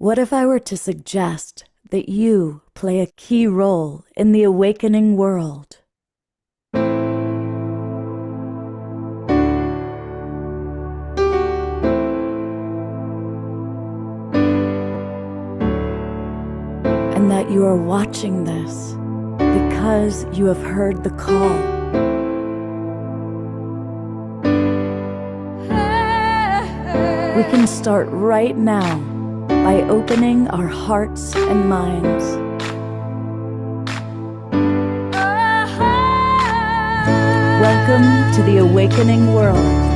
What if I were to suggest that you play a key role in the awakening world? And that you are watching this because you have heard the call. We can start right now by opening our hearts and minds. Welcome to the awakening world.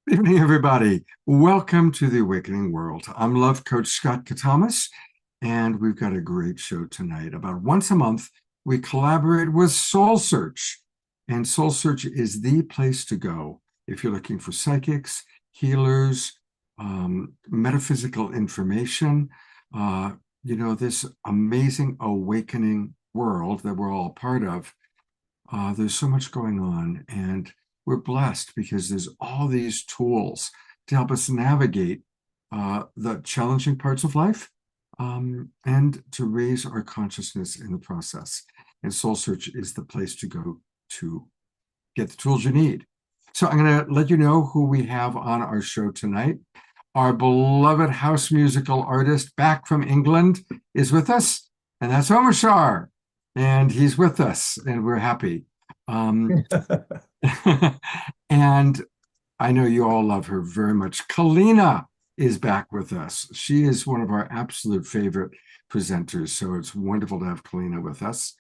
Good evening, everybody. Welcome to the Awakening World. I'm Love Coach Scott Katamas, and we've got a great show tonight. About once a month, we collaborate with Soul Search, and Soul Search is the place to go if you're looking for psychics, healers, metaphysical information, this amazing awakening world that we're all part of. There's so much going on, and we're blessed because there's all these tools to help us navigate the challenging parts of life and to raise our consciousness in the process. And Soul Search is the place to go to get the tools you need. So I'm going to let you know who we have on our show tonight. Our beloved house musical artist back from England is with us, and that's Omashar. And he's with us, and we're happy. And I know you all love her very much. Kalina is back with us. She is one of our absolute favorite presenters, so it's wonderful to have Kalina with us.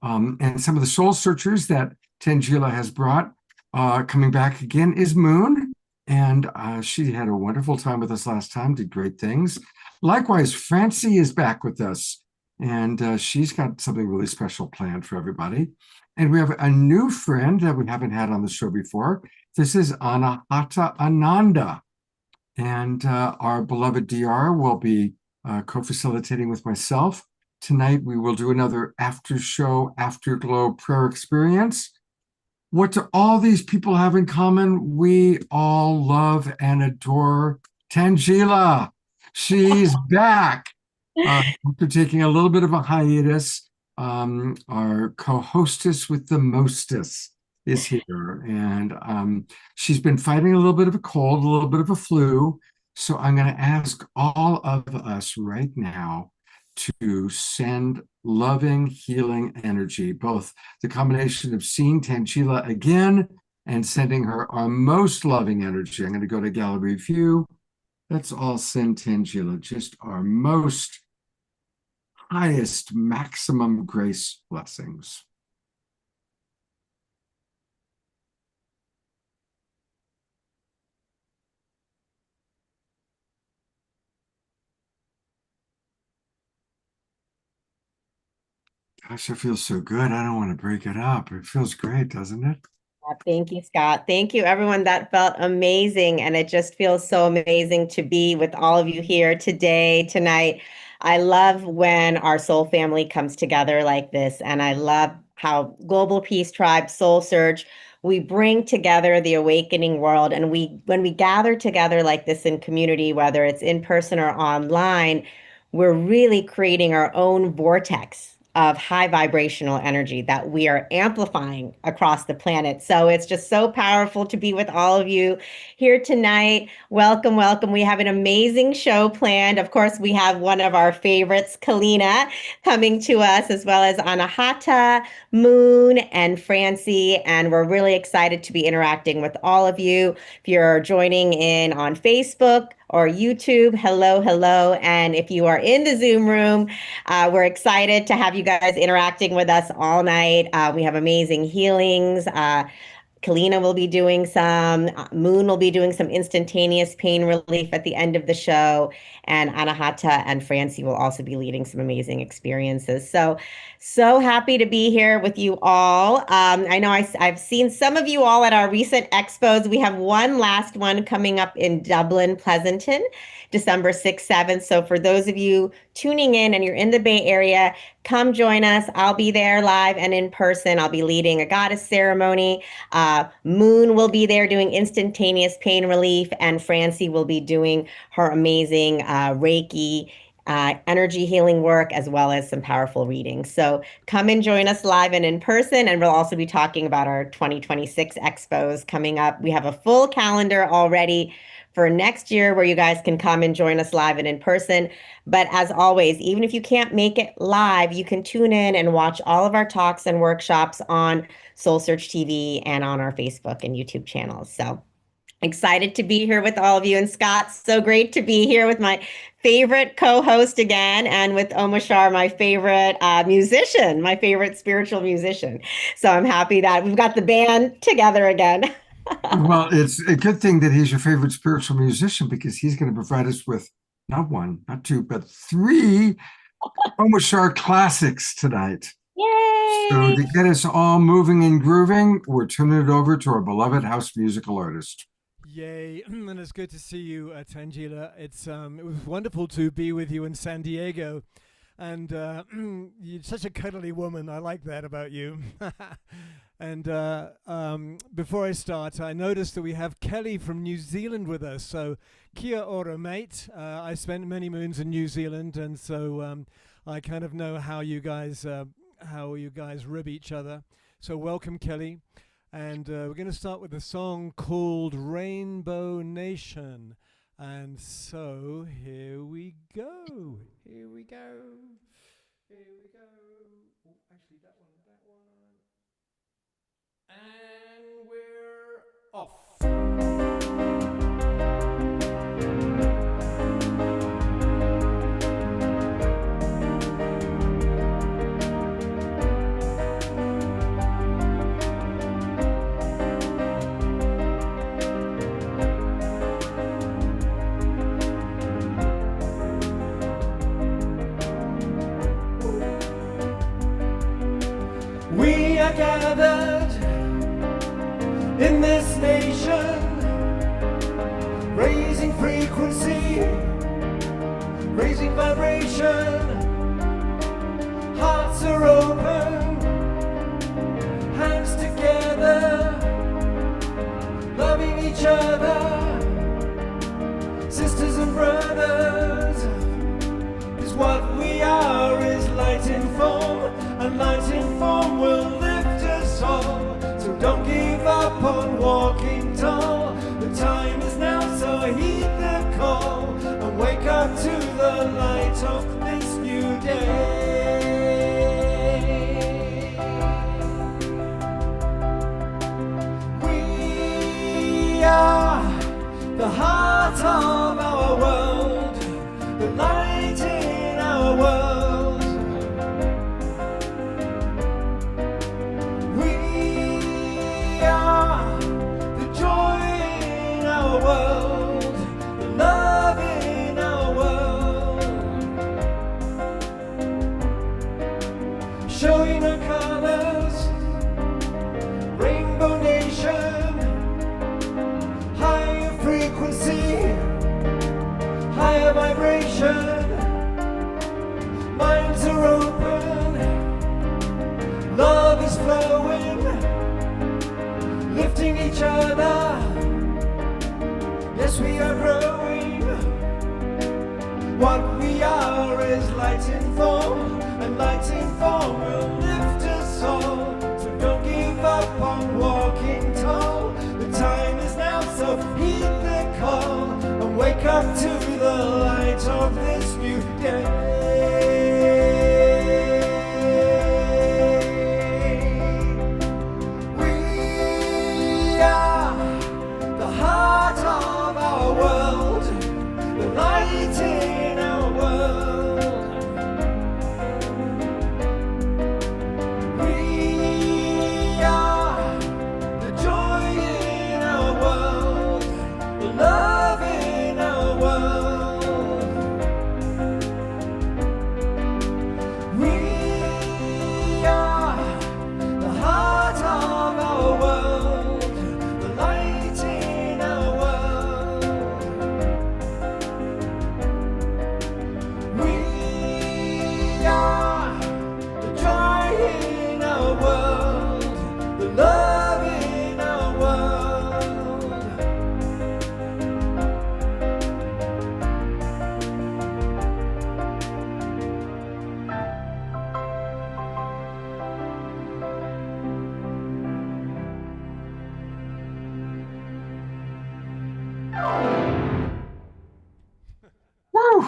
And some of the soul searchers that Tangela has brought coming back again is Moon, and she had a wonderful time with us last time, did great things. Likewise, Francie is back with us, and she's got something really special planned for everybody. And we have a new friend that we haven't had on the show before. This is Anahata Ananda. And our beloved DR will be co-facilitating with myself. Tonight, we will do another after-show, afterglow prayer experience. What do all these people have in common? We all love and adore Tangela. She's back after taking a little bit of a hiatus. Our co-hostess with the mostess is here, and she's been fighting a little bit of a cold, a little bit of a flu. So I'm going to ask all of us right now to send loving, healing energy, both the combination of seeing Tangela again and sending her our most loving energy. I'm going to go to gallery view. Let's all send Tangela just our most highest maximum grace blessings. Gosh, it feels so good. I don't want to break it up. It feels great, doesn't it? Thank you, Scott. Thank you, everyone. That felt amazing. And it just feels so amazing to be with all of you here today, tonight. I love when our soul family comes together like this. And I love how Global Peace Tribe, Soul Search, we bring together the awakening world. And when we gather together like this in community, whether it's in person or online, we're really creating our own vortex of high vibrational energy that we are amplifying across the planet. So it's just so powerful to be with all of you here tonight. Welcome, welcome. We have an amazing show planned. Of course, we have one of our favorites, Kalina, coming to us, as well as Anahata, Moon, and Francie. And we're really excited to be interacting with all of you. If you're joining in on Facebook or YouTube, hello, hello. And if you are in the Zoom room, we're excited to have you guys interacting with us all night. We have amazing healings. Kalina will be doing some, Moon will be doing some instantaneous pain relief at the end of the show, and Anahata and Francie will also be leading some amazing experiences. So happy to be here with you all. I know I've seen some of you all at our recent expos. We have one last one coming up in Dublin, Pleasanton, December 6th, 7th. So for those of you tuning in and you're in the Bay Area, come join us. I'll be there live and in person. I'll be leading a goddess ceremony. Moon will be there doing instantaneous pain relief, and Francie will be doing her amazing Reiki energy healing work, as well as some powerful readings. So come and join us live and in person. And we'll also be talking about our 2026 expos coming up. We have a full calendar already for next year where you guys can come and join us live and in person. But as always, even if you can't make it live, you can tune in and watch all of our talks and workshops on Soul Search TV and on our Facebook and YouTube channels. So excited to be here with all of you. And Scott, so great to be here with my favorite co-host again, and with Omashar, my favorite musician, my favorite spiritual musician. So I'm happy that we've got the band together again. Well, it's a good thing that he's your favorite spiritual musician, because he's going to provide us with not one, not two, but three Omashar classics tonight. Yay! So to get us all moving and grooving, we're turning it over to our beloved house musical artist. Yay, and it's good to see you, Tangela. It was wonderful to be with you in San Diego. And you're such a cuddly woman. I like that about you. And before I start, I noticed that we have Kelly from New Zealand with us. So kia ora, mate. I spent many moons in New Zealand, and so I kind of know how you guys rib each other. So welcome, Kelly. And we're going to start with a song called Rainbow Nation. And so here we go. Here we go. Here we go. Oh, actually, that one. And we're off. We are gathered in this nation, raising frequency, raising vibration. Hearts are open, hands together, loving each other, sisters and brothers. 'Cause what we are is light in form, and light in form will lift us all. So don't give up on walking tall. The time is now, so heed the call, and wake up to the light of this new day. We are the heart of our world, the light in our world. World, the love in our world, showing our colors, Rainbow Nation, higher frequency, higher vibration, minds are open, love is flowing, lifting each other. Yes, we are growing. What we are is light in form, and lighting form will lift us all. So don't give up on walking tall. The time is now, so heed the call and wake up to the light of this new day. We are the heart of our world, the light in our world. We are the joy in our world, the love in our world. We are the heart of our world, the light in our world. We are the joy in our world, the love in our world. Woo!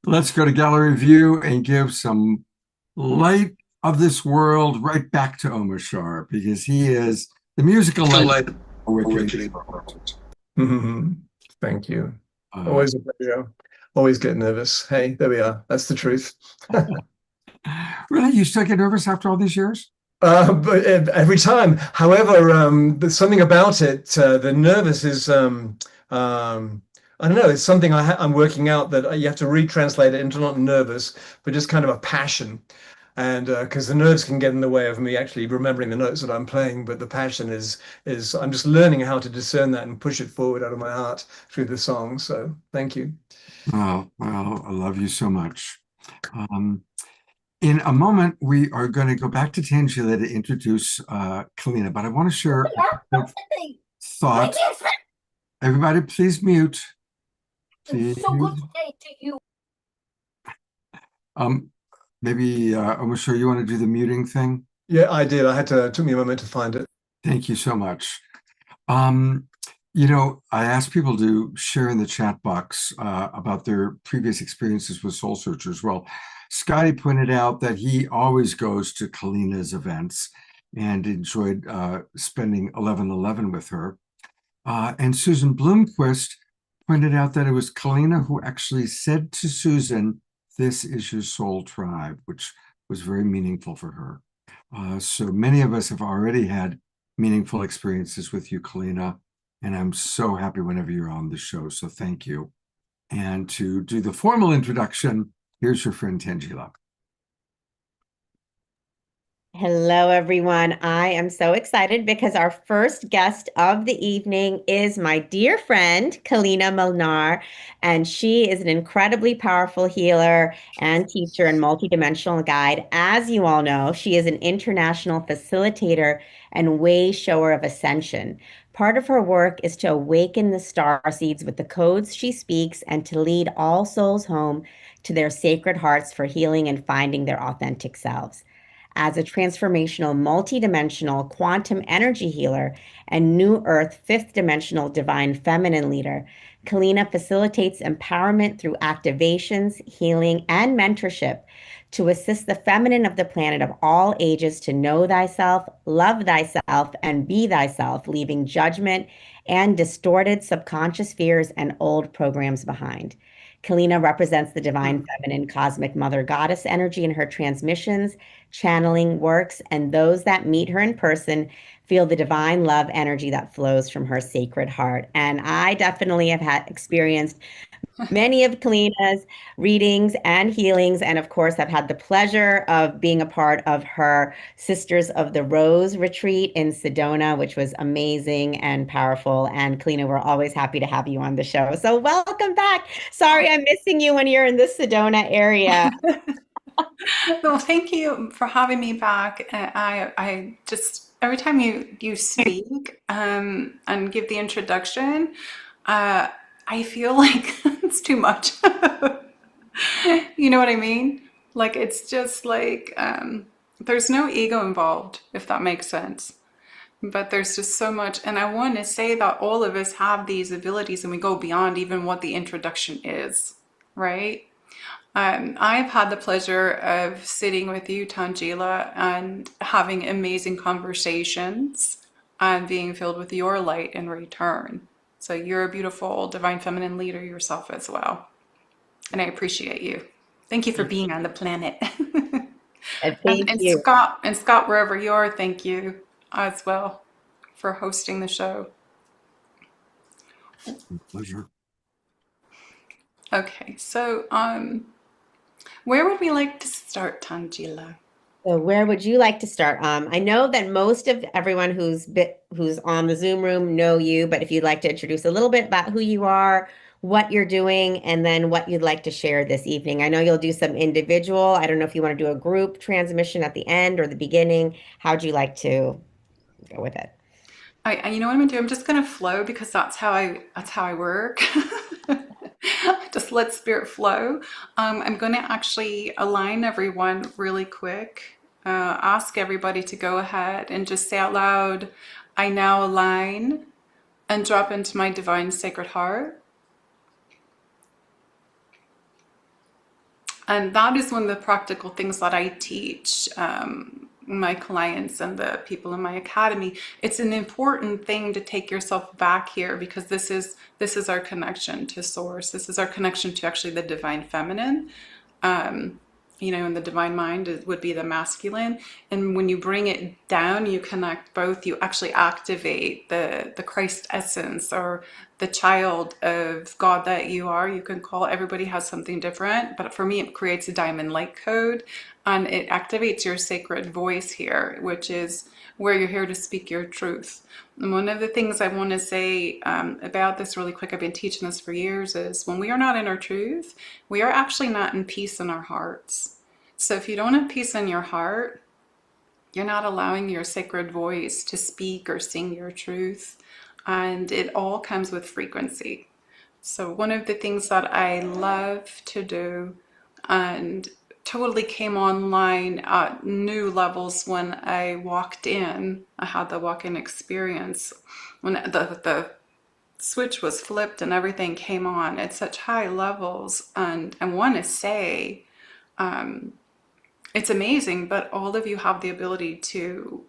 Let's go to gallery view and give some light of this world right back to Omar Shar, because he is the musical light awakening. Thank you. Uh, Always a pleasure. Always get nervous. Hey, there we are. That's the truth. really, you still get nervous after all these years? But every time. However, there's something about it. The nervous is, I don't know. It's something I'm working out that you have to retranslate it into not nervous, but just kind of a passion. And because the nerves can get in the way of me actually remembering the notes that I'm playing, but the passion is I'm just learning how to discern that and push it forward out of my heart through the song. So thank you. Oh, well, I love you so much. In a moment, we are going to go back to Tangela to introduce Kalina, but I want to share a thought. Everybody, please mute. Please. So good day to you. Maybe I'm sure you want to do the muting thing. Yeah, I did. It took me a moment to find it. Thank you so much. You know, I asked people to share in the chat box about their previous experiences with Soul Searchers. Well, Scotty pointed out that he always goes to Kalina's events and enjoyed spending 11/11 with her. And Susan Bloomquist pointed out that it was Kalina who actually said to Susan, "This is your soul tribe," which was very meaningful for her. So many of us have already had meaningful experiences with you, Kalina, and I'm so happy whenever you're on the show. So thank you. And to do the formal introduction, here's your friend Tangela. Hello, everyone. I am so excited because our first guest of the evening is my dear friend, Kalina Milnar, and she is an incredibly powerful healer and teacher and multidimensional guide. As you all know, she is an international facilitator and way shower of ascension. Part of her work is to awaken the star seeds with the codes she speaks and to lead all souls home to their sacred hearts for healing and finding their authentic selves. As a transformational, multidimensional quantum energy healer and New Earth fifth dimensional divine feminine leader, Kalina facilitates empowerment through activations, healing, and mentorship to assist the feminine of the planet of all ages to know thyself, love thyself, and be thyself, leaving judgment and distorted subconscious fears and old programs behind. Kalina represents the divine feminine cosmic mother goddess energy in her transmissions, channeling works, and those that meet her in person feel the divine love energy that flows from her sacred heart. And I definitely have had experienced many of Kalina's readings and healings, and of course, I've had the pleasure of being a part of her Sisters of the Rose retreat in Sedona, which was amazing and powerful. And Kalina, we're always happy to have you on the show. So welcome back. Sorry, I'm missing you when you're in the Sedona area. Well, thank you for having me back. I just every time you speak and give the introduction, I feel like it's too much. You know what I mean? Like it's just like there's no ego involved, if that makes sense. But there's just so much, and I want to say that all of us have these abilities and we go beyond even what the introduction is, right? I've had the pleasure of sitting with you, Tangela, and having amazing conversations and being filled with your light in return. So you're a beautiful divine feminine leader yourself as well. And I appreciate you. Thank you for being on the planet. And And, thank and you. Scott, and Scott, wherever you are, thank you as well for hosting the show. Pleasure. Okay, so where would we like to start, Tangela? So where would you like to start? I know that most of everyone who's on the Zoom room know you, but if you'd like to introduce a little bit about who you are, what you're doing, and then what you'd like to share this evening. I know you'll do some individual. I don't know if you want to do a group transmission at the end or the beginning. How'd you like to go with it? You know what I'm gonna do? I'm just gonna flow because that's how I work. Just let spirit flow. I'm gonna actually align everyone really quick. Ask everybody to go ahead and just say out loud, I now align and drop into my divine sacred heart. And that is one of the practical things that I teach my clients and the people in my academy. It's an important thing to take yourself back here because this is our connection to source. This is our connection to actually the divine feminine. And the divine mind would be the masculine. And when you bring it down, you connect both. You actually activate the Christ essence or the child of God that you are. You can call, everybody has something different, but for me, it creates a diamond light code and it activates your sacred voice here, which is where you're here to speak your truth. And one of the things I want to say about this really quick, I've been teaching this for years, is when we are not in our truth, we are actually not in peace in our hearts. So if you don't have peace in your heart, you're not allowing your sacred voice to speak or sing your truth. And it all comes with frequency. So one of the things that I love to do and totally came online at new levels when I walked in. I had the walk-in experience when the switch was flipped and everything came on at such high levels. And I want to say it's amazing, but all of you have the ability to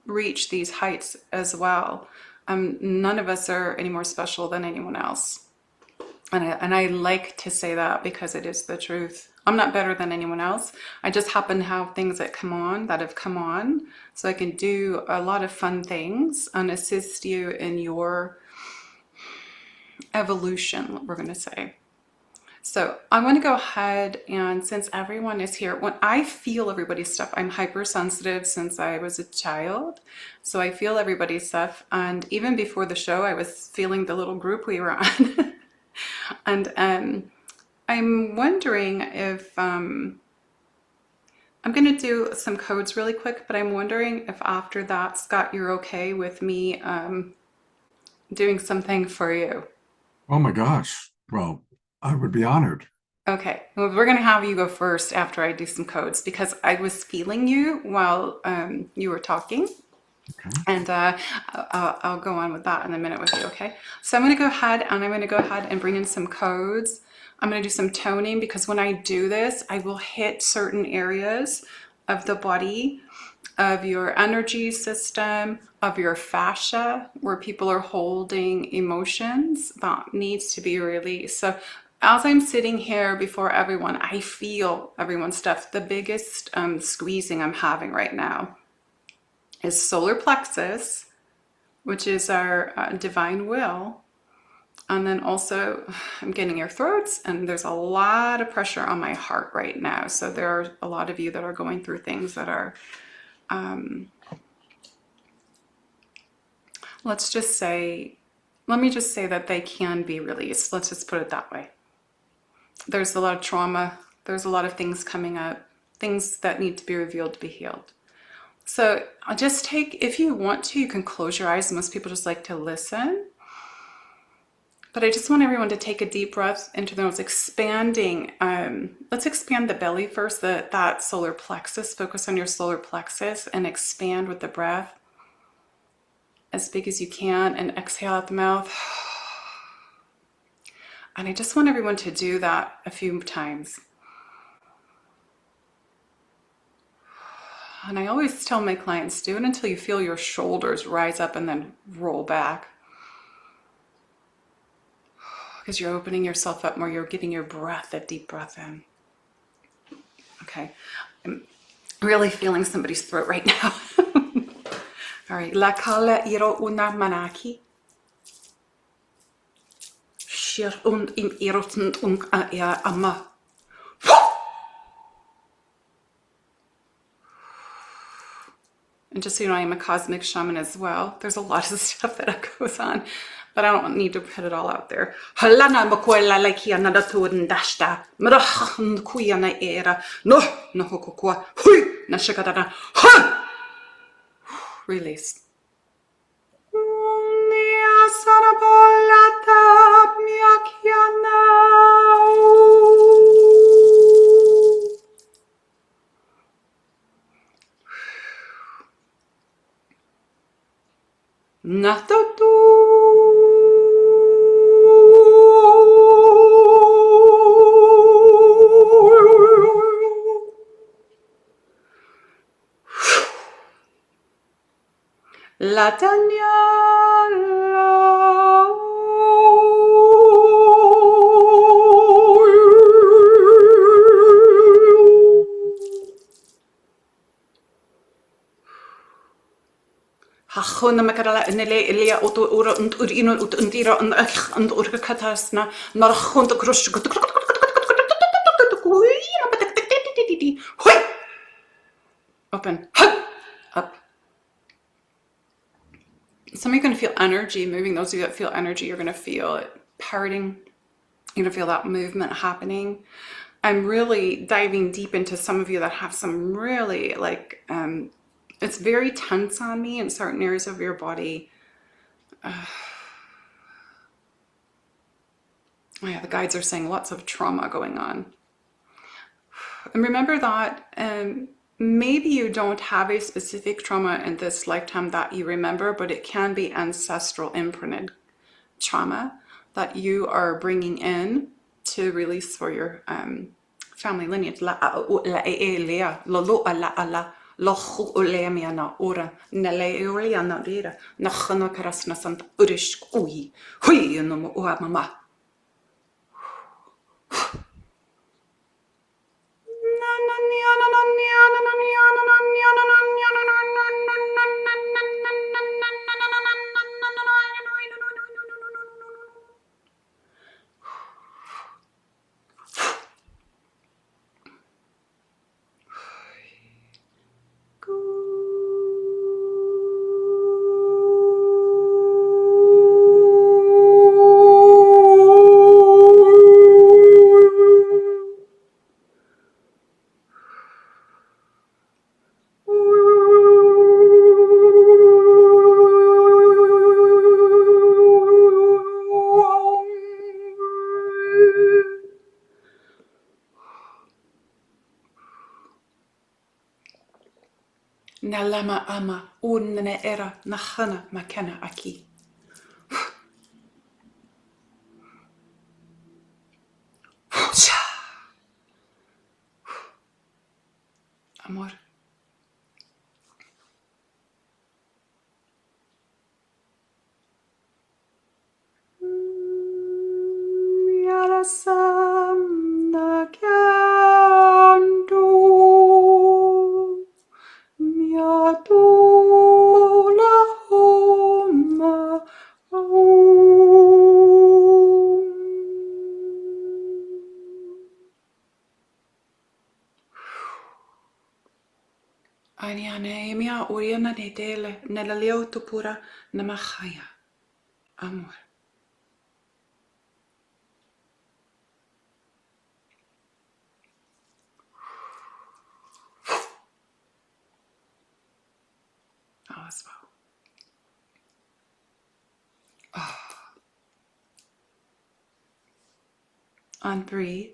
reach these heights as well. None of us are any more special than anyone else. And I like to say that because it is the truth. I'm not better than anyone else. I just happen to have things that have come on. So I can do a lot of fun things and assist you in your evolution, we're going to say. So I'm going to go ahead, and since everyone is here, when I feel everybody's stuff, I'm hypersensitive since I was a child. So I feel everybody's stuff. And even before the show, I was feeling the little group we were on. And I'm wondering if I'm going to do some codes really quick, but I'm wondering if after that, Scott, you're okay with me doing something for you. Oh my gosh. Well, I would be honored. Okay, well, we're going to have you go first after I do some codes because I was feeling you while you were talking. Okay. And I'll go on with that in a minute with you, okay? So I'm going to go ahead and bring in some codes. I'm going to do some toning because when I do this, I will hit certain areas of the body, of your energy system, of your fascia, where people are holding emotions that needs to be released. So as I'm sitting here before everyone, I feel everyone's stuff. The biggest squeezing I'm having right now is solar plexus, which is our divine will. And then also I'm getting your throats, and there's a lot of pressure on my heart right now. So there are a lot of you that are going through things that are, let me just say that they can be released. Let's just put it that way. There's a lot of trauma. There's a lot of things coming up, things that need to be revealed to be healed. So just if you want to, you can close your eyes. Most people just like to listen. But I just want everyone to take a deep breath into their nose, expanding. Let's expand the belly first, that solar plexus. Focus on your solar plexus and expand with the breath as big as you can, and exhale out the mouth. And I just want everyone to do that a few times. And I always tell my clients, do it until you feel your shoulders rise up and then roll back. Because you're opening yourself up more, you're getting your breath, that deep breath in. Okay, I'm really feeling somebody's throat right now. All right, la kala iro una manaki. Shir und im irotend und ja amma. And just so you know, I'm a cosmic shaman as well. There's a lot of stuff that goes on, but I don't need to put it all out there. Halana makola like another toden dashta. Marahan kuyana era. No, no hokokwa. Hui, na shakadana. Ha! Release. Natatu. Latanya. Hachona makarala nele elia auto ora und urino und undira und urkatasna narchon to krush. Open. Up. Some of you are going to feel energy moving. Those of you that feel energy, you're going to feel it parting. You're going to feel that movement happening. I'm really diving deep into some of you that have some really like, it's very tense on me in certain areas of your body. Yeah, the guides are saying lots of trauma going on. And remember that maybe you don't have a specific trauma in this lifetime that you remember, but it can be ancestral imprinted trauma that you are bringing in to release for your family lineage. Nalama ama unne era nachana makena aki. Amor. Yarasam nakandu. Miatula homa. Aniane mia uriana ne dele nella leuto pura namachaya. Amor. All is well. Oh. and breathe.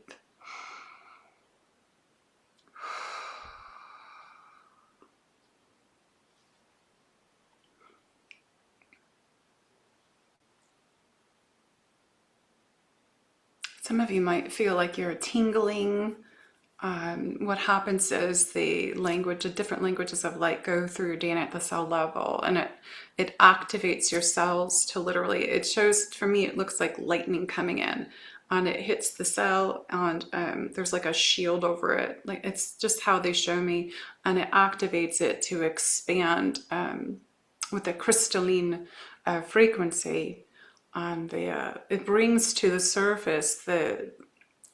Some of you might feel like you're tingling. What happens is the different languages of light go through your DNA at the cell level, and it activates your cells to literally, it shows, for me, it looks like lightning coming in, and it hits the cell, and there's like a shield over it. Like, it's just how they show me, and it activates it to expand with a crystalline frequency, and it brings to the surface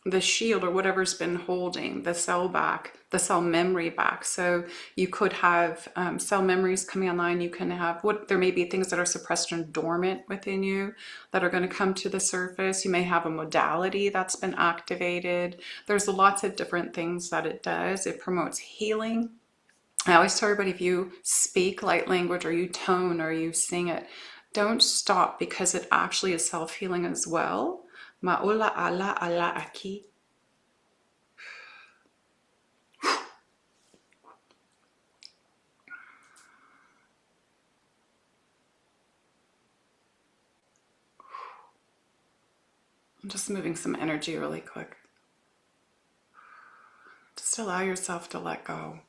the shield or whatever's been holding the cell back, the cell memory back. So you could have cell memories coming online. You can have there may be things that are suppressed and dormant within you that are going to come to the surface. You may have a modality that's been activated. There's lots of different things that it does. It promotes healing. I always tell everybody, if you speak light language or you tone or you sing it, don't stop, because it actually is self-healing as well. Ma'ula ala ala aki. I'm just moving some energy really quick. Just allow yourself to let go.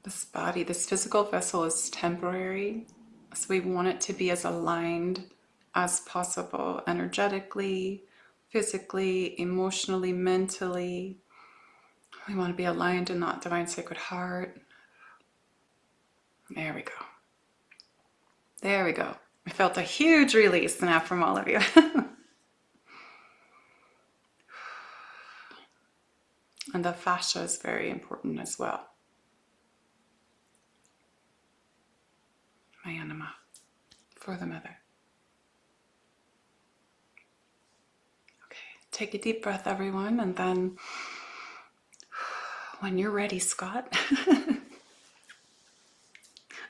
This body, this physical vessel is temporary, so we want it to be as aligned as possible, energetically, physically, emotionally, mentally. We want to be aligned in that divine sacred heart. There we go. There we go. I felt a huge release now from all of you. And the fascia is very important as well. Mayanama, for the mother. Okay, take a deep breath, everyone, and then when you're ready, Scott,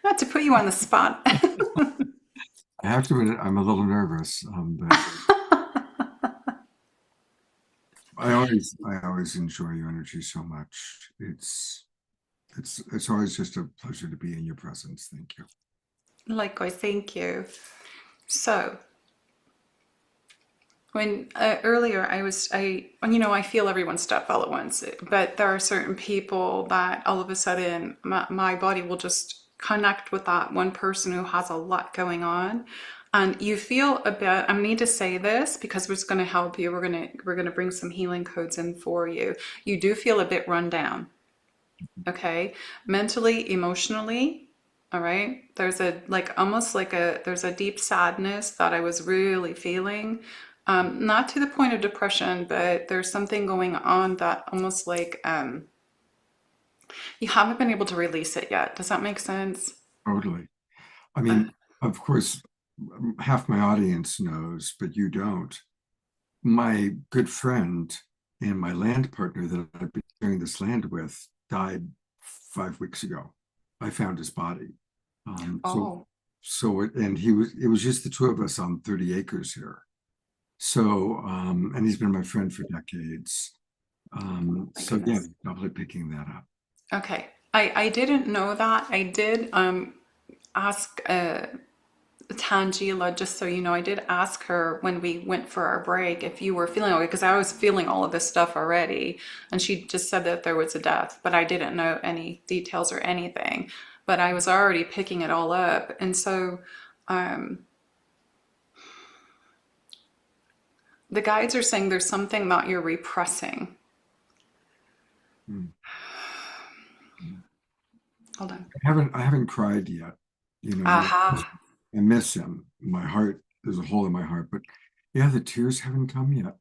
not to put you on the spot. I have to admit, I'm a little nervous, but I always enjoy your energy so much. It's always just a pleasure to be in your presence. Thank you. Likewise, thank you. So, when earlier I feel everyone's stuff all at once, but there are certain people that all of a sudden my body will just connect with that one person who has a lot going on, and you feel a bit. I need to say this because we're just going to help you. We're going to bring some healing codes in for you. You do feel a bit run down, okay, mentally, emotionally. All right. There's there's a deep sadness that I was really feeling. Not to the point of depression, but there's something going on that almost like you haven't been able to release it yet. Does that make sense? Totally. I mean, of course, half my audience knows, but you don't. My good friend and my land partner that I've been sharing this land with died 5 weeks ago. I found his body. And it was just the two of us on 30 acres here. So, and he's been my friend for decades. So yeah, probably picking that up. Okay. I didn't know that. I did ask Tangela, just so you know, I did ask her when we went for our break if you were feeling okay, because I was feeling all of this stuff already, and she just said that there was a death, but I didn't know any details or anything, but I was already picking it all up. And so the guides are saying there's something that you're repressing. Hold on. I haven't cried yet. You know, Aha. I miss him. My heart, there's a hole in my heart, but yeah, the tears haven't come yet.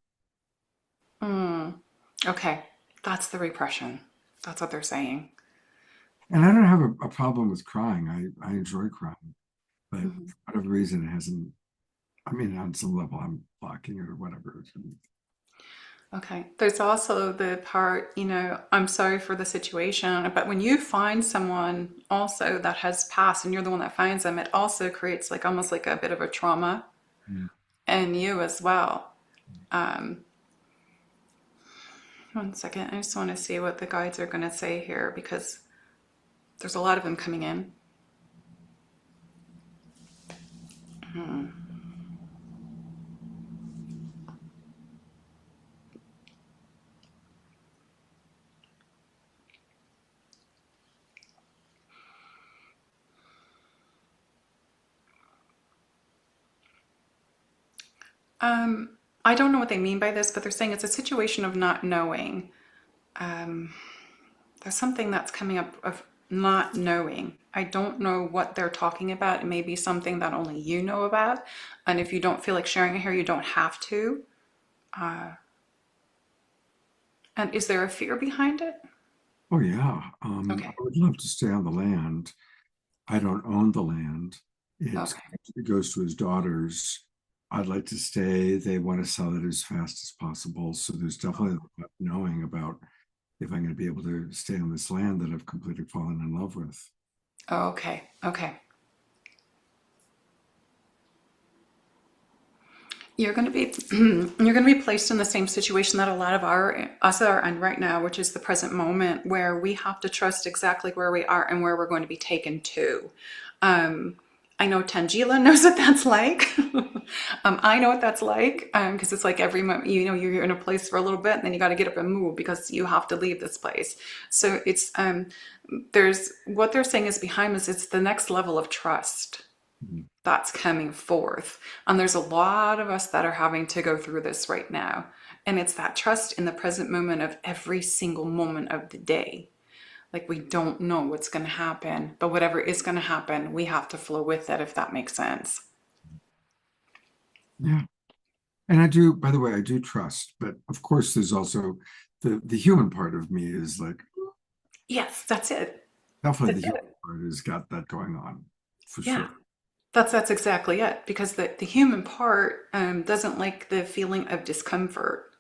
Okay. That's the repression. That's what they're saying. And I don't have a problem with crying. I enjoy crying, but for whatever reason, it hasn't. I mean, on some level, I'm blocking it or whatever. Okay. There's also the part, I'm sorry for the situation, but when you find someone also that has passed and you're the one that finds them, it also creates like almost like a bit of a trauma Mm. in you as well. Um, One second. I just want to see what the guides are going to say here because there's a lot of them coming in. I don't know what they mean by this, but they're saying it's a situation of not knowing. There's something that's coming up of not knowing. I don't know what they're talking about. It may be something that only you know about. And if you don't feel like sharing it here, you don't have to. And is there a fear behind it? Oh, yeah. Okay. I would love to stay on the land. I don't own the land. Okay. It goes to his daughters. I'd like to stay. They want to sell it as fast as possible. So there's definitely not knowing about if I'm going to be able to stay on this land that I've completely fallen in love with. Okay. Okay. You're going to be you're going to be placed in the same situation that a lot of us are in right now, which is the present moment, where we have to trust exactly where we are and where we're going to be taken to. I know Tangela knows what that's like. I know what that's like because it's like every moment, you're in a place for a little bit and then you got to get up and move because you have to leave this place. So it's there's what they're saying is behind us. It's the next level of trust that's coming forth. And there's a lot of us that are having to go through this right now. And it's that trust in the present moment of every single moment of the day. Like we don't know what's going to happen, but whatever is going to happen, we have to flow with it, if that makes sense. Yeah. And I do, by the way, I do trust, but of course there's also the human part of me is like, Yes, that's it. definitely That's the human it. part has got that going on for Yeah. sure. That's exactly it. Because the human part doesn't like the feeling of discomfort.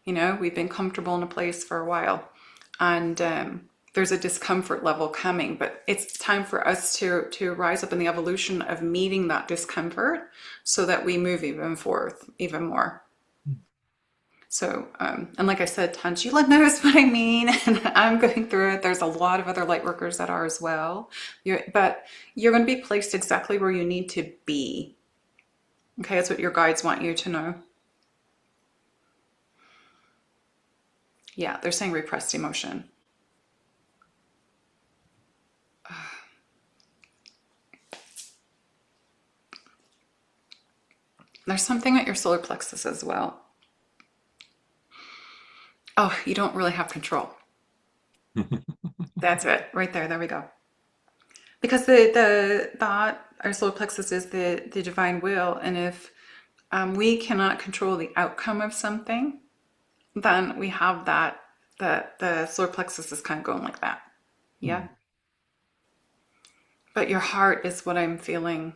We've been comfortable in a place for a while, and there's a discomfort level coming, but it's time for us to rise up in the evolution of meeting that discomfort so that we move even more. So, and like I said, Tangela knows what I mean, and I'm going through it. There's a lot of other light workers that are as well. But you're going to be placed exactly where you need to be. Okay, that's what your guides want you to know. Yeah, they're saying repressed emotion. There's something at your solar plexus as well. Oh, you don't really have control. That's it, right there. There we go. Because that our solar plexus is the divine will, and if we cannot control the outcome of something, then we have that the solar plexus is kind of going like that. Yeah. But your heart is what I'm feeling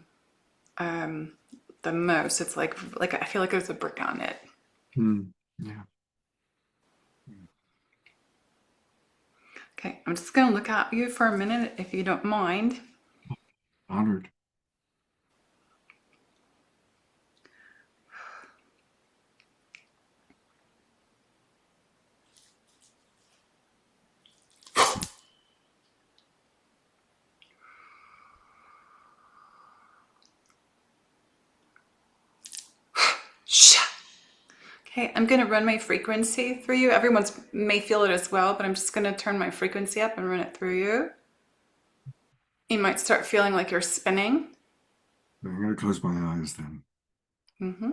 the most. It's like I feel like there's a brick on it. Yeah. Okay, I'm just going to look at you for a minute if you don't mind. Honored. Okay, I'm going to run my frequency through you. Everyone's may feel it as well, but I'm just going to turn my frequency up and run it through you. You might start feeling like you're spinning. I'm going to close my eyes then. Mm-hmm.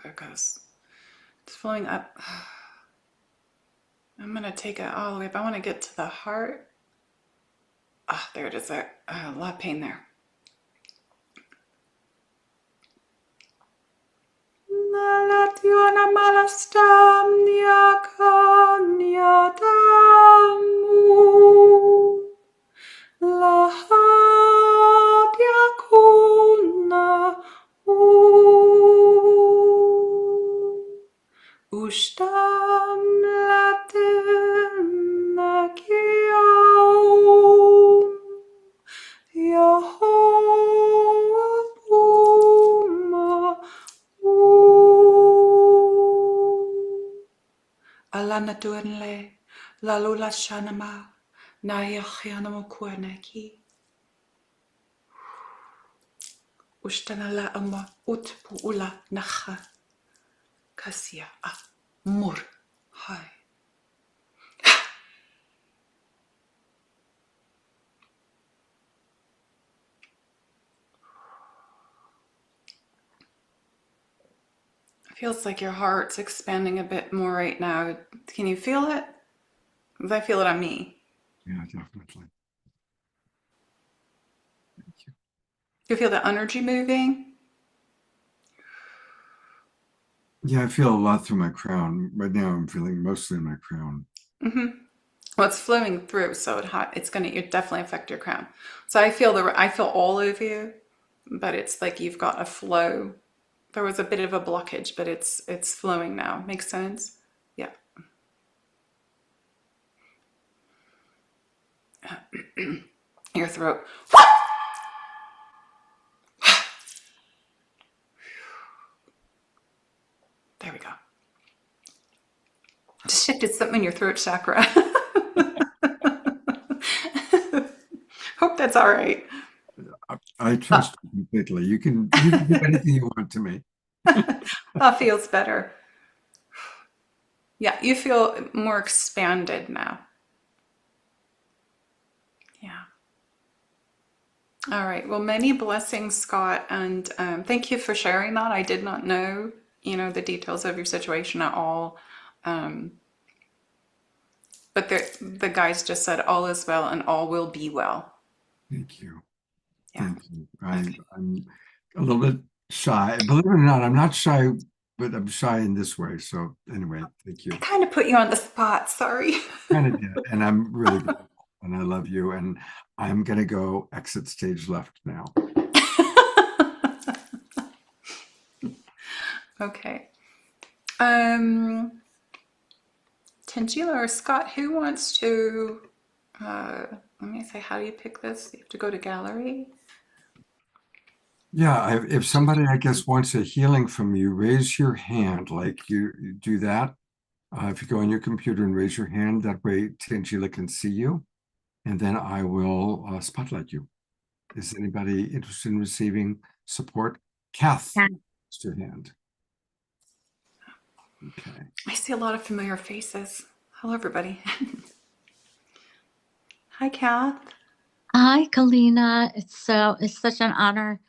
There it goes. It's flowing up. I'm going to take it all the way up. I want to get to the heart. Ah, there it is. There. A lot of pain there. lahat yakuna ustam latin nakiaum Yahoah Puma Alana tuanle lalula shanama nayachianamo kuanaki Ushtanala ama utpu ula nacha kasia a mur hai. Feels like your heart's expanding a bit more right now. Can you feel it? Because I feel it on me. Yeah, definitely. Thank you. You feel the energy moving? Yeah, I feel a lot through my crown. Right now I'm feeling mostly in my crown. Mm-hmm. Well, it's flowing through, so it's gonna definitely affect your crown. So I feel all over you, but it's like you've got a flow. There was a bit of a blockage, but it's flowing now. Makes sense? Yeah. Your throat. There we go. Just shifted something in your throat chakra. Hope that's all right. I trust you completely. You can do anything you want to me. That feels better. Yeah, you feel more expanded now. Yeah. All right. Well, many blessings, Scott, and thank you for sharing that. I did not know, the details of your situation at all. But the guys just said all is well and all will be well. Thank you. Yeah. Thank you. I'm a little bit shy. Believe it or not, I'm not shy, but I'm shy in this way. So anyway, thank you. I kind of put you on the spot. Sorry. Kind of did. And I'm really grateful, and I love you. And I'm gonna go exit stage left now. Okay. Tangela or Scott, who wants to, let me say, how do you pick this? You have to go to gallery. Yeah, if somebody, I guess, wants a healing from you, raise your hand. Like you do that. If you go on your computer and raise your hand, that way Tangela can see you, and then I will spotlight you. Is anybody interested in receiving support? Kath, raise your hand. Okay. I see a lot of familiar faces. Hello, everybody. Hi, Kath. Hi, Kalina. It's such an honor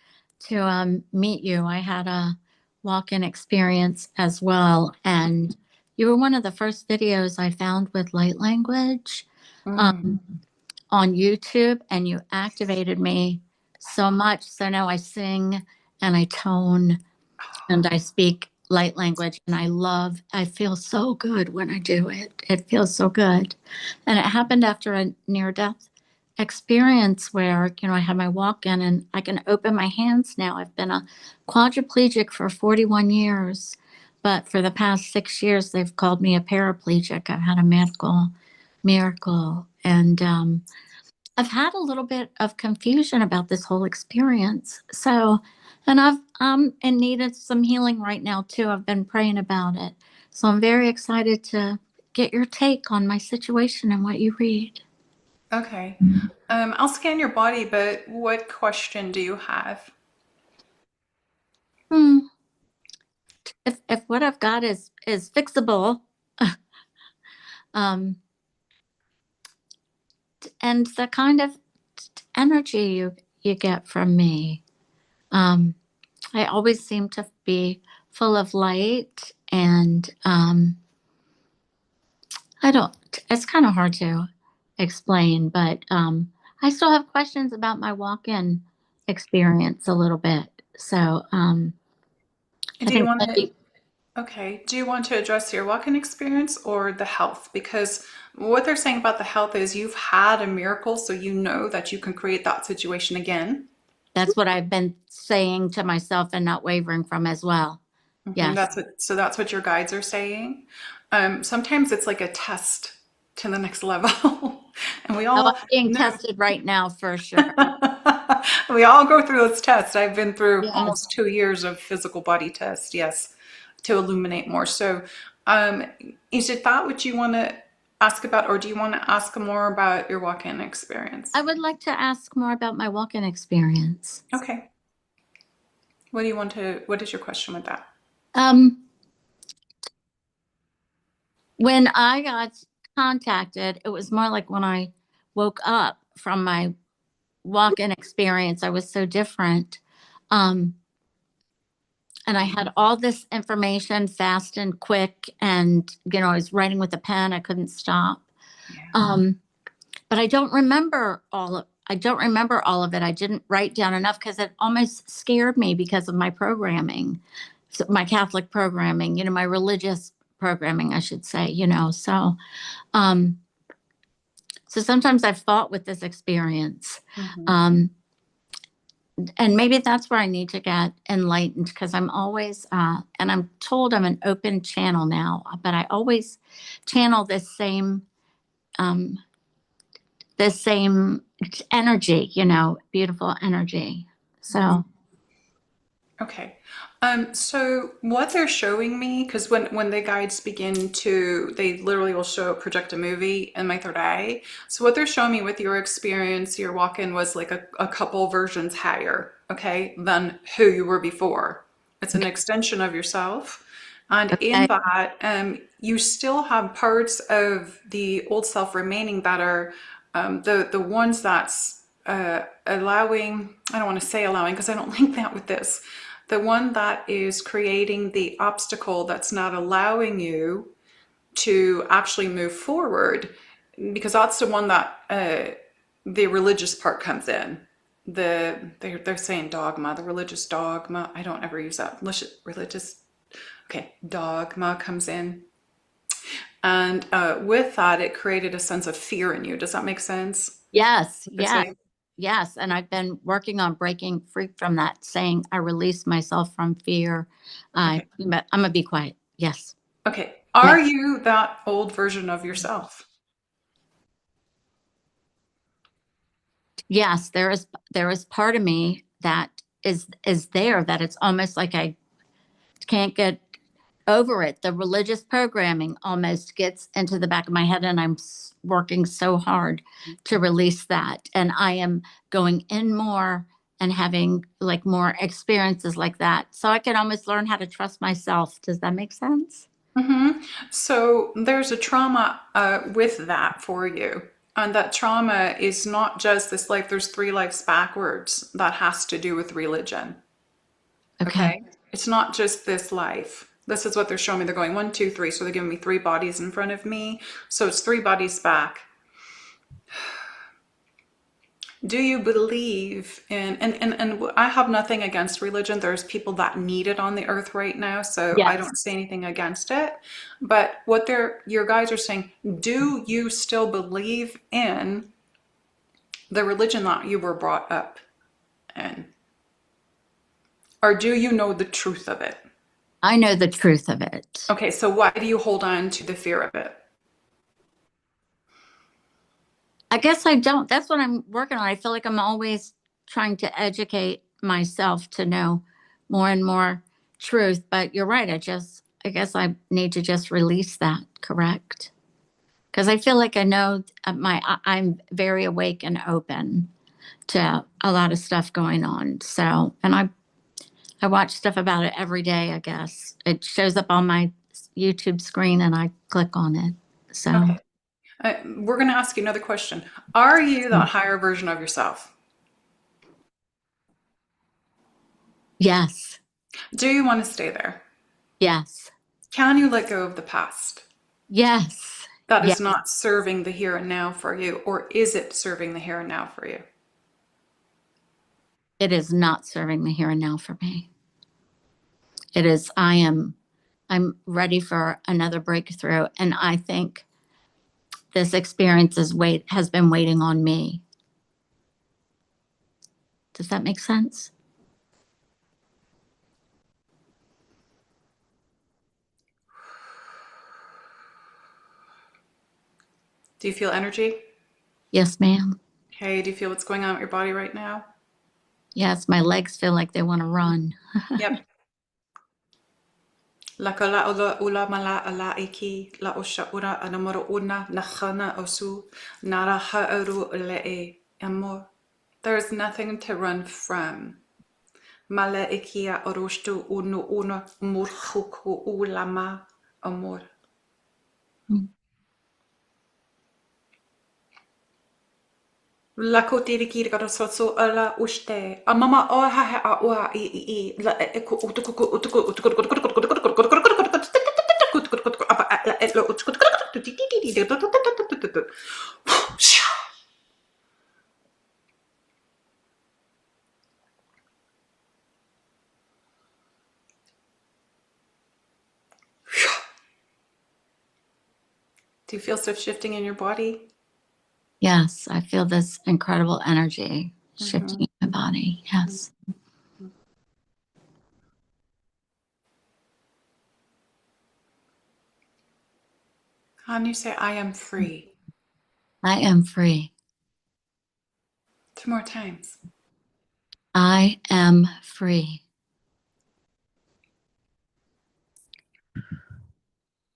to meet you. I had a walk-in experience as well, and you were one of the first videos I found with light language on YouTube, and you activated me so much. So now I sing and I tone and I speak light language, and I feel so good when I do it. It feels so good. And it happened after a near-death experience where, I had my walk-in and I can open my hands now. I've been a quadriplegic for 41 years, but for the past 6 years, they've called me a paraplegic. I've had a medical miracle. And I've had a little bit of confusion about this whole experience. So, and I'm in need of some healing right now too. I've been praying about it. So I'm very excited to get your take on my situation and what you read. Okay. I'll scan your body, but what question do you have? If what I've got is fixable, um, and the kind of energy you get from me, I always seem to be full of light, and it's kind of hard to explain, but I still have questions about my walk-in experience a little bit. So I Do you think want to address your walk-in experience or the health? Because What they're saying about the health is you've had a miracle, so you know that you can create that situation again. That's what I've been saying to myself and not wavering from as well. Yes. That's what your guides are saying. Sometimes it's like a test to the next level. And we all I'm being know. tested right now for sure. We all go through those tests. I've been through Yes. almost 2 years of physical body tests, yes, to illuminate more. So, is it that what you want to ask about, or do you want to ask more about your walk-in experience? I would like to ask more about my walk-in experience. Okay. What is your question with that? When I got contacted, it was more like when I woke up from my walk-in experience, I was so different. And I had all this information fast and quick, and, I was writing with a pen. I couldn't stop. Yeah. But I don't remember all of it. I didn't write down enough because it almost scared me because of my programming, so my Catholic programming, my religious programming, I should say, so sometimes I've fought with this experience. Mhm. And maybe that's where I need to get enlightened, because I'm always, and I'm told I'm an open channel now, but I always channel this same energy, beautiful energy. So, Okay. So what they're showing me, because when the guides begin to, they literally will project a movie in my third eye. So what they're showing me with your experience, your walk-in was like a couple versions higher, okay, than who you were before. It's an extension of yourself. And in that, you still have parts of the old self remaining that are the ones that's allowing, I don't want to say allowing because I don't like that with this, the one that is creating the obstacle that's not allowing you to actually move forward, because that's the one that the religious part comes in. They're saying dogma, the religious dogma. I don't ever use that. Religious, okay, dogma comes in. And with that, it created a sense of fear in you. Does that make sense? yes, They're saying? yes. And I've been working on breaking free from that, saying I release myself from fear. Okay. I'm going to be quiet. Yes. Okay. Are you that old version of yourself? Yes, there is part of me that is there, that it's almost like I can't get over it. The religious programming almost gets into the back of my head, and I'm working so hard to release that. And I am going in more and having like more experiences like that, so I can almost learn how to trust myself. Does that make sense? Mm-hmm. So there's a trauma with that for you. And that trauma is not just this life, there's 3 lives backwards that has to do with religion. Okay. It's not just this life. This is what they're showing me. They're going 1, 2, 3. So they're giving me 3 bodies in front of me. So it's 3 bodies back. Do you believe in, and I have nothing against religion. There's people that need it on the earth right now. So I Yes. don't say anything against it. But what your guys are saying, do you still believe in the religion that you were brought up in? Or do you know the truth of it? I know the truth of it. Okay, so why do you hold on to the fear of it? I guess I don't. That's what I'm working on. I feel like I'm always trying to educate myself to know more and more truth. But you're right. I guess I need to just release that, correct? Because I feel like I know I'm very awake and open to a lot of stuff going on. So, and I watch stuff about it every day, I guess. It shows up on my YouTube screen and I click on it. So. Okay. We're going to ask you another question. Are you that higher version of yourself? Yes. Do you want to stay there? Yes. Can you let go of the past? Yes. That yes. is not serving the here and now for you, or is it serving the here and now for you? It is not serving the here and now for me. It is, I'm ready for another breakthrough. And I think this experience has been waiting on me. Does that make sense? Do you feel energy? Yes, ma'am. Okay, do you feel what's going on with your body right now? Yes, my legs feel like they want to run. Yep. Laka la ola ula mala ala iki la osha ura anamoro una nachana osu nara ha'aru le'e amor. There's nothing to run from. Mala ikia oroshtu unu una murchuku ulama amor. La kotiri kiri karo soso ala ushte. A mama o ha ha a ua I la eku utuku utuku utuku Do you feel stuff shifting in your body? Yes, I feel this incredible energy shifting in my body. Yes. Can you say, I am free? I am free. 2 more times. I am free.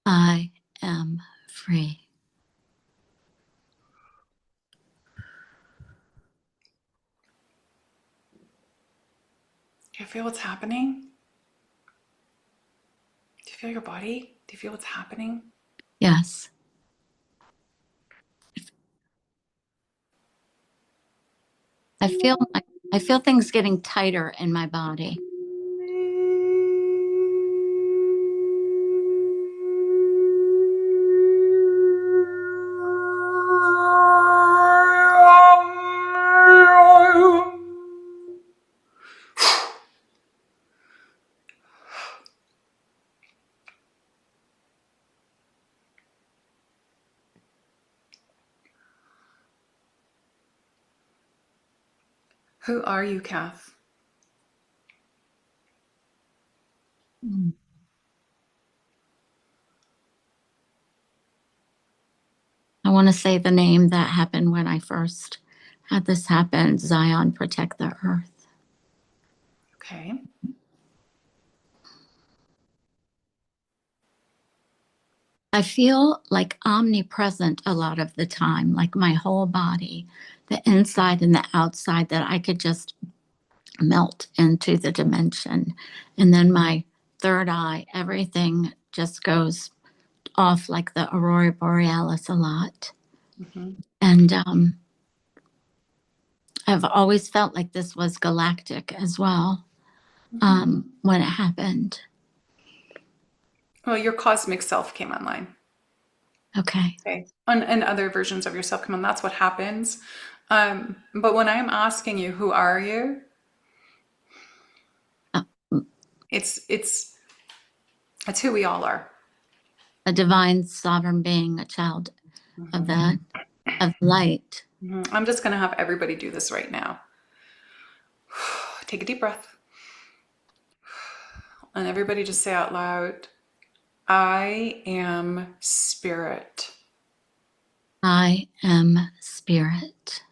I am free. Do you feel what's happening? Do you feel your body? Do you feel what's happening? Yes. I feel things getting tighter in my body. Who are you, Kath? I want to say the name that happened when I first had this happen. Zion, protect the earth. Okay. I feel like omnipresent a lot of the time, like my whole body, the inside and the outside, that I could just melt into the dimension. And then my third eye, everything just goes off like the aurora borealis a lot. And I've always felt like this was galactic as well when it happened. Well, your cosmic self came online. Okay. Okay. And other versions of yourself come on. That's what happens. But when I'm asking you, who are you? It's who we all are. A divine sovereign being, a child of that, of light. I'm just going to have everybody do this right now. Take a deep breath. And everybody just say out loud, I am spirit. I am spirit.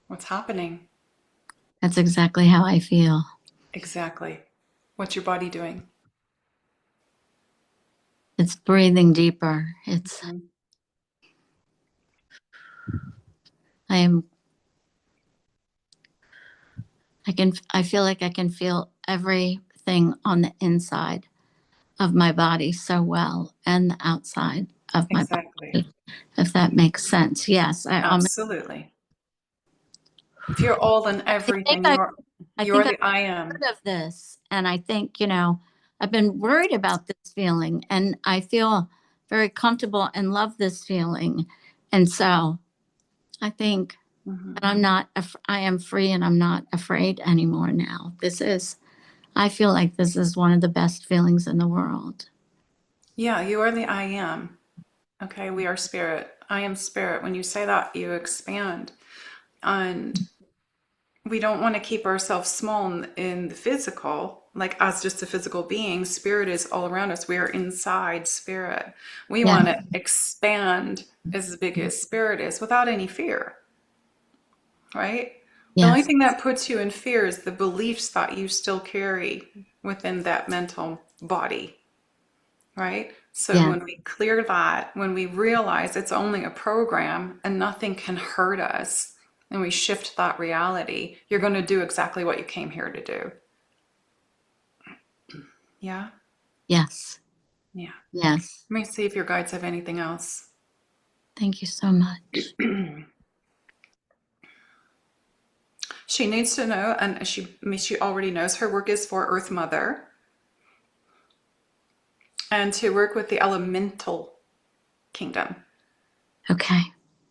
What's happening? That's exactly how I feel. Exactly. What's your body doing? It's breathing deeper. It's, I feel like I can feel everything on the inside of my body so well, and the outside of my body, if that makes sense. Yes. Absolutely. If you're all in everything, you're the I am. Of this, and I think, I've been worried about this feeling, and I feel very comfortable and love this feeling. And so I think that I am free, and I'm not afraid anymore now. I feel like this is one of the best feelings in the world. Yeah, you are the I am. Okay, we are spirit. I am spirit. When you say that, you expand. And we don't want to keep ourselves small in the physical, like as just a physical being. Spirit is all around us. We are inside spirit. We Yeah. want to expand as big as spirit is without any fear, right? The only Yes. thing that puts you in fear is the beliefs that you still carry within that mental body, right? So Yeah. when we clear that, when we realize it's only a program and nothing can hurt us, and we shift that reality, you're going to do exactly what you came here to do. Yeah? Yes. Yeah. Yes. Let me see if your guides have anything else. Thank you so much. She needs to know, and she already knows her work is for Earth Mother, and to work with the elemental kingdom. Okay.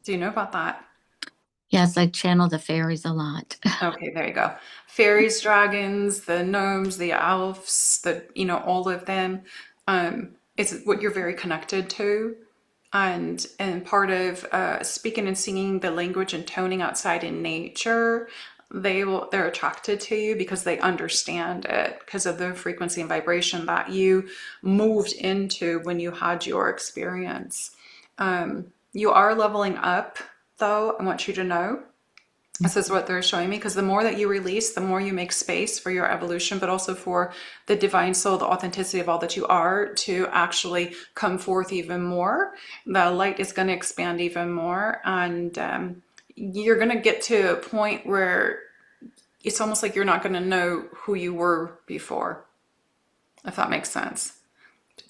Do you know about that? Yes, I channel the fairies a lot. Okay, there you go. Fairies, dragons, the gnomes, the elves, all of them. It's what you're very connected to. And part of speaking and singing the language and toning outside in nature, they're attracted to you because they understand it, because of the frequency and vibration that you moved into when you had your experience. You are leveling up, though. I want you to know. This is what they're showing me, because the more that you release, the more you make space for your evolution, but also for the divine soul, the authenticity of all that you are, to actually come forth even more. The light is going to expand even more, and you're going to get to a point where it's almost like you're not going to know who you were before, if that makes sense.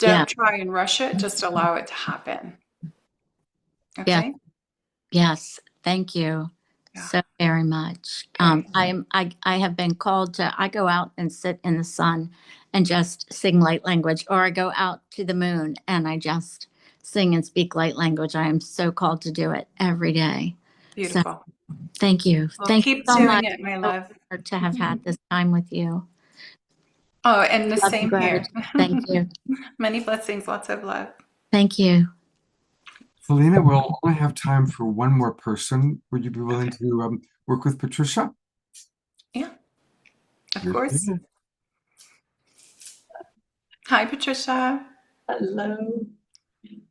Yeah. Don't try and rush it, just allow it to happen. Yeah. Okay? Yes. Thank you Yeah. so very much. Okay. I have been called to, I go out and sit in the sun and just sing light language, or I go out to the moon and I just sing and speak light language. I am so called to do it every day. So Beautiful. thank you. Well, Thank keep you so doing much. it, my love. To have had this time with you. Oh, and the Love and same here. gratitude. Thank you. Many blessings, lots of love. Thank you. Selena, we'll only have time for one more person. Would you be willing to work with Patricia? Yeah, of Here she course. is. Hi, Patricia. Hello.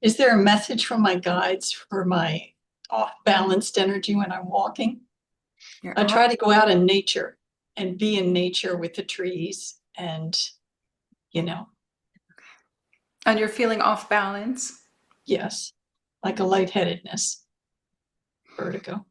Is there a message from my guides for my off-balanced energy when I'm walking? You're I up. try to go out in nature and be in nature with the trees and, And you're feeling off balance. yes, like a lightheadedness, vertigo.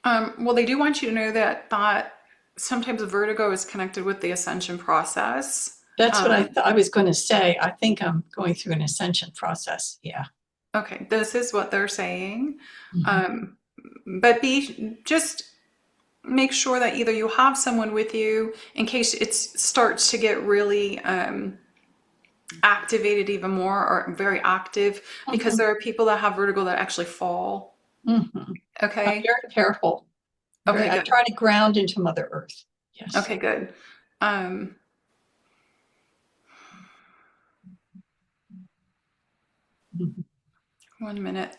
Well, they do want you to know that sometimes vertigo is connected with the ascension process. That's what I was going to say. I think I'm going through an ascension process. Yeah. Okay, this is what they're saying. Mhm. But just make sure that either you have someone with you in case it starts to get really activated even more, or very active, because there are people that have vertigo that actually fall. Mhm. I'm Okay. very careful. Okay, I good. try to ground into Mother Earth. Yes. Okay, good. Mhm. 1 minute.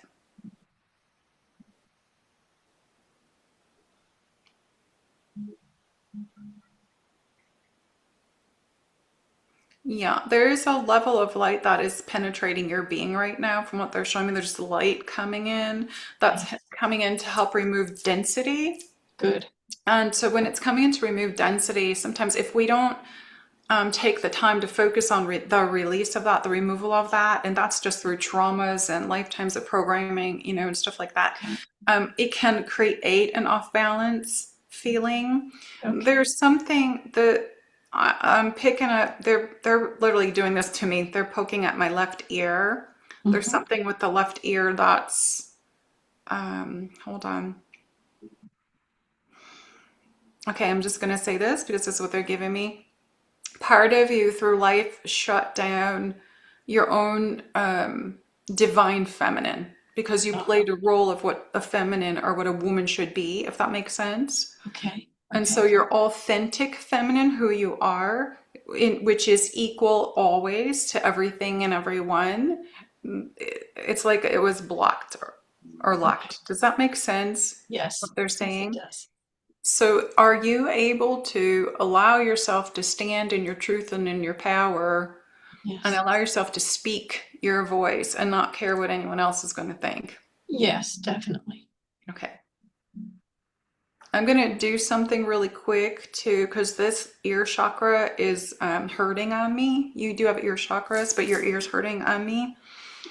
Yeah, there is a level of light that is penetrating your being right now. From what they're showing me, there's light coming in that's coming in to help remove density. Good. And so when it's coming in to remove density, sometimes if we don't take the time to focus on the release of that, the removal of that, and that's just through traumas and lifetimes of programming, and stuff like that, it can create an off balance feeling. Okay. There's something that I'm picking up. They're literally doing this to me. They're poking at my left ear. There's Mhm. something with the left ear that's hold on. Okay, I'm just gonna say this because this is what they're giving me. Part of you through life shut down your own divine feminine because you played a role of what a feminine or what a woman should be, if that makes sense. Okay. And so your authentic feminine, who you are, which is equal always to everything and everyone, it's like it was blocked or locked. Does that make sense? Yes. What they're Yes, saying? it does. So are you able to allow yourself to stand in your truth and in your power Yes. and allow yourself to speak your voice and not care what anyone else is going to think? Yes, definitely. Okay. I'm going to do something really quick too, because this ear chakra is hurting on me. You do have ear chakras, but your ear's hurting on me.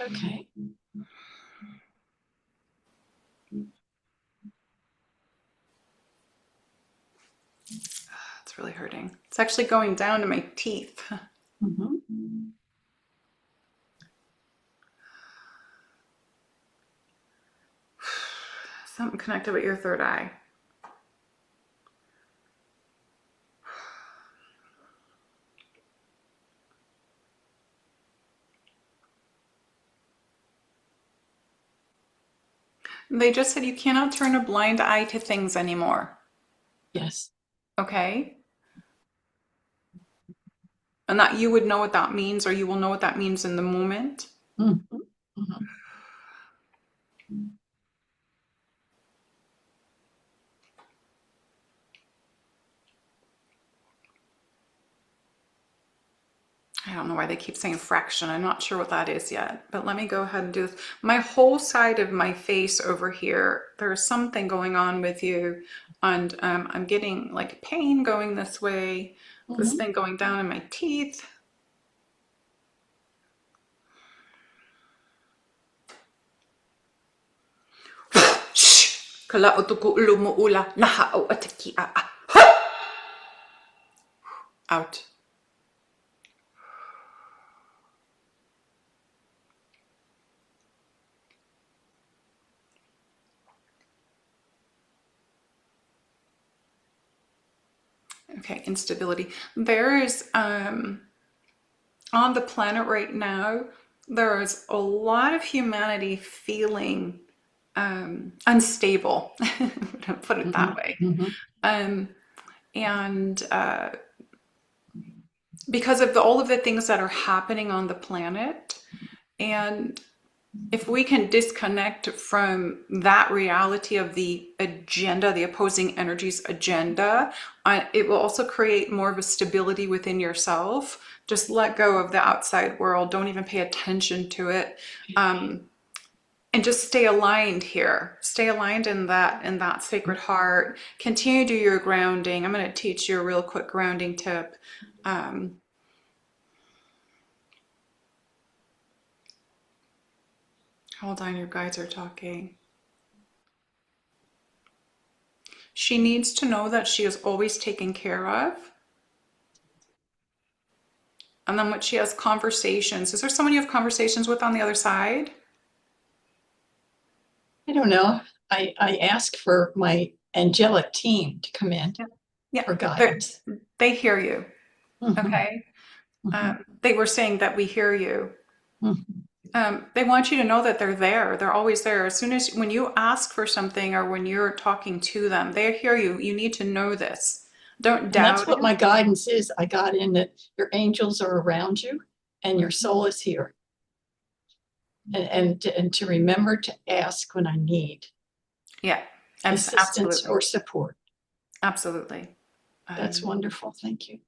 Okay. It's really hurting. It's actually going down to my teeth. Mm-hmm. Something connected with your third eye. They just said you cannot turn a blind eye to things anymore. Yes. Okay? And that you would know what that means, or you will know what that means in the moment. Mm-hmm. Mm-hmm. I don't know why they keep saying fraction. I'm not sure what that is yet, but let me go ahead and do this. My whole side of my face over here, there's something going on with you, and I'm getting like pain going this way, this thing going down in my teeth. Out. Okay, instability. There is on the planet right now, there is a lot of humanity feeling unstable. Put it that way. And because of all of the things that are happening on the planet, and if we can disconnect from that reality of the agenda, the opposing energies agenda, it will also create more of a stability within yourself. Just let go of the outside world. Don't even pay attention to it. And just stay aligned here. Stay aligned in that sacred heart. Continue to do your grounding. I'm going to teach you a real quick grounding tip. Hold on, your guides are talking. She needs to know that she is always taken care of. And then when she has conversations, is there someone you have conversations with on the other side? I don't know. I asked for my angelic team to come in for guidance. They hear you. Okay. They were saying that we hear you. They want you to know that they're there. They're always there. As soon as when you ask for something or when you're talking to them, they hear you. You need to know this. Don't doubt That's what my guidance is. I got in that your angels are around you and your soul is here. And to remember to ask when I need assistance or support. Absolutely. That's wonderful. Thank you.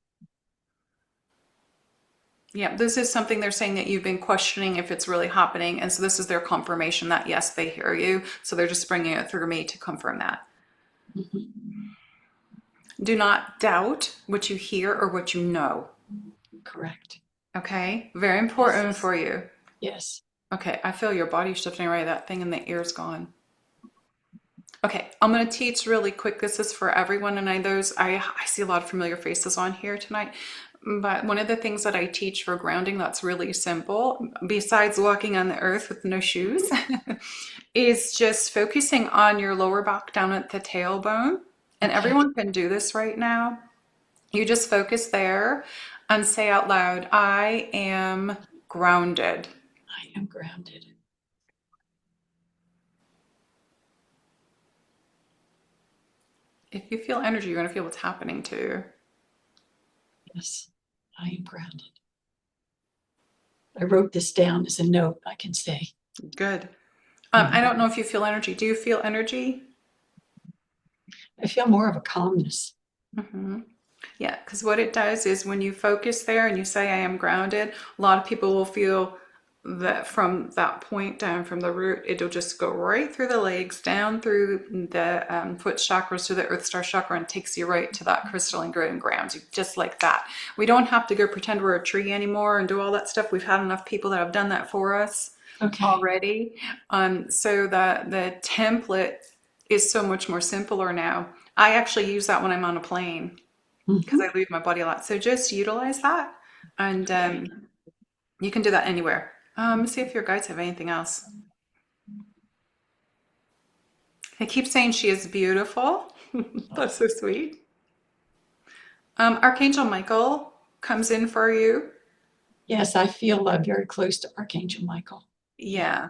Yeah, this is something they're saying that you've been questioning if it's really happening. And so this is their confirmation that, yes, they hear you. So they're just bringing it through me to confirm that. Do not doubt what you hear or what you know. Correct. Okay, very important for you. Yes. Okay, I feel your body shifting right. That thing in the ear's gone. Okay, I'm going to teach really quick. This is for everyone. And I see a lot of familiar faces on here tonight. But one of the things that I teach for grounding that's really simple, besides walking on the earth with no shoes, is just focusing on your lower back down at the tailbone. And everyone can do this right now. You just focus there and say out loud, I am grounded. I am grounded. If you feel energy, you're going to feel what's happening too. Yes, I am grounded. I wrote this down as a note, I can say. Good. I don't know if you feel energy. Do you feel energy? I feel more of a calmness. Mm-hmm. Yeah, because what it does is when you focus there and you say, I am grounded, a lot of people will feel that from that point down from the root, it'll just go right through the legs, down through the foot chakras to the earth star chakra, and takes you right to that crystalline ground, just like that. We don't have to go pretend we're a tree anymore and do all that stuff. We've had enough people that have done that for us already. So the template is so much more simpler now. I actually use that when I'm on a plane because I leave my body a lot. So just utilize that, and you can do that anywhere. Let's see if your guides have anything else. I keep saying she is beautiful. That's so sweet. Archangel Michael comes in for you. Yes, I feel very close to Archangel Michael. Yeah.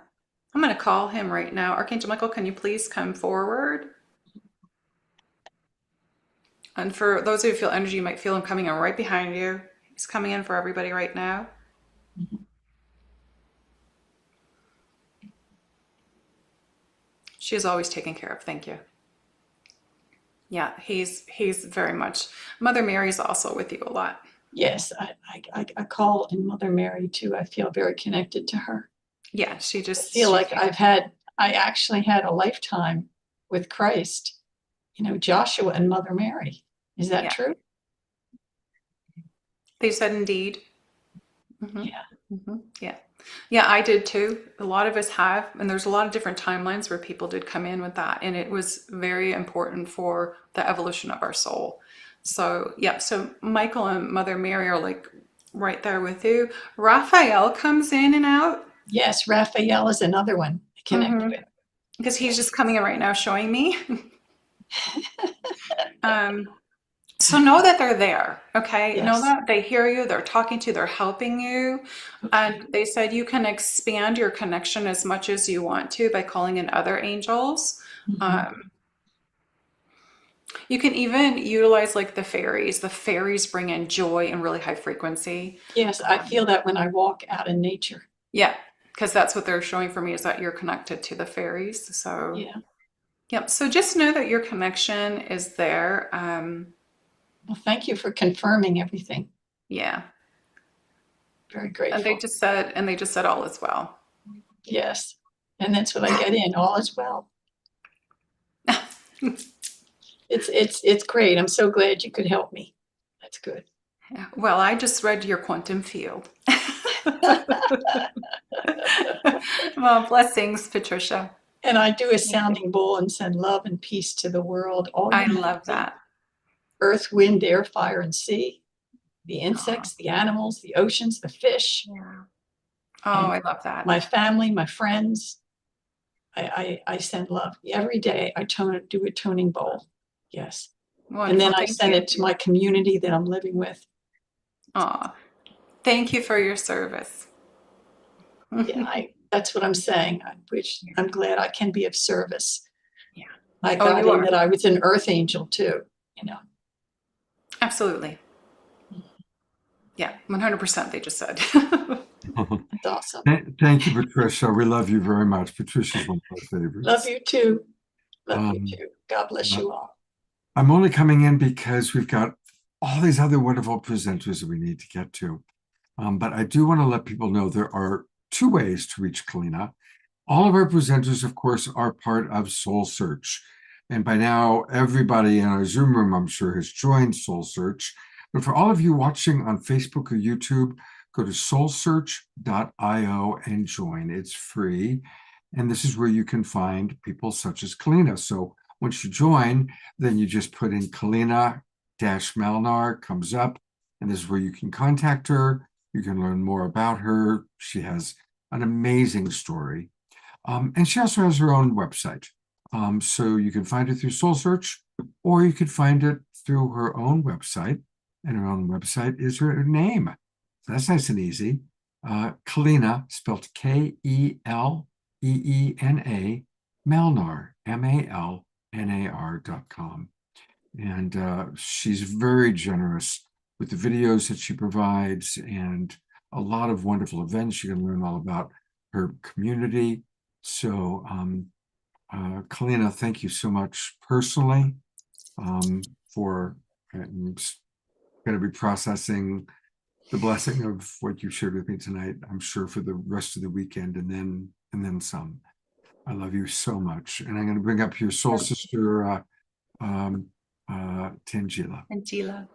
I'm going to call him right now. Archangel Michael, can you please come forward? And for those of you who feel energy, you might feel him coming in right behind you. He's coming in for everybody right now. She is always taken care of. Thank you. Yeah, he's very much. Mother Mary's also with you a lot. Yes, I call in Mother Mary too. I feel very connected to her. Yeah, she just I feel like I actually had a lifetime with Christ, Joshua and Mother Mary. Is that true? They said indeed. Mm-hmm. Yeah. Mm-hmm. Yeah. Yeah, I did too. A lot of us have, and there's a lot of different timelines where people did come in with that, and it was very important for the evolution of our soul. So yeah, so Michael and Mother Mary are like right there with you. Raphael comes in and out. Yes, Raphael is another one I connect with. Because he's just coming in right now showing me. So know that they're there, okay? Yes. Know that they hear you, they're talking to you, they're helping you. And they said you can expand your connection as much as you want to by calling in other angels. You can even utilize like the fairies. The fairies bring in joy and really high frequency. Yes, I feel that when I walk out in nature. Yeah, because that's what they're showing for me, is that you're connected to the fairies. So yeah. Yep. So just know that your connection is there. Well, thank you for confirming everything. Yeah. Very grateful. And they just said all is well. Yes. And that's what I get in, all is well. It's great. I'm so glad you could help me. That's good. Yeah. Well, I just read your quantum field. Well, blessings, Patricia. And I do a sounding bowl and send love and peace to the world. I love that. Earth, wind, air, fire, and sea. The insects, the animals, the oceans, the fish. Yeah. Oh, I love that. My family, my friends. I send love every day. I do a toning bowl. Yes. Wonderful. And then I send it to my community that I'm living with. Oh, thank you for your service. Yeah, that's what I'm saying. Which I'm glad I can be of service. Yeah. I got in that I was an earth angel too, Absolutely. Yeah, 100%, they just said. That's awesome. Thank you, Patricia. We love you very much. Patricia's one of our favorites. Love you too. Love you too. God bless you all. I'm only coming in because we've got all these other wonderful presenters that we need to get to. But I do want to let people know there are 2 ways to reach Kalina. All of our presenters, of course, are part of Soul Search. And by now, everybody in our Zoom room, I'm sure, has joined Soul Search. But for all of you watching on Facebook or YouTube, go to soulsearch.io and join. It's free. And this is where you can find people such as Kalina. So once you join, then you just put in Kalina-Malnar, comes up, and this is where you can contact her. You can learn more about her. She has an amazing story. And she also has her own website. So you can find her through Soul Search, or you could find it through her own website. And her own website is her name. So that's nice and easy. Kalina, spelled K-E-L-E-E-N-A, Malnar, M-A-L-N-A-R.com. And she's very generous with the videos that she provides and a lot of wonderful events. You can learn all about her community. So, Kalina, thank you so much personally for going to be processing the blessing of what you shared with me tonight. I'm sure for the rest of the weekend and then some. I love you so much, and I'm going to bring up your soul sister, Tangela. And Gila.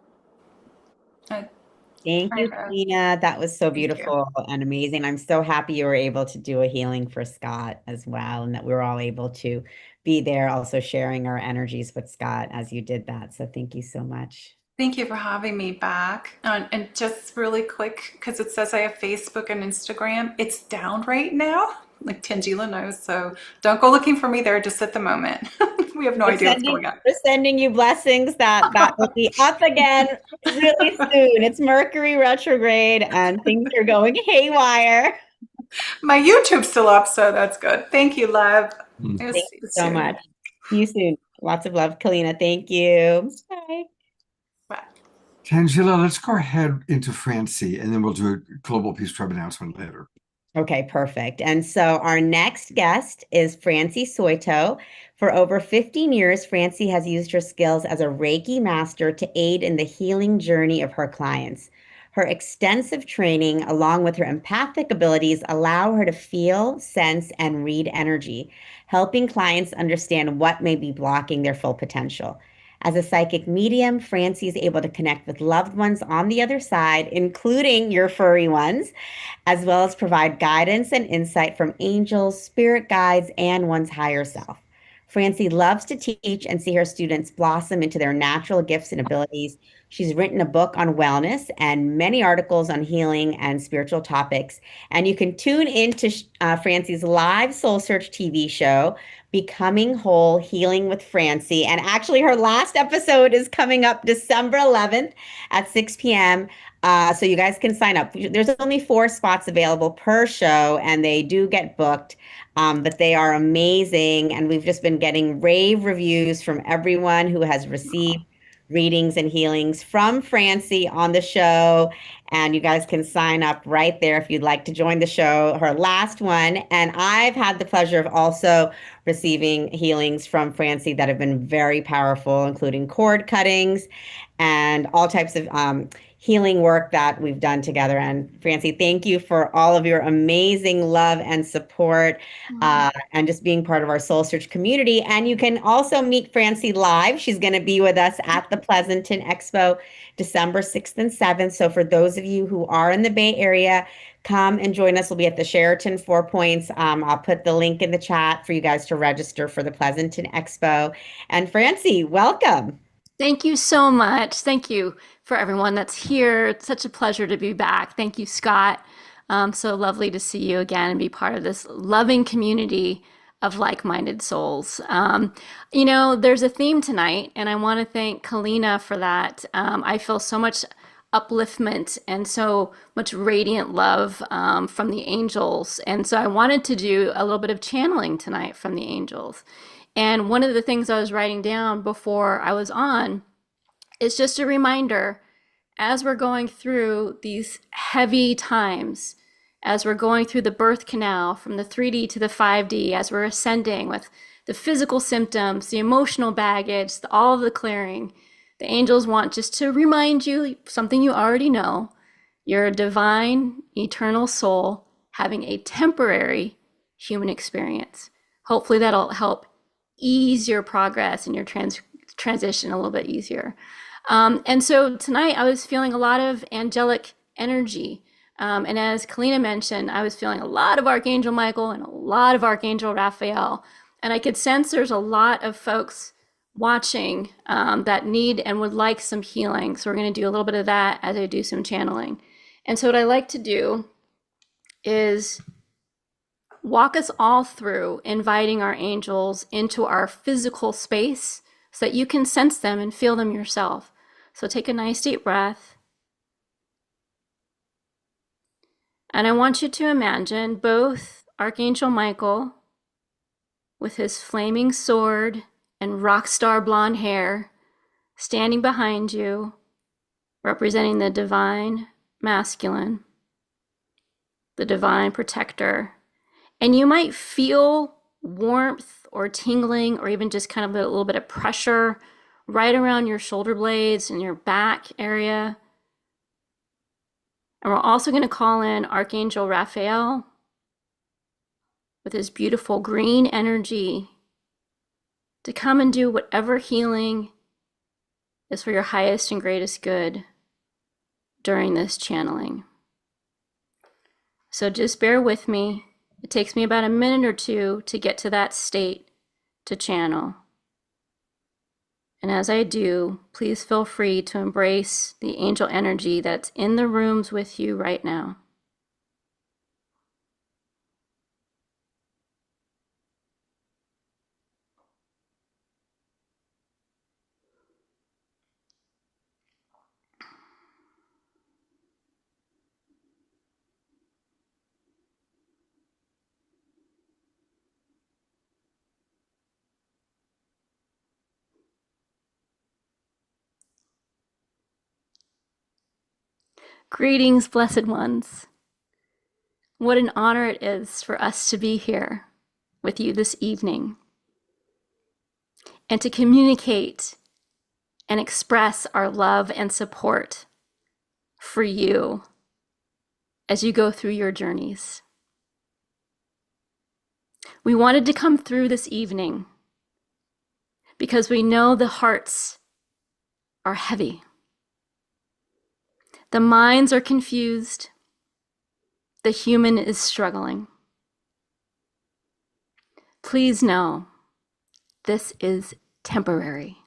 Thank you, Tina. That was so beautiful and amazing. I'm so happy you were able to do a healing for Scott as well, and that we were all able to be there, also sharing our energies with Scott as you did that. So thank you so much. Thank you for having me back. And just really quick, because it says I have Facebook and Instagram, it's down right now, like Tangela knows. So don't go looking for me there just at the moment. We have no idea what's going on. We're sending you blessings that will be up again really soon. It's Mercury retrograde and things are going haywire. My YouTube's still up, so that's good. Thank you, love. Thank you so much. See you soon. Lots of love, Kalina. Thank you. Bye. Bye. Tangela, let's go ahead into Francie, and then we'll do a Global Peace Tribe announcement later. Okay, perfect. And so our next guest is Francie Soito. For over 15 years, Francie has used her skills as a Reiki master to aid in the healing journey of her clients. Her extensive training, along with her empathic abilities, allow her to feel, sense, and read energy, helping clients understand what may be blocking their full potential. As a psychic medium, Francie is able to connect with loved ones on the other side, including your furry ones, as well as provide guidance and insight from angels, spirit guides, and one's higher self. Francie loves to teach and see her students blossom into their natural gifts and abilities. She's written a book on wellness and many articles on healing and spiritual topics. And you can tune into Francie's live Soul Search TV show, Becoming Whole, Healing with Francie. And actually, her last episode is coming up December 11th at 6 p.m. So you guys can sign up. There's only 4 spots available per show, and they do get booked, but they are amazing. And we've just been getting rave reviews from everyone who has received readings and healings from Francie on the show. And you guys can sign up right there if you'd like to join the show, her last one. And I've had the pleasure of also receiving healings from Francie that have been very powerful, including cord cuttings and all types of healing work that we've done together. And Francie, thank you for all of your amazing love and support and just being part of our Soul Search community. And you can also meet Francie live. She's going to be with us at the Pleasanton Expo December 6th and 7th. So for those of you who are in the Bay Area, come and join us. We'll be at the Sheraton Four Points. I'll put the link in the chat for you guys to register for the Pleasanton Expo. And Francie, welcome. Thank you so much. Thank you for everyone that's here. It's such a pleasure to be back. Thank you, Scott. So lovely to see you again and be part of this loving community of like-minded souls. There's a theme tonight, and I want to thank Kalina for that. I feel so much upliftment and so much radiant love from the angels. And so I wanted to do a little bit of channeling tonight from the angels. And one of the things I was writing down before I was on is just a reminder, as we're going through these heavy times, as we're going through the birth canal from the 3D to the 5D, as we're ascending with the physical symptoms, the emotional baggage, all of the clearing, the angels want just to remind you something you already know. You're a divine, eternal soul having a temporary human experience. Hopefully that'll help ease your progress and your transition a little bit easier. And so tonight I was feeling a lot of angelic energy. And as Kalina mentioned, I was feeling a lot of Archangel Michael and a lot of Archangel Raphael. And I could sense there's a lot of folks watching that need and would like some healing. So we're going to do a little bit of that as I do some channeling. And so what I like to do is walk us all through inviting our angels into our physical space so that you can sense them and feel them yourself. So take a nice deep breath. And I want you to imagine both Archangel Michael with his flaming sword and rock star blonde hair standing behind you, representing the divine masculine, the divine protector. And you might feel warmth or tingling or even just kind of a little bit of pressure right around your shoulder blades and your back area. And we're also going to call in Archangel Raphael with his beautiful green energy to come and do whatever healing is for your highest and greatest good during this channeling. So just bear with me. It takes me about a minute or two to get to that state to channel. And as I do, please feel free to embrace the angel energy that's in the rooms with you right now. Greetings, blessed ones. What an honor it is for us to be here with you this evening and to communicate and express our love and support for you as you go through your journeys. We wanted to come through this evening because we know the hearts are heavy. The minds are confused. The human is struggling. Please know this is temporary.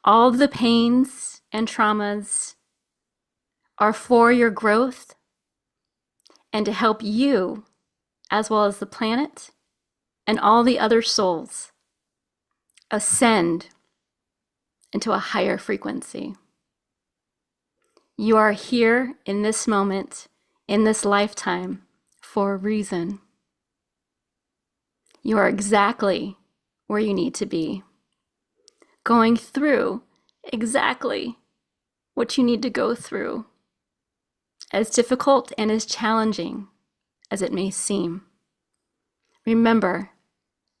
All of the pains and traumas are for your growth and to help you, as well as the planet and all the other souls, ascend into a higher frequency. You are here in this moment, in this lifetime, for a reason. You are exactly where you need to be, going through exactly what you need to go through, as difficult and as challenging as it may seem. Remember,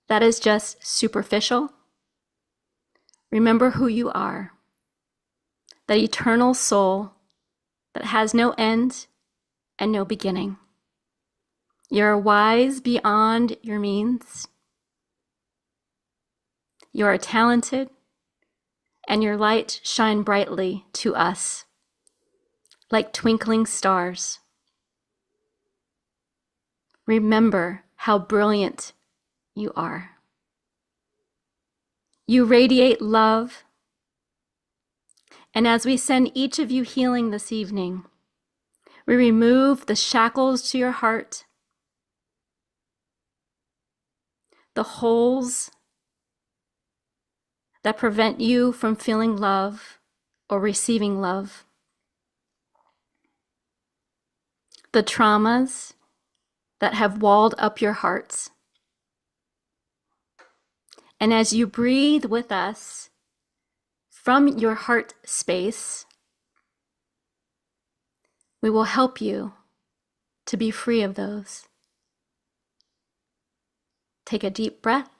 that is just superficial. Remember who you are, that eternal soul that has no end and no beginning. You're wise beyond your means. You are talented, and your light shine brightly to us, like twinkling stars. Remember how brilliant you are. You radiate love, and as we send each of you healing this evening, we remove the shackles to your heart, the holes that prevent you from feeling love or receiving love, the traumas that have walled up your hearts. And as you breathe with us from your heart space, we will help you to be free of those. Take a deep breath.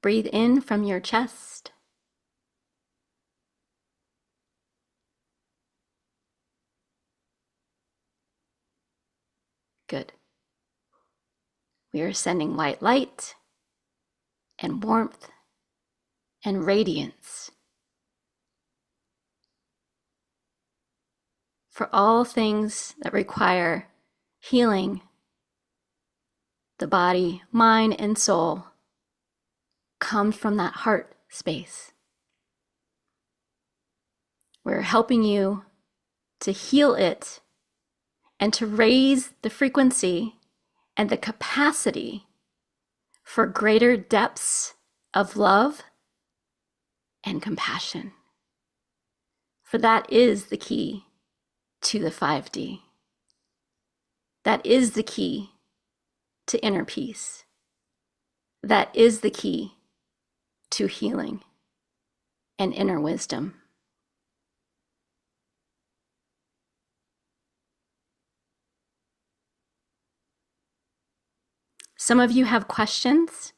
Breathe in from your chest. Good. We are sending white light and warmth and radiance for all things that require healing the body, mind, and soul comes from that heart space. We're helping you to heal it and to raise the frequency and the capacity for greater depths of love and compassion. For that is the key to the 5D. That is the key to inner peace. That is the key to healing and inner wisdom. Some of you have questions.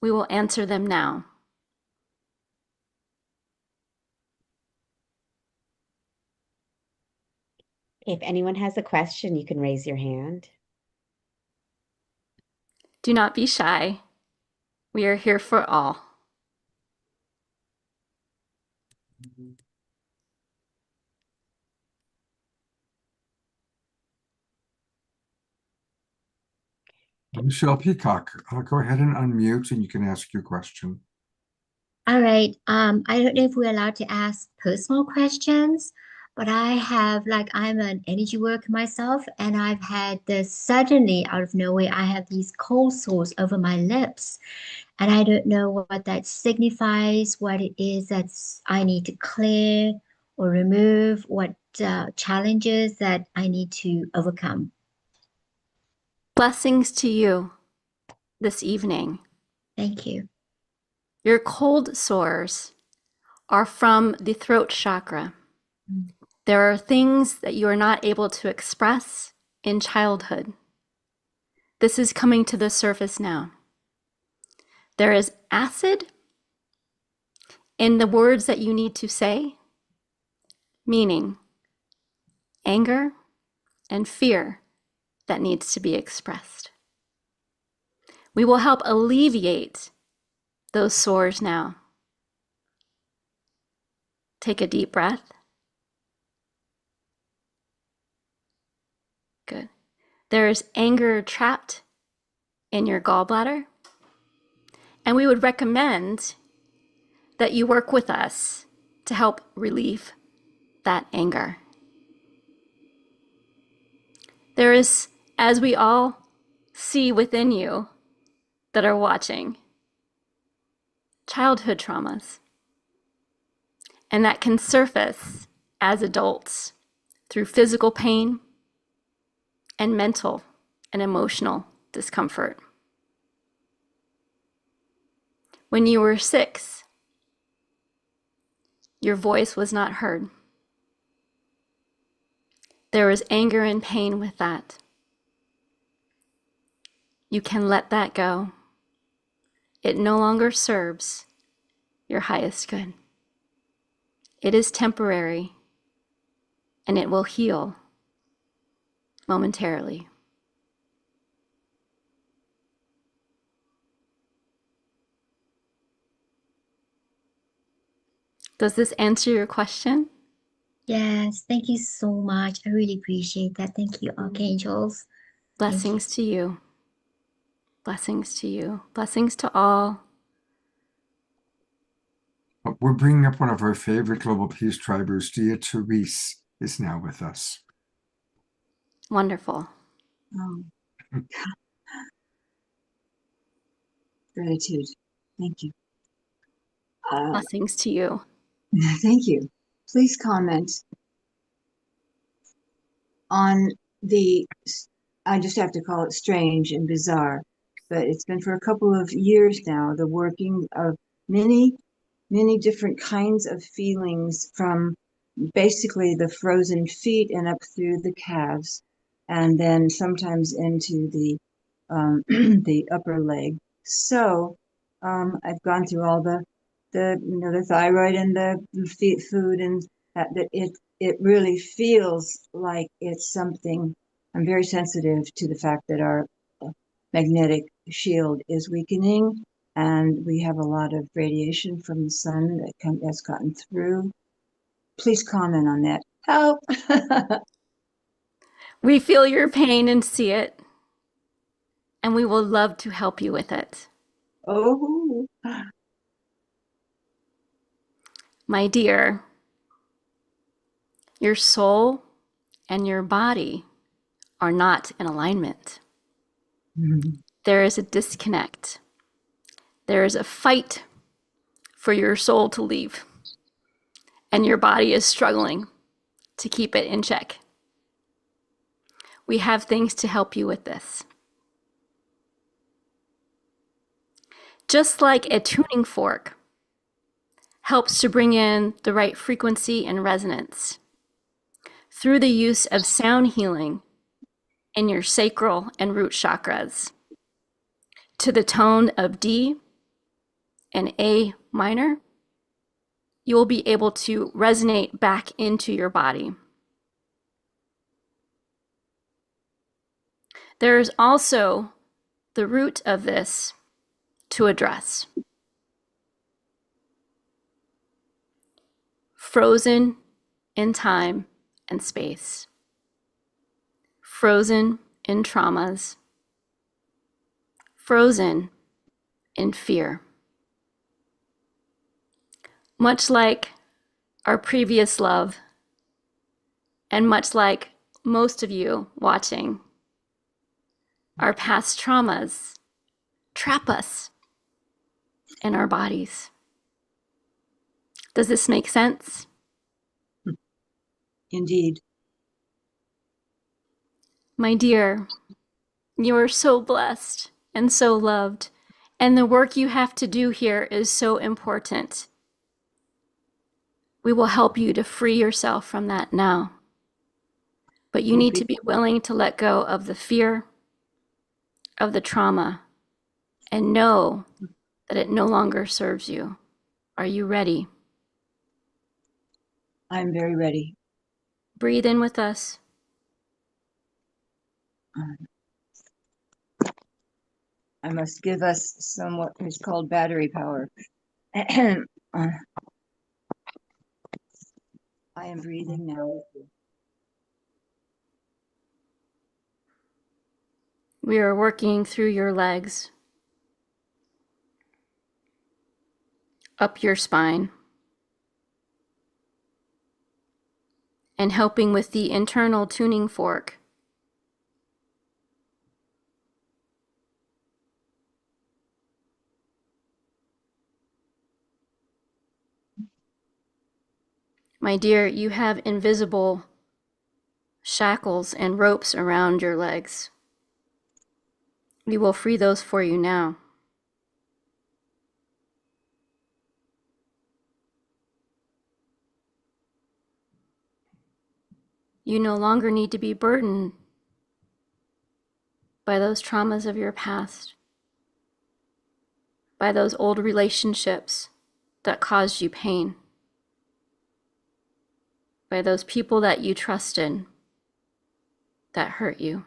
We will answer them now. If anyone has a question, you can raise your hand. Do not be shy. We are here for all. Michelle Peacock, go ahead and unmute and you can ask your question. All right. I don't know if we're allowed to ask personal questions, but I'm an energy worker myself, and I've had this suddenly out of nowhere, I have these cold sores over my lips, and I don't know what that signifies, what it is that's I need to clear or remove, what challenges that I need to overcome. Blessings to you this evening. Thank you. Your cold sores are from the throat chakra. There are things that you are not able to express in childhood. This is coming to the surface now. There is acid in the words that you need to say, meaning anger and fear that needs to be expressed. We will help alleviate those sores now. Take a deep breath. Good. There is anger trapped in your gallbladder, and we would recommend that you work with us to help relieve that anger. There is, as we all see within you that are watching, childhood traumas, and that can surface as adults through physical pain and mental and emotional discomfort. When you were 6, your voice was not heard. There was anger and pain with that. You can let that go. It no longer serves your highest good. It is temporary, and it will heal momentarily. Does this answer your question? Yes, thank you so much. I really appreciate that. Thank you, archangels. Blessings to you. Blessings to you. Blessings to all. We're bringing up one of our favorite Global Peace Tribers, Dia Therese, is now with us. Wonderful. Gratitude. Thank you. Blessings to you. Thank you. Please comment on I just have to call it strange and bizarre, but it's been for a couple of years now, the working of many different kinds of feelings from basically the frozen feet and up through the calves, and then sometimes into the the upper leg. So I've gone through all the thyroid and the feet food, and that it really feels like it's something. I'm very sensitive to the fact that our magnetic shield is weakening, and we have a lot of radiation from the sun that's gotten through. Please comment on that. Help! We feel your pain and see it, and we will love to help you with it. Oh. My dear, your soul and your body are not in alignment. Mm-hmm. There is a disconnect. There is a fight for your soul to leave, and your body is struggling to keep it in check. We have things to help you with this. just like a tuning fork helps to bring in the right frequency and resonance through the use of sound healing in your sacral and root chakras to the tone of D and A minor, you will be able to resonate back into your body. There is also the root of this to address. Frozen in time and space. Frozen in traumas. Frozen in fear. Much like our previous love, and much like most of you watching, our past traumas trap us in our bodies. Does this make sense? Indeed. My dear, you are so blessed and so loved, and the work you have to do here is so important. We will help you to free yourself from that now. But you need to be willing to let go of the fear, of the trauma, and know that it no longer serves you. Are you ready? I'm very ready. Breathe in with us. I must give us some what is called battery power. I am breathing now. We are working through your legs, up your spine, and helping with the internal tuning fork. My dear, you have invisible shackles and ropes around your legs. We will free those for you now. You no longer need to be burdened by those traumas of your past, by those old relationships that caused you pain, by those people that you trusted that hurt you.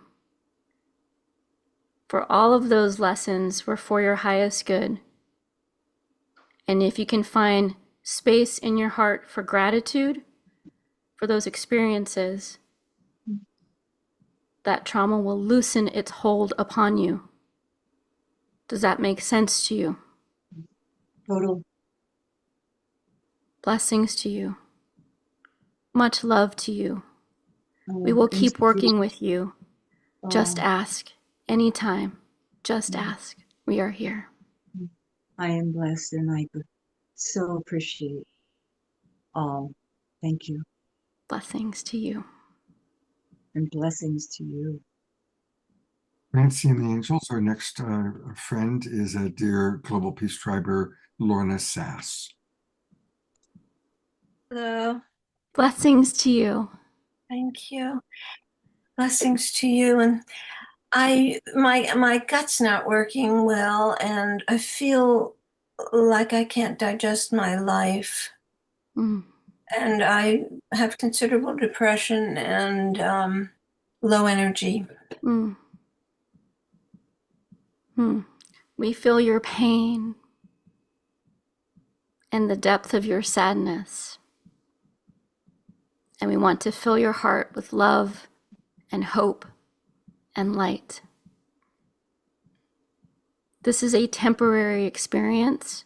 For all of those lessons were for your highest good. And if you can find space in your heart for gratitude for those experiences, that trauma will loosen its hold upon you. Does that make sense to you? Total. Blessings to you. Much love to you. We will keep working with you. Just ask. Anytime. Just ask. We are here. I am blessed and I so appreciate all. Thank you. Blessings to you. And blessings to you. Nancy and the Angels, our next friend is a dear Global Peace Triber, Lorna Sass. Hello. Blessings to you. Thank you. Blessings to you. And my gut's not working well, and I feel like I can't digest my life. Mm. And I have considerable depression and low energy. Mm. Mm. We feel your pain and the depth of your sadness. And we want to fill your heart with love and hope and light. This is a temporary experience.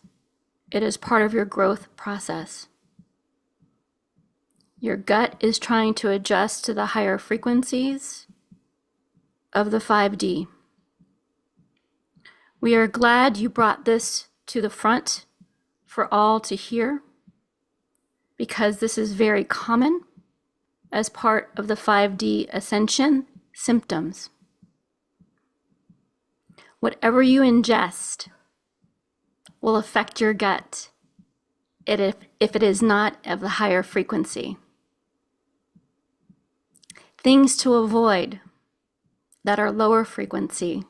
It is part of your growth process. Your gut is trying to adjust to the higher frequencies of the 5D. We are glad you brought this to the front for all to hear, because this is very common as part of the 5D ascension symptoms. Whatever you ingest will affect your gut if it is not of the higher frequency. Things to avoid that are lower frequency.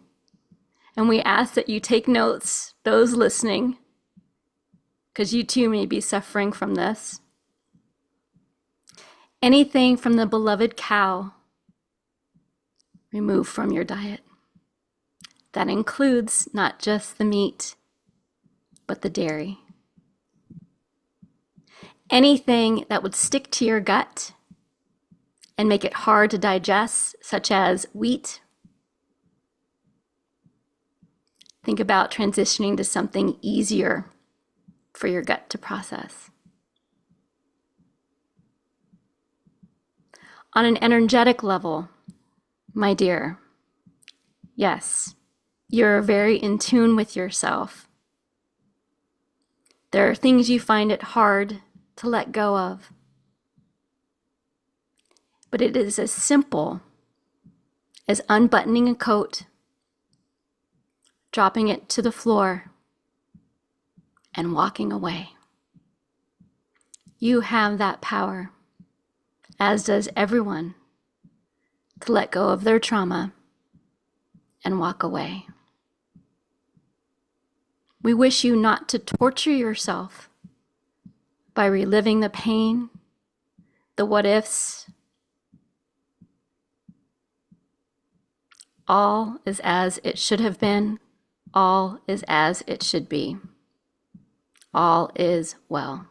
And we ask that you take notes, those listening, because you too may be suffering from this. Anything from the beloved cow, remove from your diet. That includes not just the meat, but the dairy. Anything that would stick to your gut and make it hard to digest, such as wheat. Think about transitioning to something easier for your gut to process. On an energetic level, my dear, yes, you're very in tune with yourself. There are things you find it hard to let go of. But it is as simple as unbuttoning a coat, dropping it to the floor, and walking away. You have that power, as does everyone, to let go of their trauma and walk away. We wish you not to torture yourself by reliving the pain, the what ifs. All is as it should have been. All is as it should be. All is well.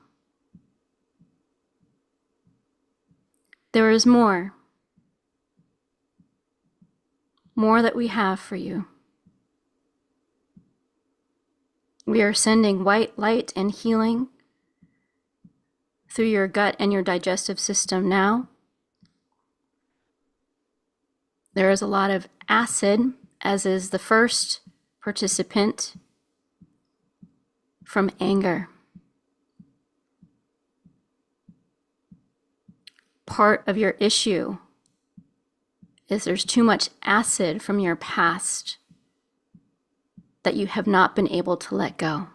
There is more that we have for you. We are sending white light and healing through your gut and your digestive system now. There is a lot of acid, as is the first participant, from anger. Part of your issue is there's too much acid from your past that you have not been able to let go.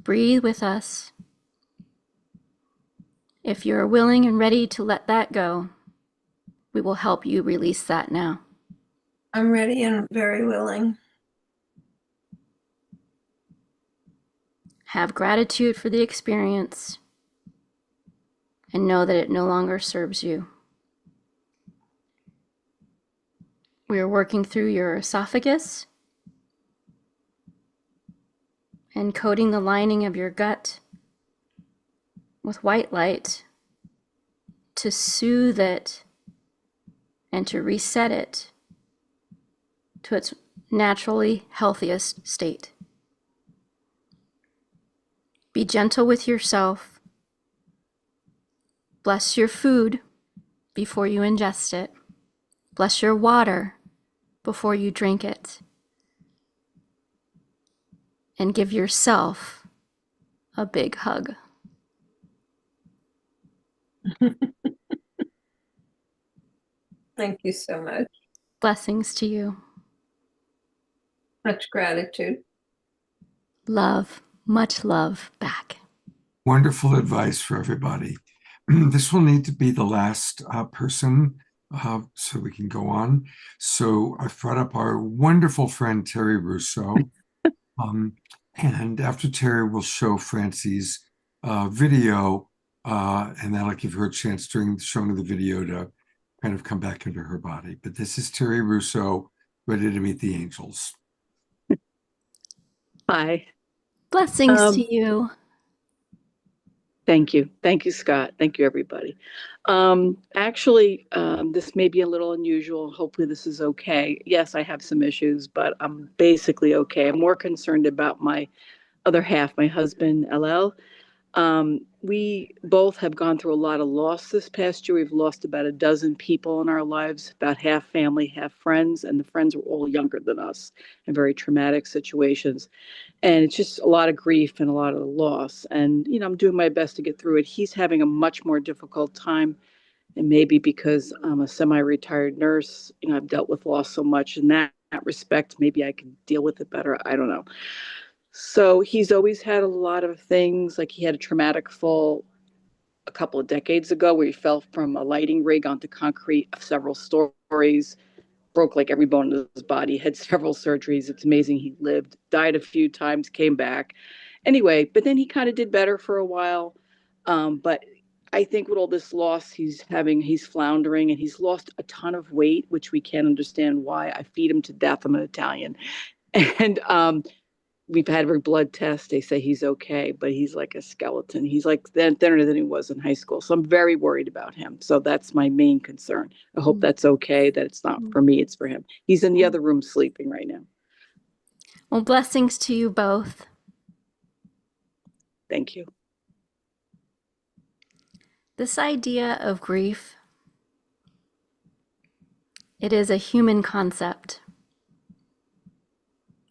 Breathe with us. If you're willing and ready to let that go, we will help you release that now. I'm ready and very willing. Have gratitude for the experience and know that it no longer serves you. We are working through your esophagus and coating the lining of your gut with white light to soothe it and to reset it to its naturally healthiest state. Be gentle with yourself. Bless your food before you ingest it. Bless your water before you drink it. And give yourself a big hug. Thank you so much. Blessings to you. Much gratitude. Love, much love back. Wonderful advice for everybody. This will need to be the last person so we can go on. So I've brought up our wonderful friend, Terry Russo. And after Terry will show Francie's video, and that'll give her a chance during the showing of the video to kind of come back into her body. But this is Terry Russo, ready to meet the angels. Hi. Blessings to you. Thank you. Thank you, Scott. Thank you, everybody. Actually, this may be a little unusual. Hopefully this is okay. Yes, I have some issues, but I'm basically okay. I'm more concerned about my other half, my husband, LL. We both have gone through a lot of loss this past year. We've lost about a dozen people in our lives, about half family, half friends, and the friends were all younger than us in very traumatic situations. And it's just a lot of grief and a lot of loss. And, I'm doing my best to get through it. He's having a much more difficult time. And maybe because I'm a semi-retired nurse, I've dealt with loss so much in that that respect, maybe I can deal with it better. I don't know. So he's always had a lot of things. Like he had a traumatic fall a couple of decades ago where he fell from a lighting rig onto concrete of several stories, broke like every bone in his body, had several surgeries. It's amazing he lived, died a few times, came back. Anyway, but then he kind of did better for a while. But I think with all this loss he's having, he's floundering and he's lost a ton of weight, which we can't understand why. I feed him to death. I'm an Italian. And we've had every blood test. They say he's okay, but he's like a skeleton. He's like thinner than he was in high school. So I'm very worried about him. So that's my main concern. I hope that's okay, that it's not for me, it's for him. He's in the other room sleeping right now. Well, blessings to you both. Thank you. This idea of grief, it is a human concept.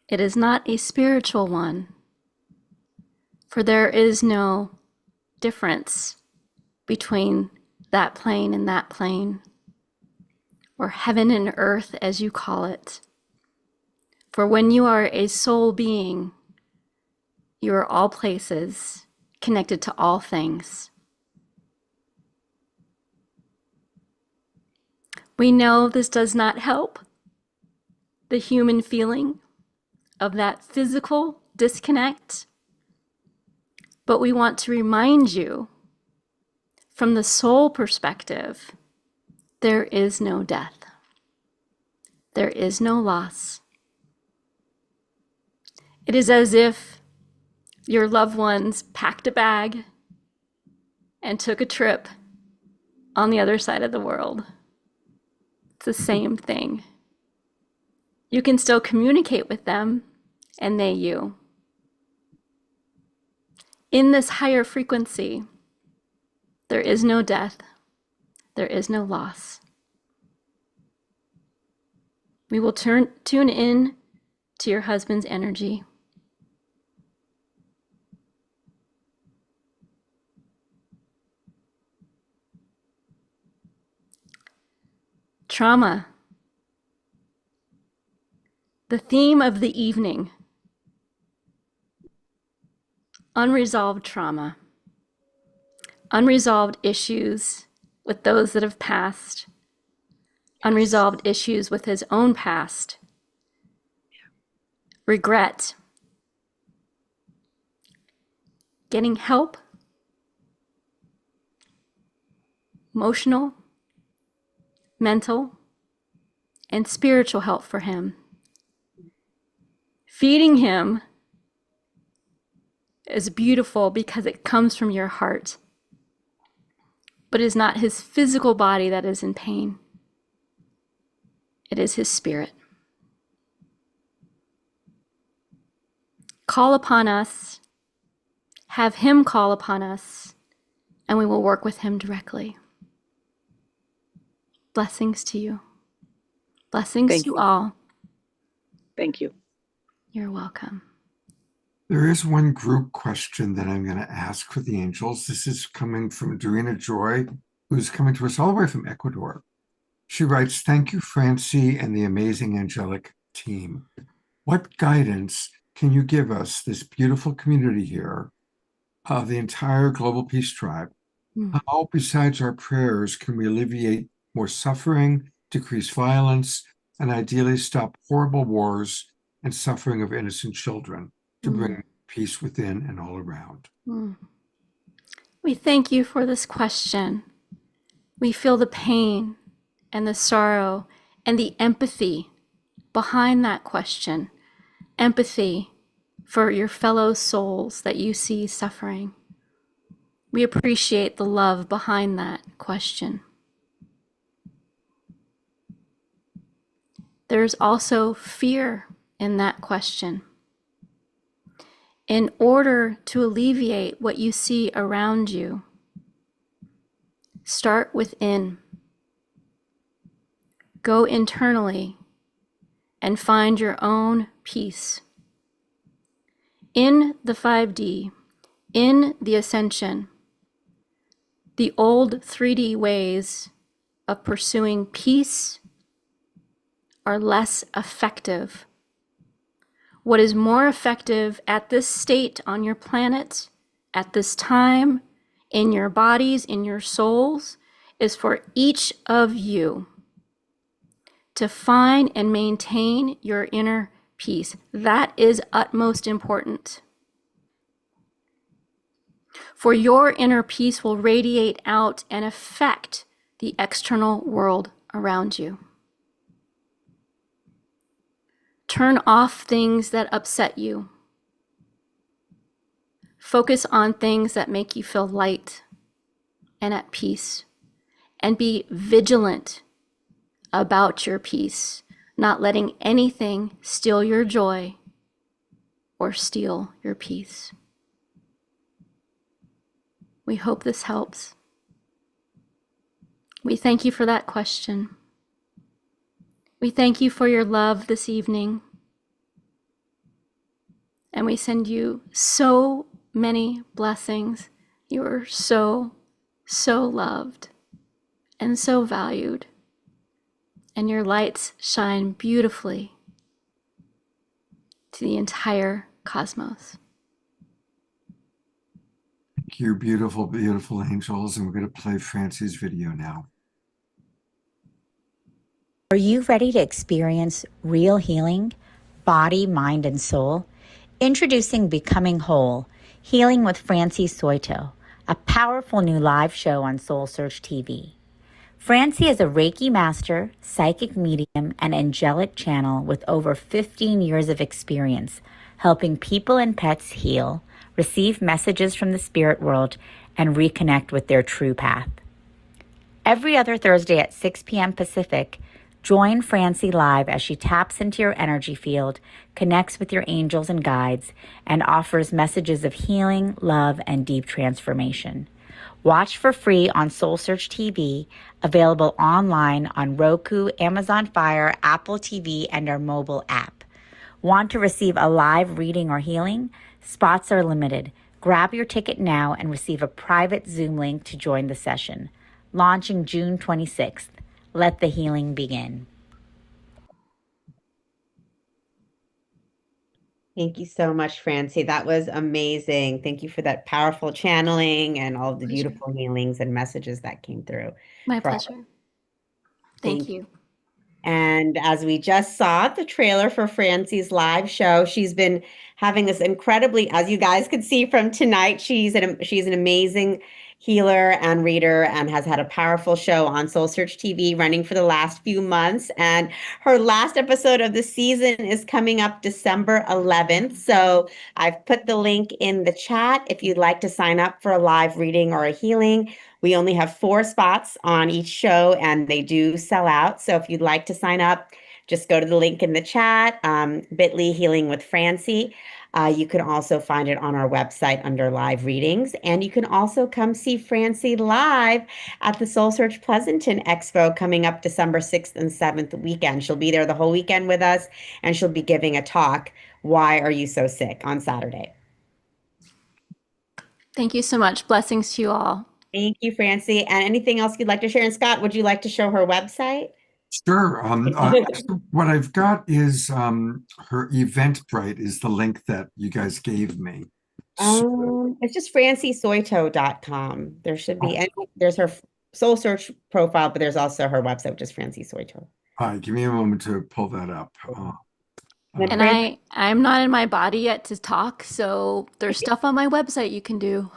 It is not a spiritual one, for there is no difference between that plane and that plane, or heaven and earth, as you call it. For when you are a soul being, you are all places, connected to all things. We know this does not help the human feeling of that physical disconnect, but we want to remind you from the soul perspective, there is no death. There is no loss. It is as if your loved ones packed a bag and took a trip on the other side of the world. It's the same thing. You can still communicate with them, and they you. In this higher frequency, there is no death, there is no loss. We will tune in to your husband's energy. Trauma. The theme of the evening. Unresolved trauma. Unresolved issues with those that have passed. Unresolved issues with his own past. Regret. Getting help. Emotional, mental, and spiritual help for him. Feeding him is beautiful because it comes from your heart, but it is not his physical body that is in pain. It is his spirit. Call upon us, have him call upon us, and we will work with him directly. Blessings to you. Blessings Thank to you. all. Thank you. You're welcome. There is one group question that I'm going to ask for the angels. This is coming from Dorina Joy, who's coming to us all the way from Ecuador. She writes, "Thank you, Francie and the amazing angelic team. What guidance can you give us, this beautiful community here, of the entire Global Peace Tribe? How, besides our prayers, can we alleviate more suffering, decrease violence, and ideally stop horrible wars and suffering of innocent children to bring peace within and all around?" We thank you for this question. We feel the pain and the sorrow and the empathy behind that question. Empathy for your fellow souls that you see suffering. We appreciate the love behind that question. There's also fear in that question. In order to alleviate what you see around you, start within. Go internally and find your own peace. In the 5D, in the ascension, the old 3D ways of pursuing peace are less effective. What is more effective at this state on your planet, at this time, in your bodies, in your souls, is for each of you to find and maintain your inner peace. That is utmost important. For your inner peace will radiate out and affect the external world around you. Turn off things that upset you. Focus on things that make you feel light and at peace. And be vigilant about your peace, not letting anything steal your joy or steal your peace. We hope this helps. We thank you for that question. We thank you for your love this evening. And we send you so many blessings. You are so, so loved and so valued. And your lights shine beautifully to the entire cosmos. Thank you, beautiful, beautiful angels. And we're going to play Francie's video now. Are you ready to experience real healing, body, mind, and soul? Introducing Becoming Whole, Healing with Francie Soito, a powerful new live show on Soul Search TV. Francie is a Reiki master, psychic medium, and angelic channel with over 15 years of experience helping people and pets heal, receive messages from the spirit world, and reconnect with their true path. Every other Thursday at 6 p.m. Pacific, join Francie live as she taps into your energy field, connects with your angels and guides, and offers messages of healing, love, and deep transformation. Watch for free on Soul Search TV, available online on Roku, Amazon Fire, Apple TV, and our mobile app. Want to receive a live reading or healing? Spots are limited. Grab your ticket now and receive a private Zoom link to join the session. Launching June 26th. Let the healing begin. Thank you so much, Francie. That was amazing. Thank you for that powerful channeling and all of the beautiful healings and messages that came through. My pleasure. Thank you. And as we just saw the trailer for Francie's live show, she's been having this incredibly, as you guys could see from tonight, she's an amazing healer and reader and has had a powerful show on Soul Search TV running for the last few months. And her last episode of the season is coming up December 11th. So I've put the link in the chat if you'd like to sign up for a live reading or a healing. We only have 4 spots on each show and they do sell out. So if you'd like to sign up, just go to the link in the chat, bit.ly Healing with Francie. You can also find it on our website under live readings. And you can also come see Francie live at the Soul Search Pleasanton Expo coming up December 6th and 7th weekend. She'll be there the whole weekend with us and she'll be giving a talk, Why Are You So Sick, on Saturday. Thank you so much. Blessings to you all. Thank you, Francie. And anything else you'd like to share? And Scott, would you like to show her website? Sure. What I've got is her Eventbrite is the link that you guys gave me. It's just franciesoito.com. There should be, and there's her Soul Search profile, but there's also her website, which is Francie Soito. All right, give me a moment to pull that up. And I'm not in my body yet to talk, so there's stuff on my website you can do.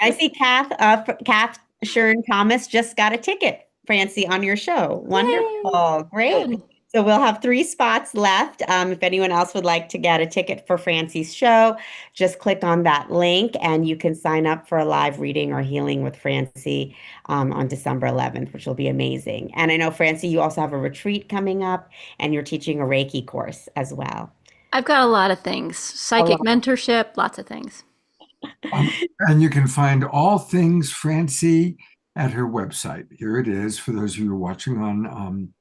I see Kath Shern Thomas just got a ticket, Francie, on your show. Wonderful. Yay. Great. Good. So we'll have 3 spots left. If anyone else would like to get a ticket for Francie's show, just click on that link and you can sign up for a live reading or healing with Francie on December 11th, which will be amazing. And I know, Francie, you also have a retreat coming up and you're teaching a Reiki course as well. I've got a lot of things. Psychic mentorship, lots of things. And you can find all things Francie at her website. Here it is for those of you who are watching on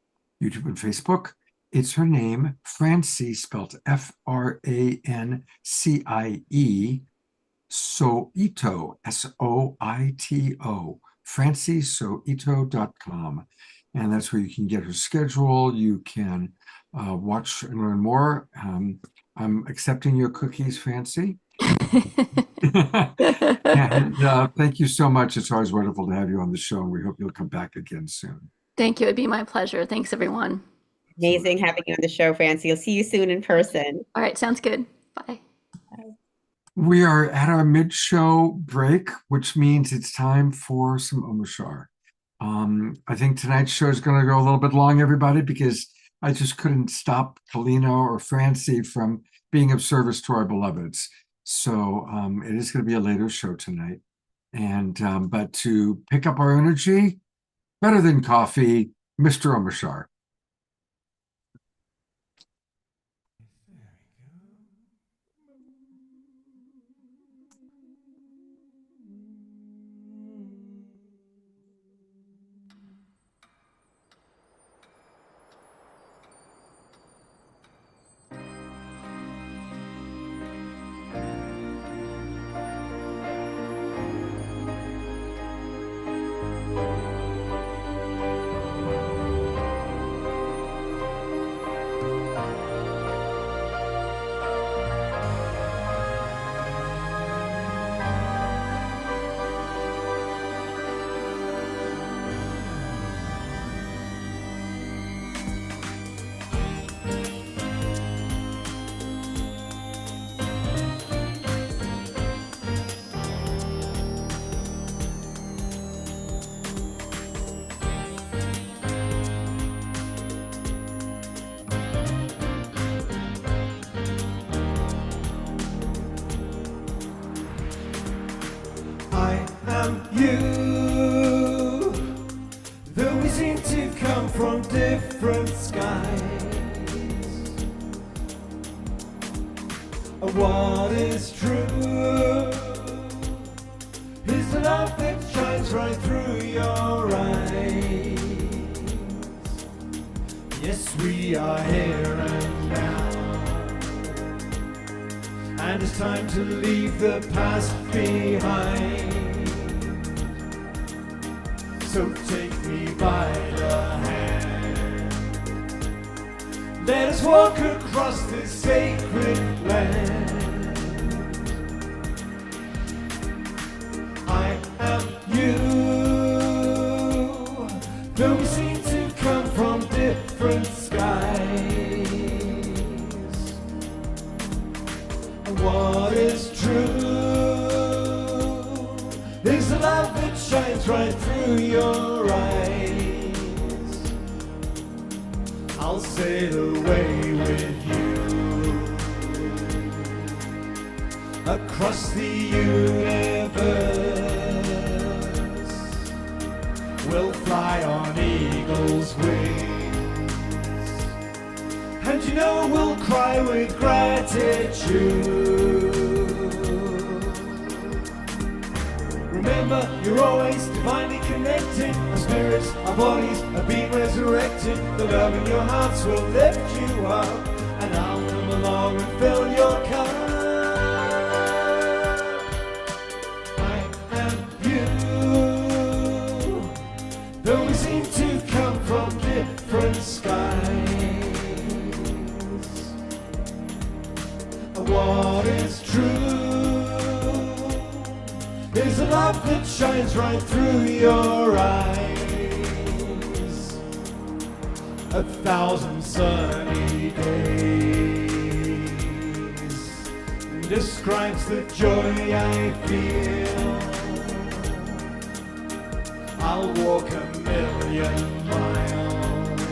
YouTube and Facebook. It's her name, Francie, spelled Francie, Soito, Soito, franciesoito.com. and that's where you can get her schedule. You can watch and learn more. I'm accepting your cookies, Fancy. And thank you so much. It's always wonderful to have you on the show, and we hope you'll come back again soon. Thank you. It'd be my pleasure. Thanks, everyone. Amazing having you on the show, Francie. You'll see you soon in person. All right. Sounds good. Bye. We are at our mid-show break, which means it's time for some Omashar. I think tonight's show is going to go a little bit long, everybody, because I just couldn't stop Kalina or Francie from being of service to our beloveds. So it is going to be a later show tonight. And but to pick up our energy, better than coffee, Mr. Omashar. I am you, though we seem to come from different skies. What is true is the love that shines right through your eyes. Yes, we are here and now, and it's time to leave the past behind. So take me by the hand, let us walk across this sacred land. I am you, though we seem to come from different skies. What is true is the love that shines right through your eyes. I'll sail away with you across the universe. We'll fly on eagle's wings, and you know we'll cry with gratitude. Remember, you're always divinely connected. Our spirits, our bodies have been resurrected. The love in your hearts will lift you up, and I'll come along and fill your cup. I am you, though we seem to come from different skies. What is true is a love that shines right through your eyes. 1,000 sunny days describes the joy I feel. I'll walk 1,000,000 miles,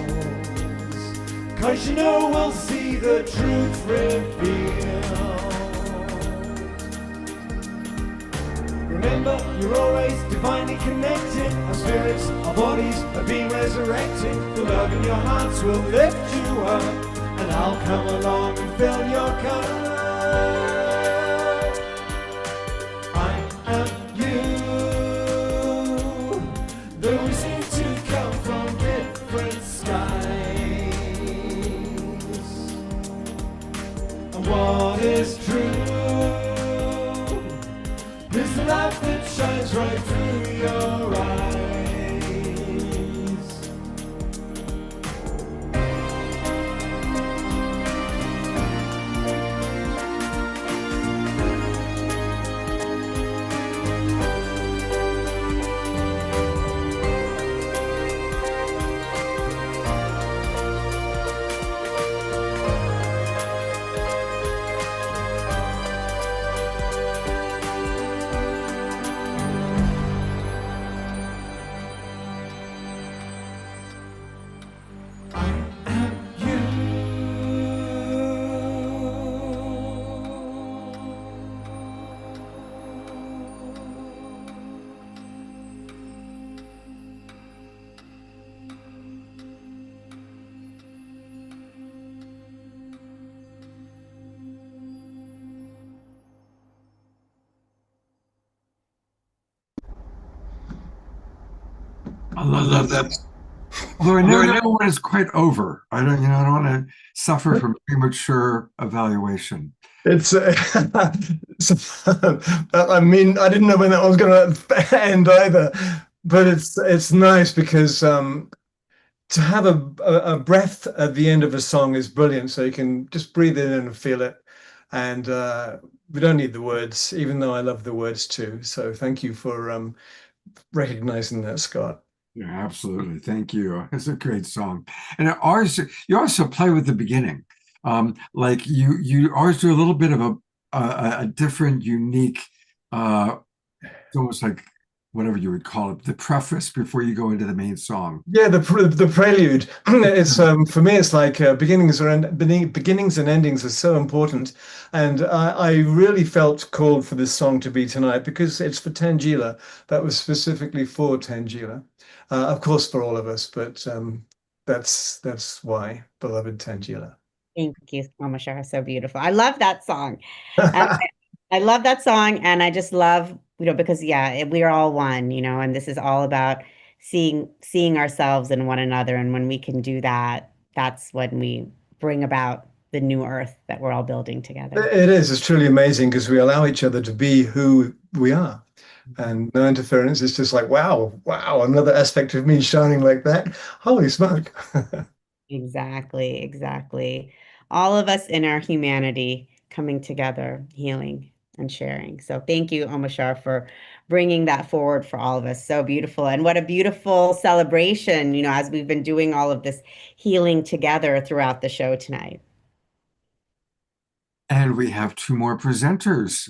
'cause you know we'll see the truth revealed. Remember, you're always divinely connected. Our spirits, our bodies have been resurrected. The love in your hearts will lift you up, and I'll come along and fill your cup. I am you, though we seem to come from different skies. And what is true is the love that shines right through your eyes. I love that. Although I never know when it's quite over. I don't want to suffer from premature evaluation. It's, I mean, I didn't know when that was going to end either, but it's nice because to have a breath at the end of a song is brilliant. So you can just breathe in and feel it, and we don't need the words, even though I love the words too. So thank you for recognizing that, Scott. Yeah, absolutely. Thank you. It's a great song. And you also play with the beginning. Like you always do a little bit of a different, unique, it's almost like whatever you would call it, the preface before you go into the main song. Yeah, the prelude. It's for me, it's like beginnings and endings are so important, and I really felt called for this song to be tonight because it's for Tangela. That was specifically for Tangela, of course for all of us, but that's why, beloved Tangela. Thank you, Mama Shara. So beautiful. I love that song. I love that song, and I just love, because yeah, we are all one, and this is all about seeing ourselves in one another. And when we can do that, that's when we bring about the new earth that we're all building together. It is. It's truly amazing because we allow each other to be who we are. And no interference. It's just like, wow, another aspect of me shining like that. Holy smoke. Exactly, exactly. All of us in our humanity coming together, healing and sharing. So thank you, Omashar, for bringing that forward for all of us. So beautiful. And what a beautiful celebration, as we've been doing all of this healing together throughout the show tonight. And we have two more presenters.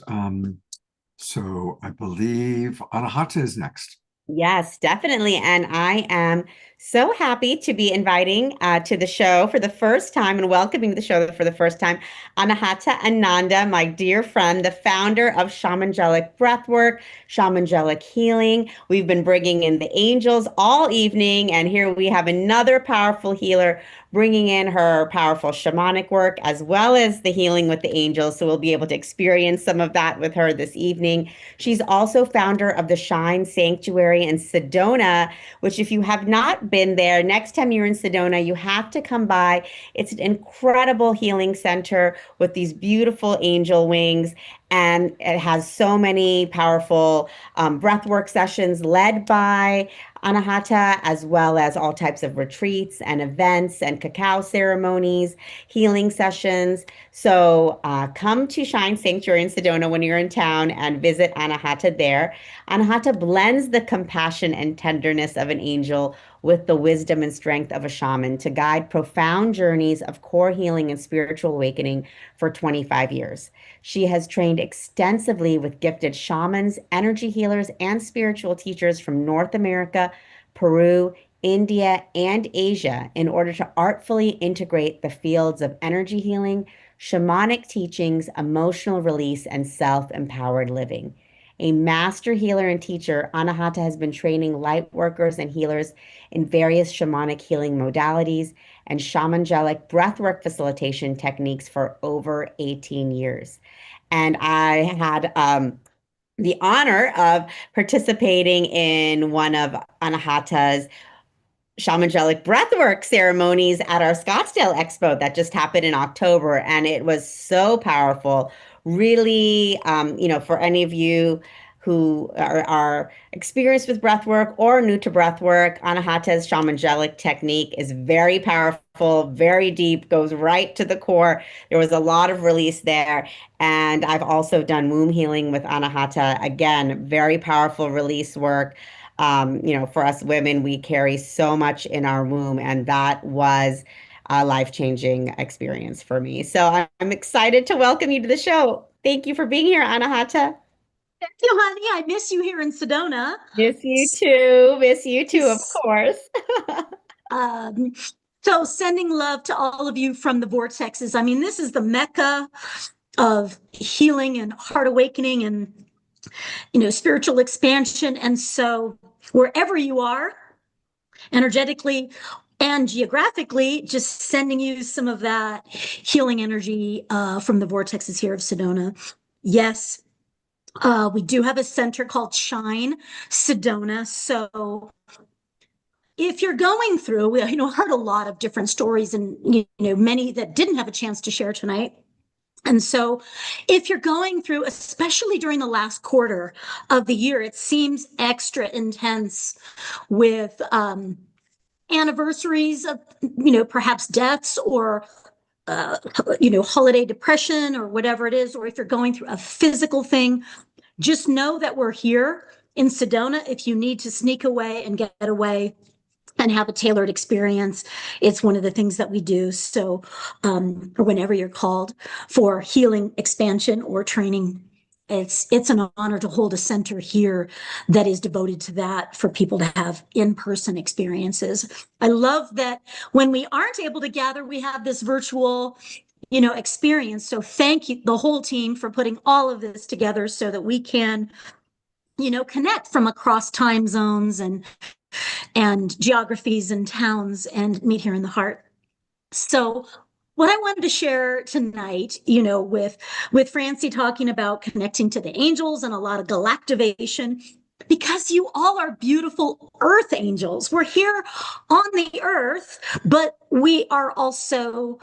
So I believe Anahata is next. Yes, definitely. And I am so happy to be inviting to the show for the first time and welcoming to the show for the first time Anahata Ananda, my dear friend, the founder of Shamangelic Breathwork, Shamangelic Healing. We've been bringing in the angels all evening, and here we have another powerful healer bringing in her powerful shamanic work as well as the healing with the angels. So we'll be able to experience some of that with her this evening. She's also founder of the Shine Sanctuary in Sedona, which if you have not been there, next time you're in Sedona, you have to come by. It's an incredible healing center with these beautiful angel wings. And it has so many powerful breathwork sessions led by Anahata, as well as all types of retreats and events and cacao ceremonies, healing sessions. So come to Shine Sanctuary in Sedona when you're in town and visit Anahata there. Anahata blends the compassion and tenderness of an angel with the wisdom and strength of a shaman to guide profound journeys of core healing and spiritual awakening for 25 years. She has trained extensively with gifted shamans, energy healers, and spiritual teachers from North America, Peru, India, and Asia in order to artfully integrate the fields of energy healing, shamanic teachings, emotional release, and self-empowered living. A master healer and teacher, Anahata has been training light workers and healers in various shamanic healing modalities and shamangelic breathwork facilitation techniques for over 18 years. And I had the honor of participating in one of Anahata's shamangelic breathwork ceremonies at our Scottsdale Expo that just happened in October. And it was so powerful. Really, for any of you who are experienced with breathwork or new to breathwork, Anahata's shamangelic technique is very powerful, very deep, goes right to the core. There was a lot of release there. And I've also done womb healing with Anahata. Again, very powerful release work. For us women, we carry so much in our womb, and that was a life-changing experience for me. So I'm excited to welcome you to the show. Thank you for being here, Anahata. Thank you, honey. I miss you here in Sedona. Miss you too. Miss you too, of course. So sending love to all of you from the vortexes. I mean, this is the mecca of healing and heart awakening and, spiritual expansion. And so wherever you are, energetically and geographically, just sending you some of that healing energy from the vortexes here of Sedona. Yes, we do have a center called Shine Sedona. So if you're going through, we heard a lot of different stories, and many that didn't have a chance to share tonight. And so if you're going through, especially during the last quarter of the year, it seems extra intense with anniversaries of, perhaps deaths or, holiday depression or whatever it is, or if you're going through a physical thing, just know that we're here in Sedona. If you need to sneak away and get away and have a tailored experience, it's one of the things that we do. So, or whenever you're called for healing, expansion, or training, it's an honor to hold a center here that is devoted to that for people to have in-person experiences. I love that when we aren't able to gather, we have this virtual experience. So thank you, the whole team, for putting all of this together so that we can connect from across time zones and geographies and towns and meet here in the heart. So what I wanted to share tonight, with Francie talking about connecting to the angels and a lot of galactivation, because you all are beautiful earth angels. We're here on the earth, but we are also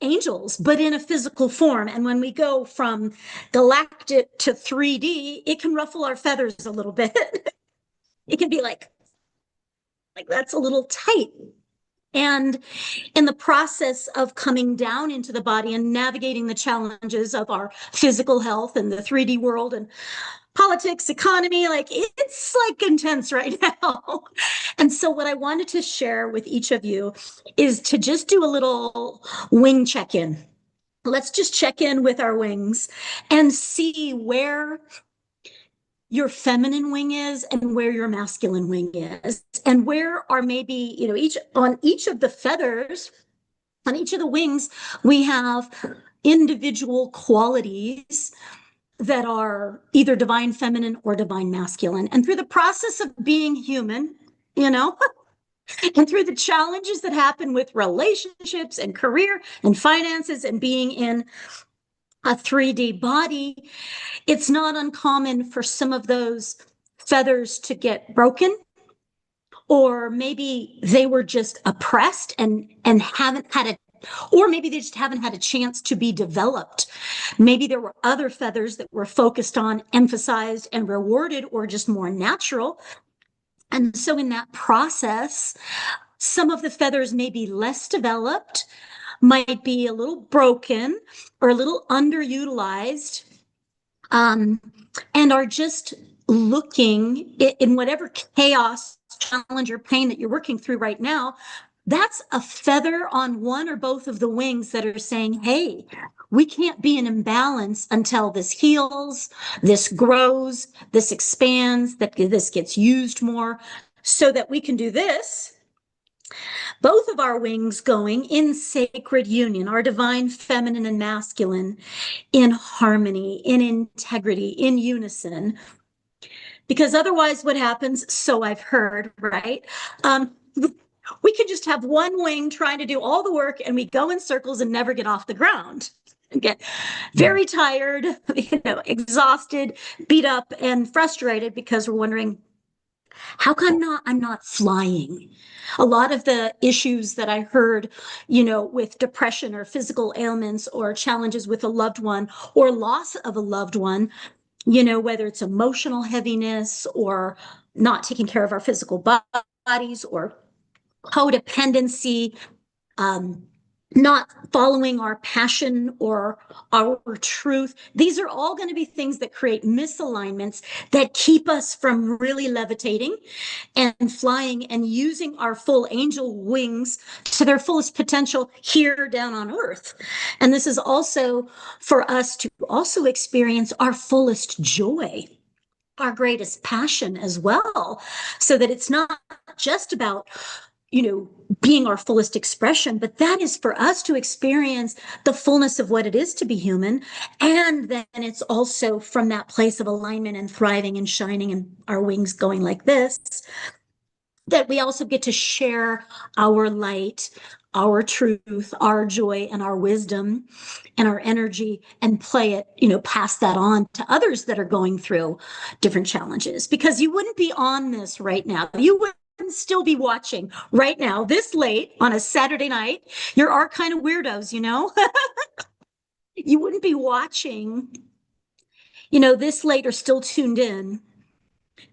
angels, but in a physical form. And when we go from galactic to 3D, it can ruffle our feathers a little bit. It can be like that's a little tight. And in the process of coming down into the body and navigating the challenges of our physical health and the 3D world and politics, economy, it's intense right now. And so what I wanted to share with each of you is to just do a little wing check-in. Let's just check in with our wings and see where your feminine wing is and where your masculine wing is, and where are maybe, each of the feathers, on each of the wings, we have individual qualities that are either divine feminine or divine masculine. And through the process of being human, and through the challenges that happen with relationships and career and finances and being in a 3D body, it's not uncommon for some of those feathers to get broken, or maybe they were just oppressed and haven't had or maybe they just haven't had a chance to be developed. Maybe there were other feathers that were focused on, emphasized, and rewarded, or just more natural. And so in that process, some of the feathers may be less developed, might be a little broken or a little underutilized, and are just looking in whatever chaos, challenge, or pain that you're working through right now. That's a feather on one or both of the wings that are saying, hey, we can't be in imbalance until this heals, this grows, this expands, that this gets used more, so that we can do this. Both of our wings going in sacred union, our divine feminine and masculine, in harmony, in integrity, in unison. Because otherwise what happens, so I've heard, right? We could just have one wing trying to do all the work, and we go in circles and never get off the ground. Get very tired, exhausted, beat up, and frustrated because we're wondering, how come I'm not flying? A lot of the issues that I heard, with depression or physical ailments or challenges with a loved one or loss of a loved one, whether it's emotional heaviness or not taking care of our physical bodies or codependency, not following our passion or our truth. These are all going to be things that create misalignments that keep us from really levitating and flying and using our full angel wings to their fullest potential here down on earth. And this is also for us to also experience our fullest joy, our greatest passion as well, so that it's not just about being our fullest expression, but that is for us to experience the fullness of what it is to be human. And then it's also from that place of alignment and thriving and shining and our wings going like this, that we also get to share our light, our truth, our joy, and our wisdom and our energy, and play it, pass that on to others that are going through different challenges. Because you wouldn't be on this right now. You wouldn't wouldn't still be watching right now, this late on a Saturday night. You're our kind of weirdos, you know? You wouldn't be watching, this late or still tuned in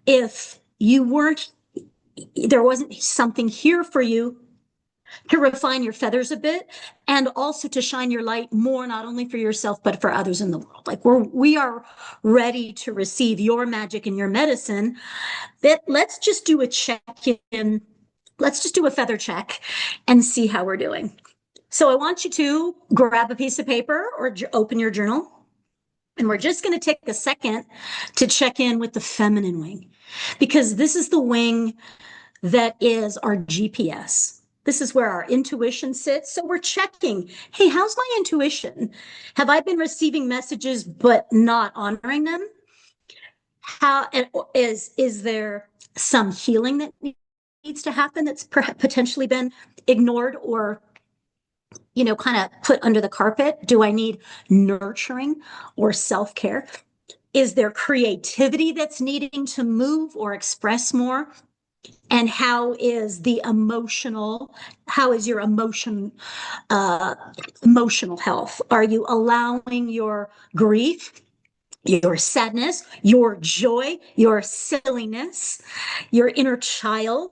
if there wasn't something here for you to refine your feathers a bit and also to shine your light more, not only for yourself, but for others in the world. Like we are ready to receive your magic and your medicine. Let's just do a check-in. Let's just do a feather check and see how we're doing. So I want you to grab a piece of paper or open your journal. And we're just going to take a second to check in with the feminine wing, because this is the wing that is our GPS. This is where our intuition sits. So we're checking, hey, how's my intuition? Have I been receiving messages but not honoring them? How is there some healing that needs to happen that's potentially been ignored or kind of put under the carpet? Do I need nurturing or self-care? Is there creativity that's needing to move or express more? And how is your emotional health? Are you allowing your grief, your sadness, your joy, your silliness, your inner child,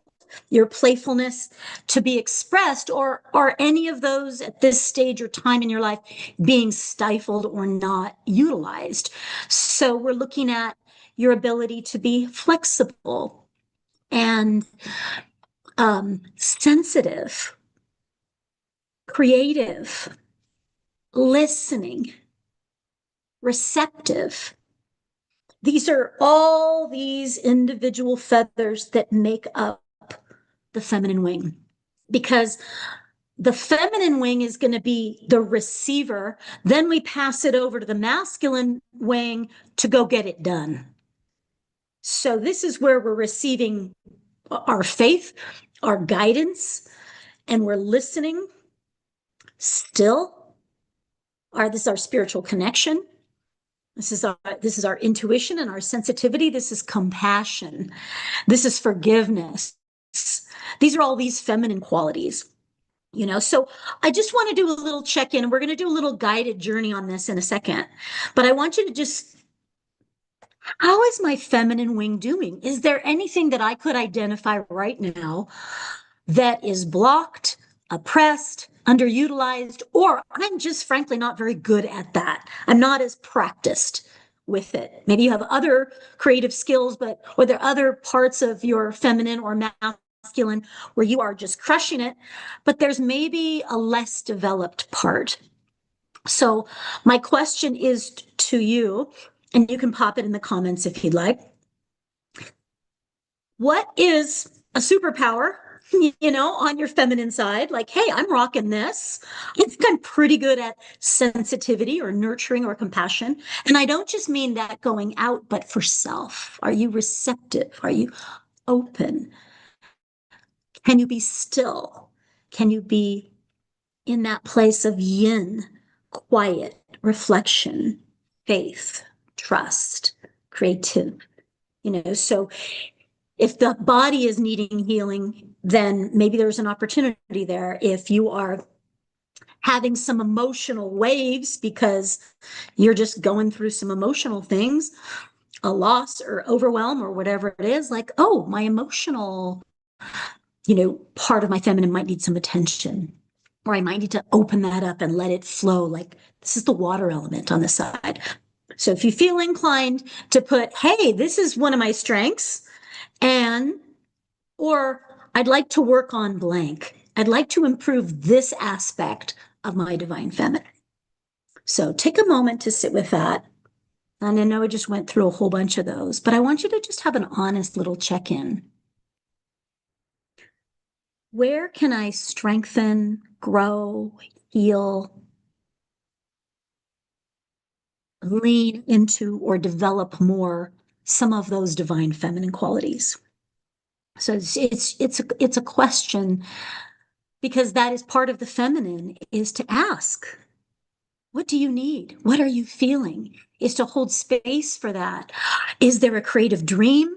your playfulness to be expressed, or are any of those at this stage or time in your life being stifled or not utilized? So we're looking at your ability to be flexible and sensitive, creative, listening, receptive. These are all these individual feathers that make up the feminine wing, because the feminine wing is going to be the receiver. Then we pass it over to the masculine wing to go get it done. So this is where we're receiving our faith, our guidance, and we're listening still. This is our spiritual connection. This is our intuition and our sensitivity. This is compassion. This is forgiveness. These are all these feminine qualities, So I just want to do a little check-in. We're going to do a little guided journey on this in a second. But I want you to how is my feminine wing doing? Is there anything that I could identify right now that is blocked, oppressed, underutilized, or I'm just frankly not very good at that? I'm not as practiced with it. Maybe you have other creative skills, or there are other parts of your feminine or masculine where you are just crushing it, but there's maybe a less developed part. So my question is to you, and you can pop it in the comments if you'd like. What is a superpower, on your feminine side? Like, hey, I'm rocking this. I think I'm pretty good at sensitivity or nurturing or compassion. And I don't just mean that going out, but for self. Are you receptive? Are you open? Can you be still? Can you be in that place of yin, quiet, reflection, faith, trust, creative? So if the body is needing healing, then maybe there's an opportunity there. If you are having some emotional waves because you're just going through some emotional things, a loss or overwhelm or whatever it is, like, oh, my emotional, part of my feminine might need some attention, or I might need to open that up and let it flow. Like, this is the water element on the side. So if you feel inclined to put, hey, this is one of my strengths, or I'd like to work on blank. I'd like to improve this aspect of my divine feminine. So take a moment to sit with that. And I know I just went through a whole bunch of those, but I want you to just have an honest little check-in. Where can I strengthen, grow, heal, lean into, or develop more some of those divine feminine qualities? So it's a question, because that is part of the feminine, is to ask, what do you need? What are you feeling? Is to hold space for that. Is there a creative dream?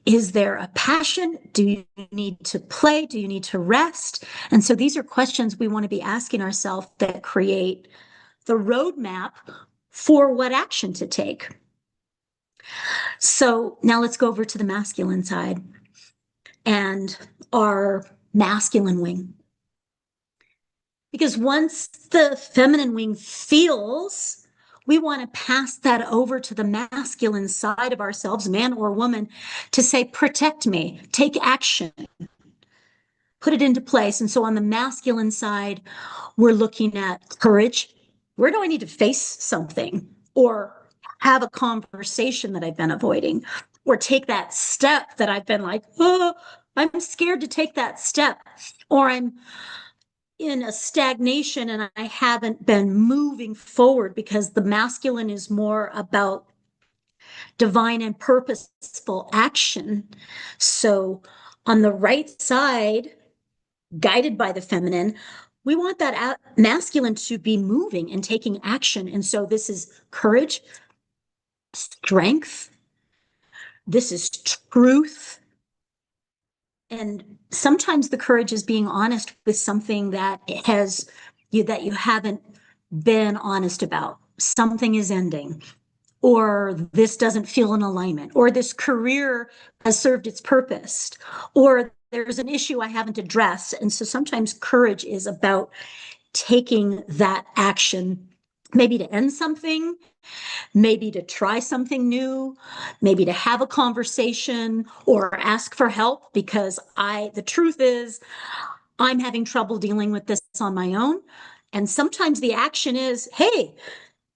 Is there a passion? Do you need to play? Do you need to rest? And so these are questions we want to be asking ourselves that create the roadmap for what action to take. So now let's go over to the masculine side and our masculine wing. Because once the feminine wing feels, we want to pass that over to the masculine side of ourselves, man or woman, to say, protect me, take action, put it into place. And so on the masculine side, we're looking at courage. Where do I need to face something or have a conversation that I've been avoiding, or take that step that I've been like, oh, I'm scared to take that step, or I'm in a stagnation and I haven't been moving forward, because the masculine is more about divine and purposeful action. So on the right side, guided by the feminine, we want that masculine to be moving and taking action. And so this is courage, strength, this is truth. And sometimes the courage is being honest with something that that you haven't been honest about. Something is ending, or this doesn't feel in alignment, or this career has served its purpose, or there's an issue I haven't addressed. And so sometimes courage is about taking that action, maybe to end something, maybe to try something new, maybe to have a conversation or ask for help, because the truth is I'm having trouble dealing with this on my own. And sometimes the action is, hey,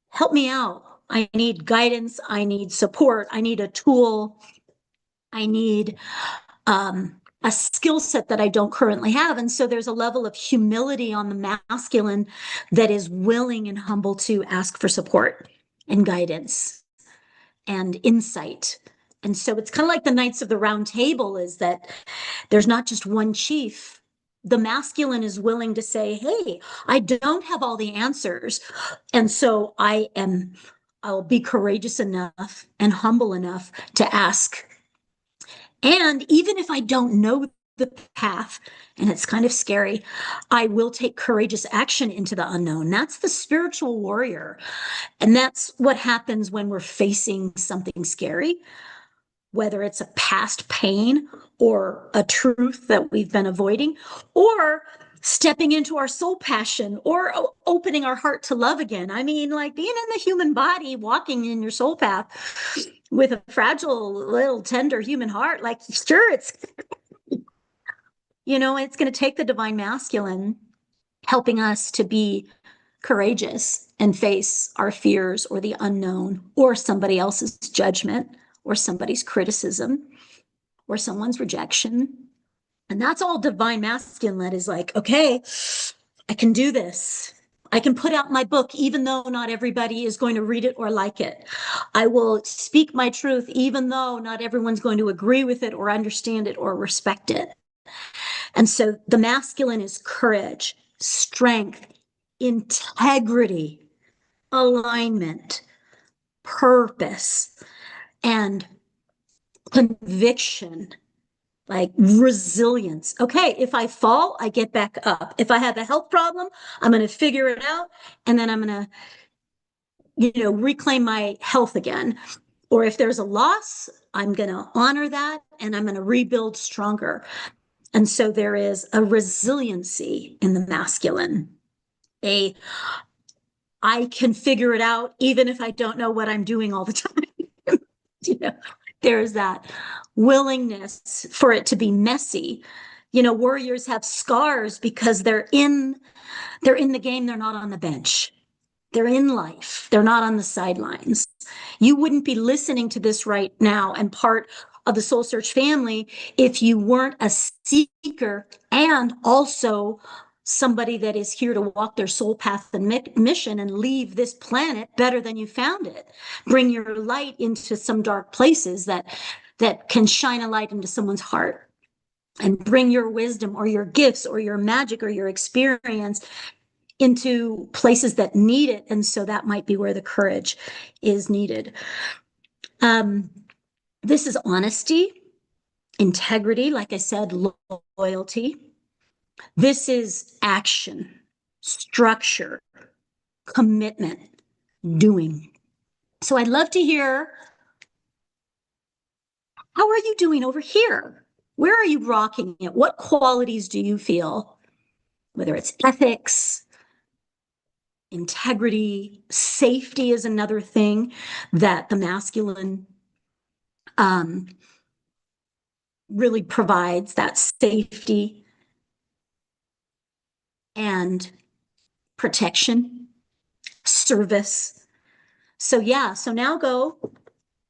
help me out. I need guidance. I need support. I need a tool. I need a skill set that I don't currently have. And so there's a level of humility on the masculine that is willing and humble to ask for support and guidance and insight. And so it's kind of like the Knights of the Round Table, is that there's not just one chief. The masculine is willing to say, hey, I don't have all the answers. And so I'll be courageous enough and humble enough to ask. And even if I don't know the path, and it's kind of scary, I will take courageous action into the unknown. That's the spiritual warrior. And that's what happens when we're facing something scary, whether it's a past pain or a truth that we've been avoiding, or stepping into our soul passion, or opening our heart to love again. I mean, like being in the human body, walking in your soul path with a fragile, little, tender human heart. Like, sure, it's going to take the divine masculine helping us to be courageous and face our fears or the unknown or somebody else's judgment or somebody's criticism or someone's rejection. And that's all divine masculine that is like, okay, I can do this. I can put out my book, even though not everybody is going to read it or like it. I will speak my truth, even though not everyone's going to agree with it or understand it or respect it. And so the masculine is courage, strength, integrity, alignment, purpose, and conviction, like resilience. Okay, if I fall, I get back up. If I have a health problem, I'm going to figure it out, and then I'm going to, reclaim my health again. Or if there's a loss, I'm going to honor that, and I'm going to rebuild stronger. And so there is a resiliency in the masculine. I can figure it out even if I don't know what I'm doing all the time. There's that willingness for it to be messy. Warriors have scars because they're in the game. They're not on the bench. They're in life. They're not on the sidelines. You wouldn't be listening to this right now and part of the Soul Search family if you weren't a seeker and also somebody that is here to walk their soul path and mission and leave this planet better than you found it. Bring your light into some dark places that can shine a light into someone's heart, and bring your wisdom or your gifts or your magic or your experience into places that need it. And so that might be where the courage is needed. This is honesty. integrity, like I said, loyalty. This is action, structure, commitment, doing. So I'd love to hear, how are you doing over here? Where are you rocking it? What qualities do you feel? Whether it's ethics, integrity, safety is another thing that the masculine really provides, that safety and protection, service. So yeah, so now go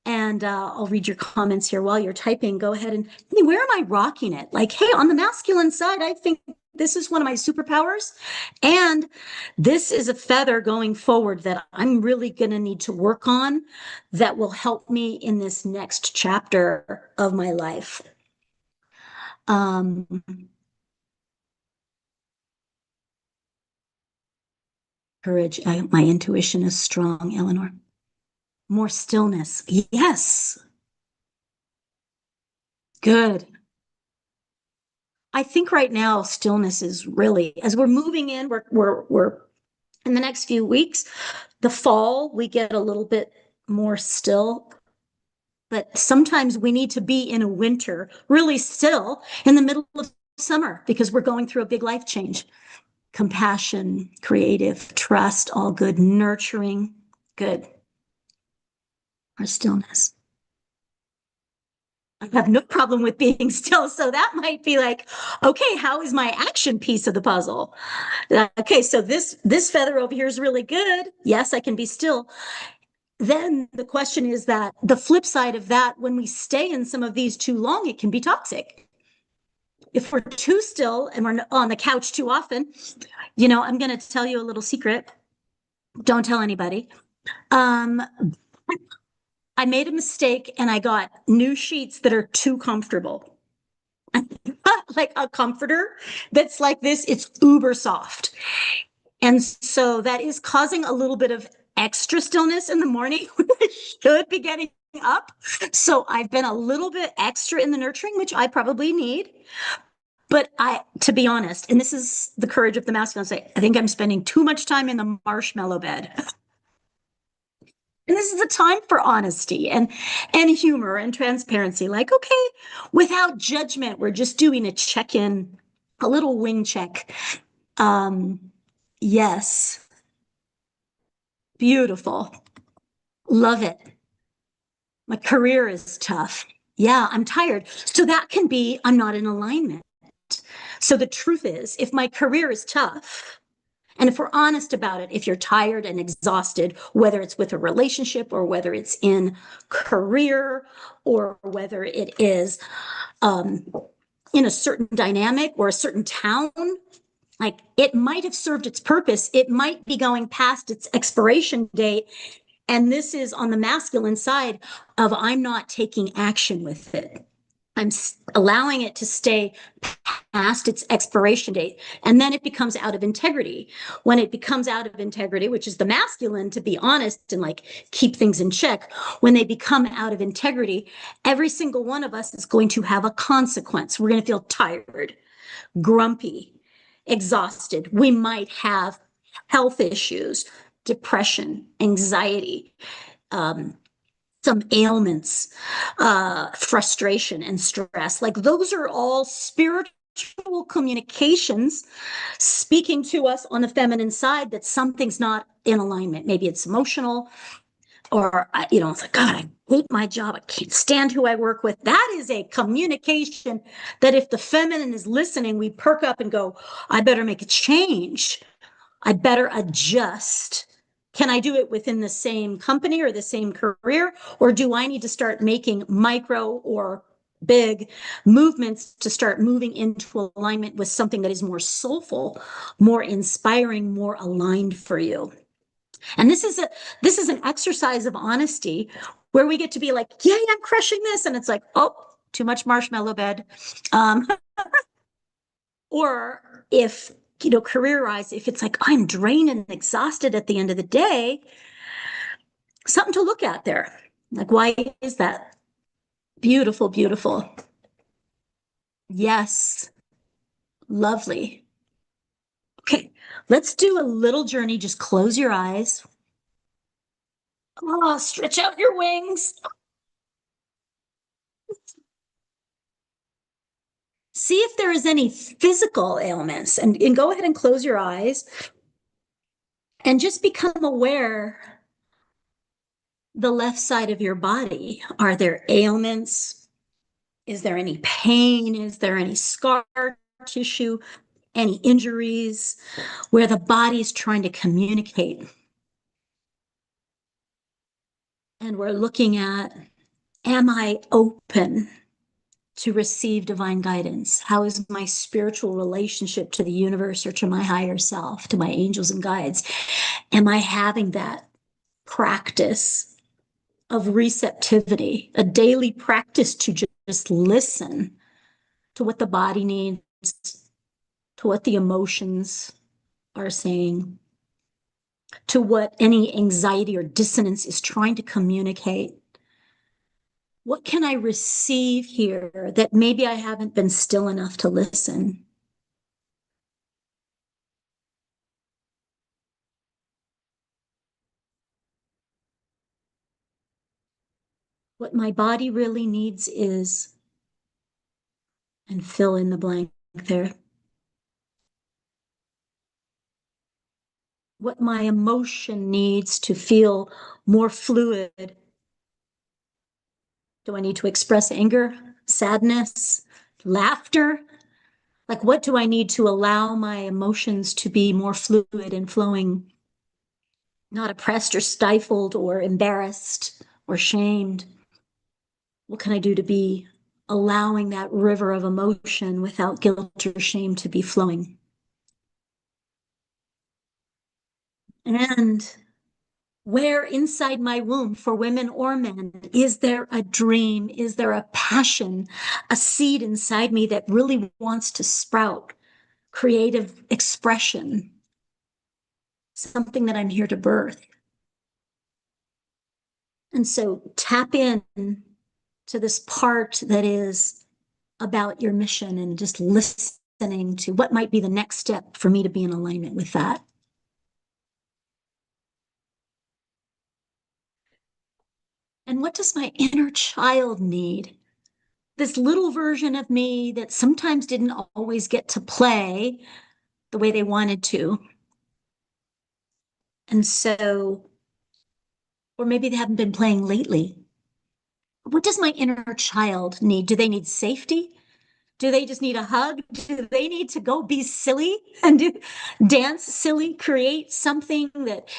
and I'll read your comments here while you're typing. Go ahead and, hey, where am I rocking it? Like, hey, on the masculine side, I think this is one of my superpowers. And this is a feather going forward that I'm really going to need to work on that will help me in this next chapter of my life. Courage. My intuition is strong, Eleanor. More stillness. Yes. Good. I think right now stillness is really, as we're moving in, we're in the next few weeks, the fall, we get a little bit more still. But sometimes we need to be in a winter really still in the middle of summer because we're going through a big life change. Compassion, creative, trust, all good, nurturing, good. Or stillness. I have no problem with being still. So that might be like, okay, how is my action piece of the puzzle? Okay, so this feather over here is really good. Yes, I can be still. Then the question is that the flip side of that, when we stay in some of these too long, it can be toxic. If we're too still and we're on the couch too often, I'm going to tell you a little secret. Don't tell anybody. I made a mistake and I got new sheets that are too comfortable. Like a comforter that's like this, it's uber soft. And so that is causing a little bit of extra stillness in the morning when I should be getting up. So I've been a little bit extra in the nurturing, which I probably need. But to be honest, and this is the courage of the masculine, say, I think I'm spending too much time in the marshmallow bed. And this is a time for honesty and humor and transparency. Like, okay, without judgment, we're just doing a check-in, a little wing check. Yes. Beautiful. Love it. My career is tough. Yeah, I'm tired. So that can be, I'm not in alignment. So the truth is, if my career is tough, and if we're honest about it, if you're tired and exhausted, whether it's with a relationship or whether it's in career or whether it is in a certain dynamic or a certain town, like it might have served its purpose. It might be going past its expiration date. And this is on the masculine side of I'm not taking action with it. I'm allowing it to stay past its expiration date. And then it becomes out of integrity. When it becomes out of integrity, which is the masculine, to be honest and like keep things in check, when they become out of integrity, every single one of us is going to have a consequence. We're going to feel tired, grumpy, exhausted. We might have health issues, depression, anxiety, some ailments, frustration and stress. Like those are all spiritual communications speaking to us on the feminine side that something's not in alignment. Maybe it's emotional or, it's like, God, I hate my job. I can't stand who I work with. That is a communication that if the feminine is listening, we perk up and go, I better make a change. I better adjust. Can I do it within the same company or the same career? Or do I need to start making micro or big movements to start moving into alignment with something that is more soulful, more inspiring, more aligned for you? And this is an exercise of honesty where we get to be like, yay, I'm crushing this. And it's like, oh, too much marshmallow bed. Or if, career-wise, if it's like, I'm drained and exhausted at the end of the day, something to look at there. Like, why is that? Beautiful, beautiful. Yes. Lovely. Okay, let's do a little journey. Just close your eyes. Oh, stretch out your wings. See if there is any physical ailments and go ahead and close your eyes and just become aware the left side of your body. Are there ailments? Is there any pain? Is there any scar tissue? Any injuries where the body's trying to communicate? And we're looking at, am I open to receive divine guidance? How is my spiritual relationship to the universe or to my higher self, to my angels and guides? Am I having that practice of receptivity, a daily practice to just listen to what the body needs, to what the emotions are saying, to what any anxiety or dissonance is trying to communicate? What can I receive here that maybe I haven't been still enough to listen? What my body really needs is, and fill in the blank there. What my emotion needs to feel more fluid. Do I need to express anger, sadness, laughter? Like, what do I need to allow my emotions to be more fluid and flowing, not oppressed or stifled or embarrassed or shamed? What can I do to be allowing that river of emotion without guilt or shame to be flowing? And where inside my womb, for women or men, is there a dream? Is there a passion, a seed inside me that really wants to sprout creative expression? Something that I'm here to birth. And so tap in to this part that is about your mission and just listening to what might be the next step for me to be in alignment with that. And what does my inner child need? This little version of me that sometimes didn't always get to play the way they wanted to. And so, or maybe they haven't been playing lately. What does my inner child need? Do they need safety? Do they just need a hug? Do they need to go be silly and dance silly, create something that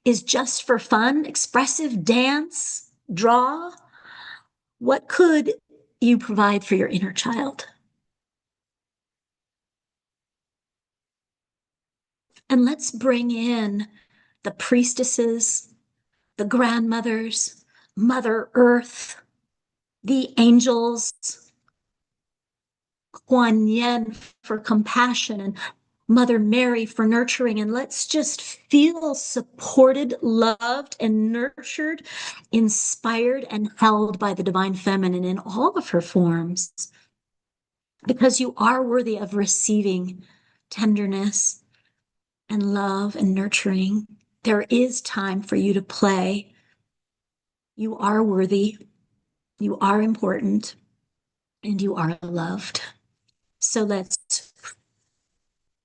is just for fun, expressive dance, draw? What could you provide for your inner child? And let's bring in the priestesses, the grandmothers, Mother Earth, the angels, Kuan Yin for compassion, and Mother Mary for nurturing. And let's just feel supported, loved, and nurtured, inspired, and held by the divine feminine in all of her forms. Because you are worthy of receiving tenderness and love and nurturing. There is time for you to play. You are worthy, you are important, and you are loved. So let's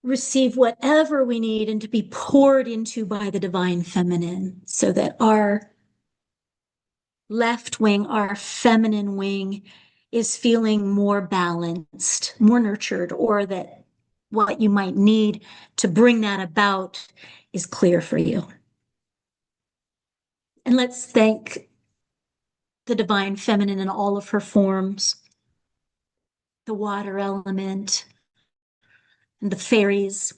receive whatever we need and to be poured into by the divine feminine so that our left wing, our feminine wing, is feeling more balanced, more nurtured, or that what you might need to bring that about is clear for you. And let's thank the divine feminine in all of her forms, the water element, and the fairies,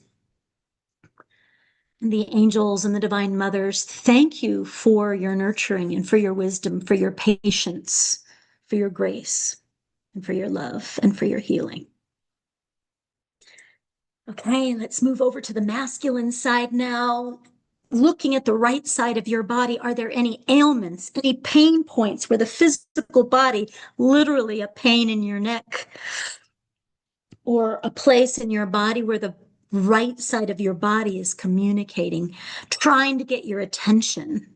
and the angels and the divine mothers. Thank you for your nurturing and for your wisdom, for your patience, for your grace, and for your love, and for your healing. Okay, let's move over to the masculine side now. Looking at the right side of your body, are there any ailments, any pain points where the physical body, literally a pain in your neck, or a place in your body where the right side of your body is communicating, trying to get your attention.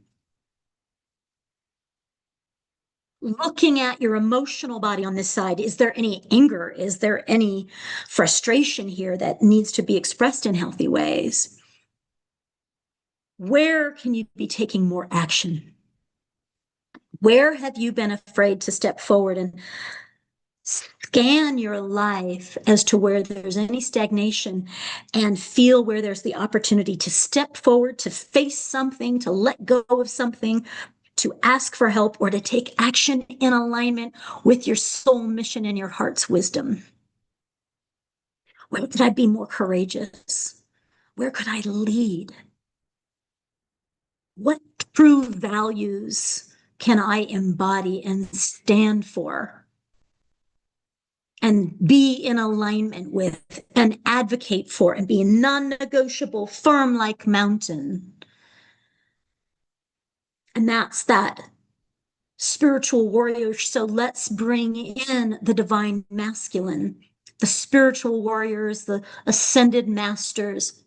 Looking at your emotional body on this side, is there any anger? Is there any frustration here that needs to be expressed in healthy ways? Where can you be taking more action? Where have you been afraid to step forward and scan your life as to where there's any stagnation and feel where there's the opportunity to step forward, to face something, to let go of something, to ask for help, or to take action in alignment with your soul mission and your heart's wisdom? Where could I be more courageous? Where could I lead? What true values can I embody and stand for and be in alignment with and advocate for and be non-negotiable, firm like mountain? And that's that spiritual warrior. So let's bring in the divine masculine, the spiritual warriors, the ascended masters,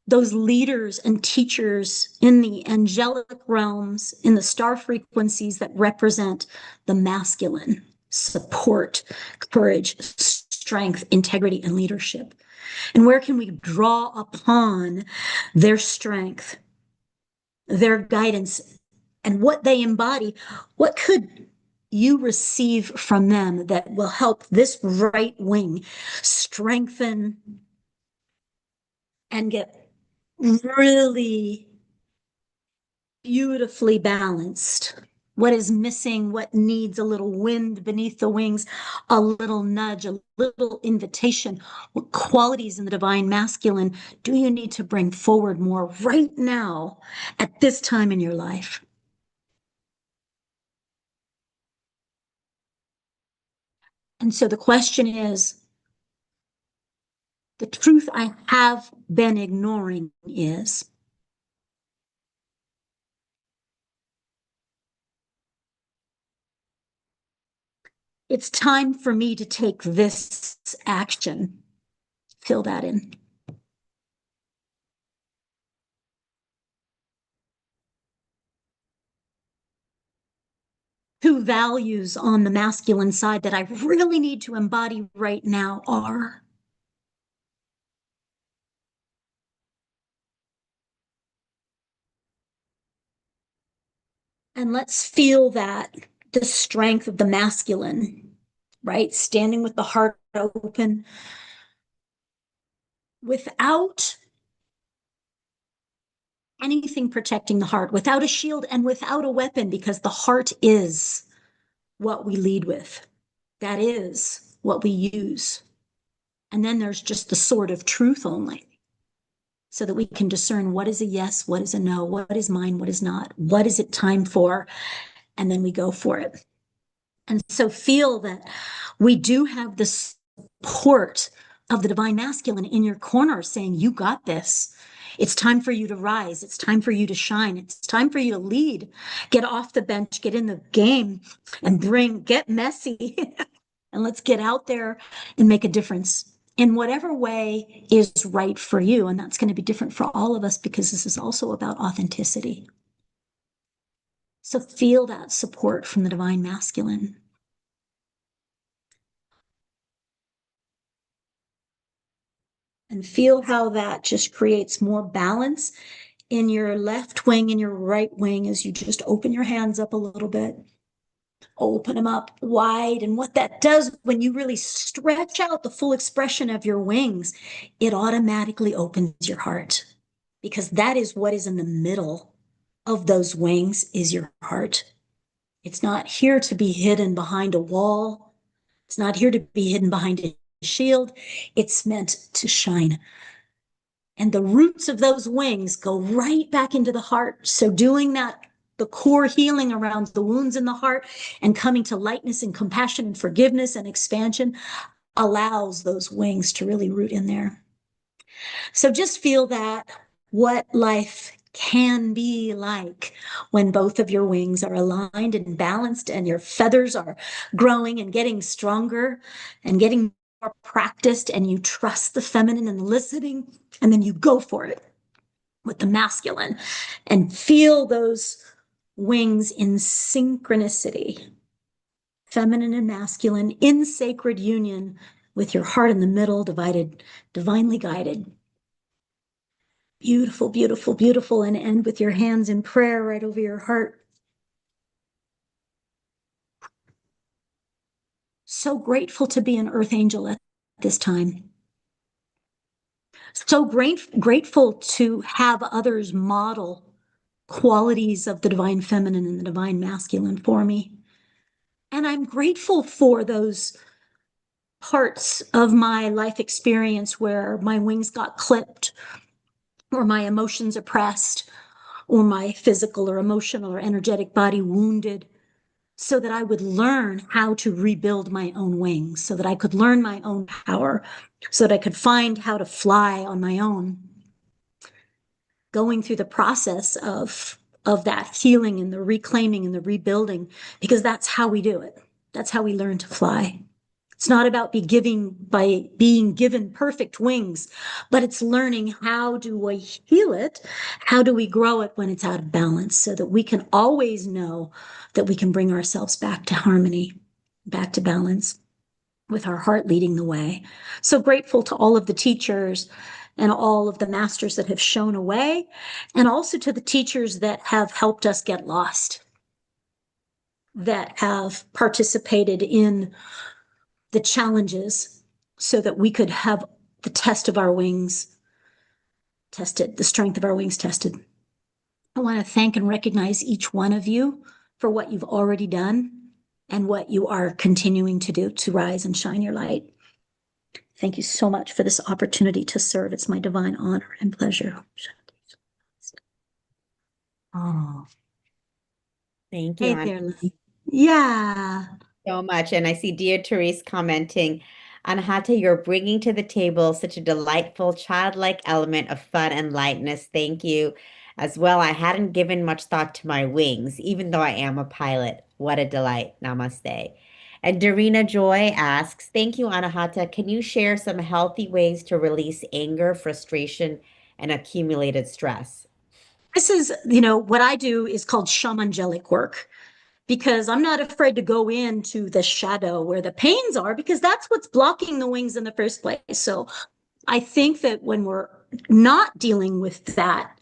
those leaders and teachers in the angelic realms, in the star frequencies that represent the masculine: support, courage, strength, integrity, and leadership. And where can we draw upon their strength, their guidance, and what they embody? What could you receive from them that will help this right wing strengthen and get really beautifully balanced? What is missing? What needs a little wind beneath the wings, a little nudge, a little invitation? What qualities in the divine masculine do you need to bring forward more right now at this time in your life? And so the question is, the truth I have been ignoring is, it's time for me to take this action. Fill that in. Two values on the masculine side that I really need to embody right now are: and let's feel that, the strength of the masculine, right? Standing with the heart open, without anything protecting the heart, without a shield and without a weapon, because the heart is what we lead with. That is what we use. And then there's just the sword of truth only, so that we can discern what is a yes, what is a no, what is mine, what is not, what is it time for, and then we go for it. And so feel that we do have the support of the divine masculine in your corner saying, you got this. It's time for you to rise. It's time for you to shine. It's time for you to lead. Get off the bench, get in the game, and get messy. And let's get out there and make a difference in whatever way is right for you. And that's going to be different for all of us, because this is also about authenticity. So feel that support from the divine masculine. And feel how that just creates more balance in your left wing and your right wing as you just open your hands up a little bit. Open them up wide. And what that does when you really stretch out the full expression of your wings, it automatically opens your heart, because that is what is in the middle of those wings, is your heart. It's not here to be hidden behind a wall. It's not here to be hidden behind a shield. It's meant to shine. And the roots of those wings go right back into the heart. So doing that, the core healing around the wounds in the heart and coming to lightness and compassion and forgiveness and expansion, allows those wings to really root in there. So just feel that, what life can be like when both of your wings are aligned and balanced and your feathers are growing and getting stronger and getting more practiced, and you trust the feminine and listening, and then you go for it with the masculine and feel those wings in synchronicity, feminine and masculine in sacred union with your heart in the middle, divided, divinely guided. Beautiful, beautiful, beautiful. And end with your hands in prayer right over your heart. So grateful to be an earth angel at this time. So grateful to have others model qualities of the divine feminine and the divine masculine for me. And I'm grateful for those parts of my life experience where my wings got clipped, or my emotions oppressed, or my physical or emotional or energetic body wounded, so that I would learn how to rebuild my own wings, so that I could learn my own power, so that I could find how to fly on my own. Going through the process of that healing and the reclaiming and the rebuilding, because that's how we do it. That's how we learn to fly. It's not about being given perfect wings, but it's learning, how do we heal it? How do we grow it when it's out of balance, so that we can always know that we can bring ourselves back to harmony, back to balance, with our heart leading the way. So grateful to all of the teachers and all of the masters that have shown a way, and also to the teachers that have helped us get lost, that have participated in the challenges so that we could have the test of our wings tested, the strength of our wings tested. I want to thank and recognize each one of you for what you've already done and what you are continuing to do to rise and shine your light. Thank you so much for this opportunity to serve. It's my divine honor and pleasure. Oh, thank you, Hey Anna, there, Lily. Yeah. so much. And I see dear Therese commenting, Anahata, you're bringing to the table such a delightful, childlike element of fun and lightness. Thank you. As well, I hadn't given much thought to my wings, even though I am a pilot. What a delight. Namaste. And Darina Joy asks, thank you, Anahata. Can you share some healthy ways to release anger, frustration, and accumulated stress? This is, what I do is called shamangelic work, because I'm not afraid to go into the shadow where the pains are, because that's what's blocking the wings in the first place. So I think that when we're not dealing with that,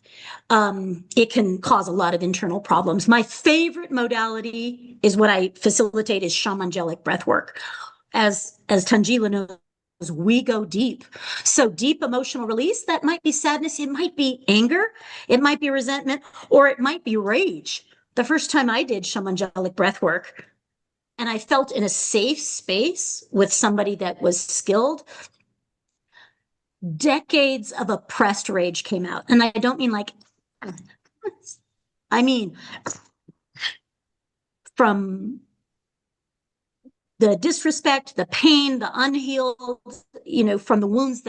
it can cause a lot of internal problems. My favorite modality is what I facilitate is shamangelic breath work. As Tangela knows, we go deep. So deep emotional release, that might be sadness, it might be anger, it might be resentment, or it might be rage. The first time I did shamangelic breath work, and I felt in a safe space with somebody that was skilled, decades of oppressed rage came out. And I don't mean like, I mean, from the disrespect, the pain, the unhealed, from the wounds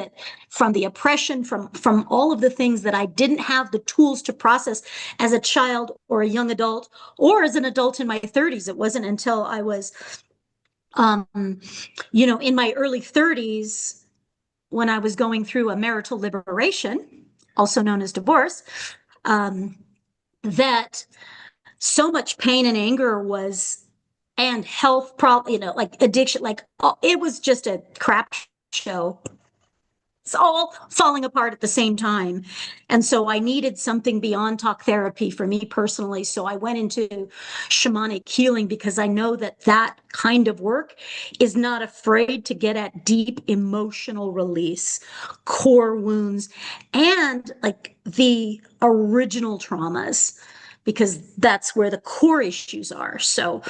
from the oppression, from all of the things that I didn't have the tools to process as a child or a young adult, or as an adult in my 30s. It wasn't until I was, in my early 30s, when I was going through a marital liberation, also known as divorce, that so much pain and anger and health problem, like addiction, it was just a crap show. It's all falling apart at the same time. And so I needed something beyond talk therapy for me personally. So I went into shamanic healing, because I know that kind of work is not afraid to get at deep emotional release, core wounds, and like the original traumas, because that's where the core issues are. So,